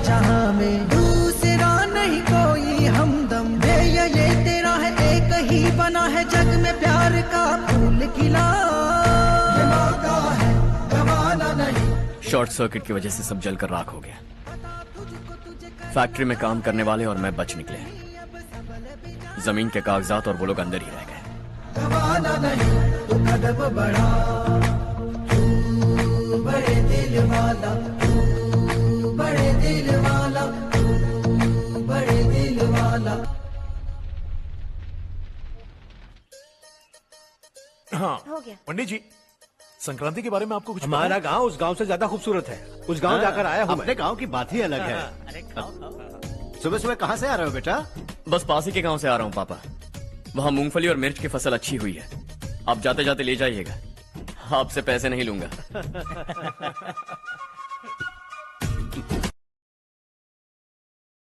Speaker 2: जहां में दूसरा नहीं कोई हमदम। ये तेरा है, एक ही बना है जग में प्यार का फूल खिला। ये मौका है गवाना नहीं।
Speaker 5: शॉर्ट सर्किट की वजह से सब जलकर राख हो गया। फैक्ट्री में काम करने वाले और मैं बच निकले। जमीन के कागजात और वो लोग अंदर ही रह गए।
Speaker 2: गवाना नहीं तू कदम बढ़ा, तू बड़े दिल वाला, तू बड़े दिल वाला, तू बड़े दिल वाला।
Speaker 9: हाँ
Speaker 4: हो गया।
Speaker 9: पंडित जी, संक्रांति के बारे में आपको कुछ पता
Speaker 12: हमारा
Speaker 9: है?
Speaker 12: गांव उस गांव से ज्यादा खूबसूरत है। उस गांव जाकर आया हूँ मैं।
Speaker 8: अपने गांव की बात ही अलग है। सुबह सुबह कहाँ से आ रहे हो बेटा?
Speaker 5: बस पास ही के गांव से आ रहा हूँ पापा। वहाँ मूंगफली और मिर्च की फसल अच्छी हुई है। आप जाते जाते ले जाइएगा। आपसे पैसे नहीं लूंगा।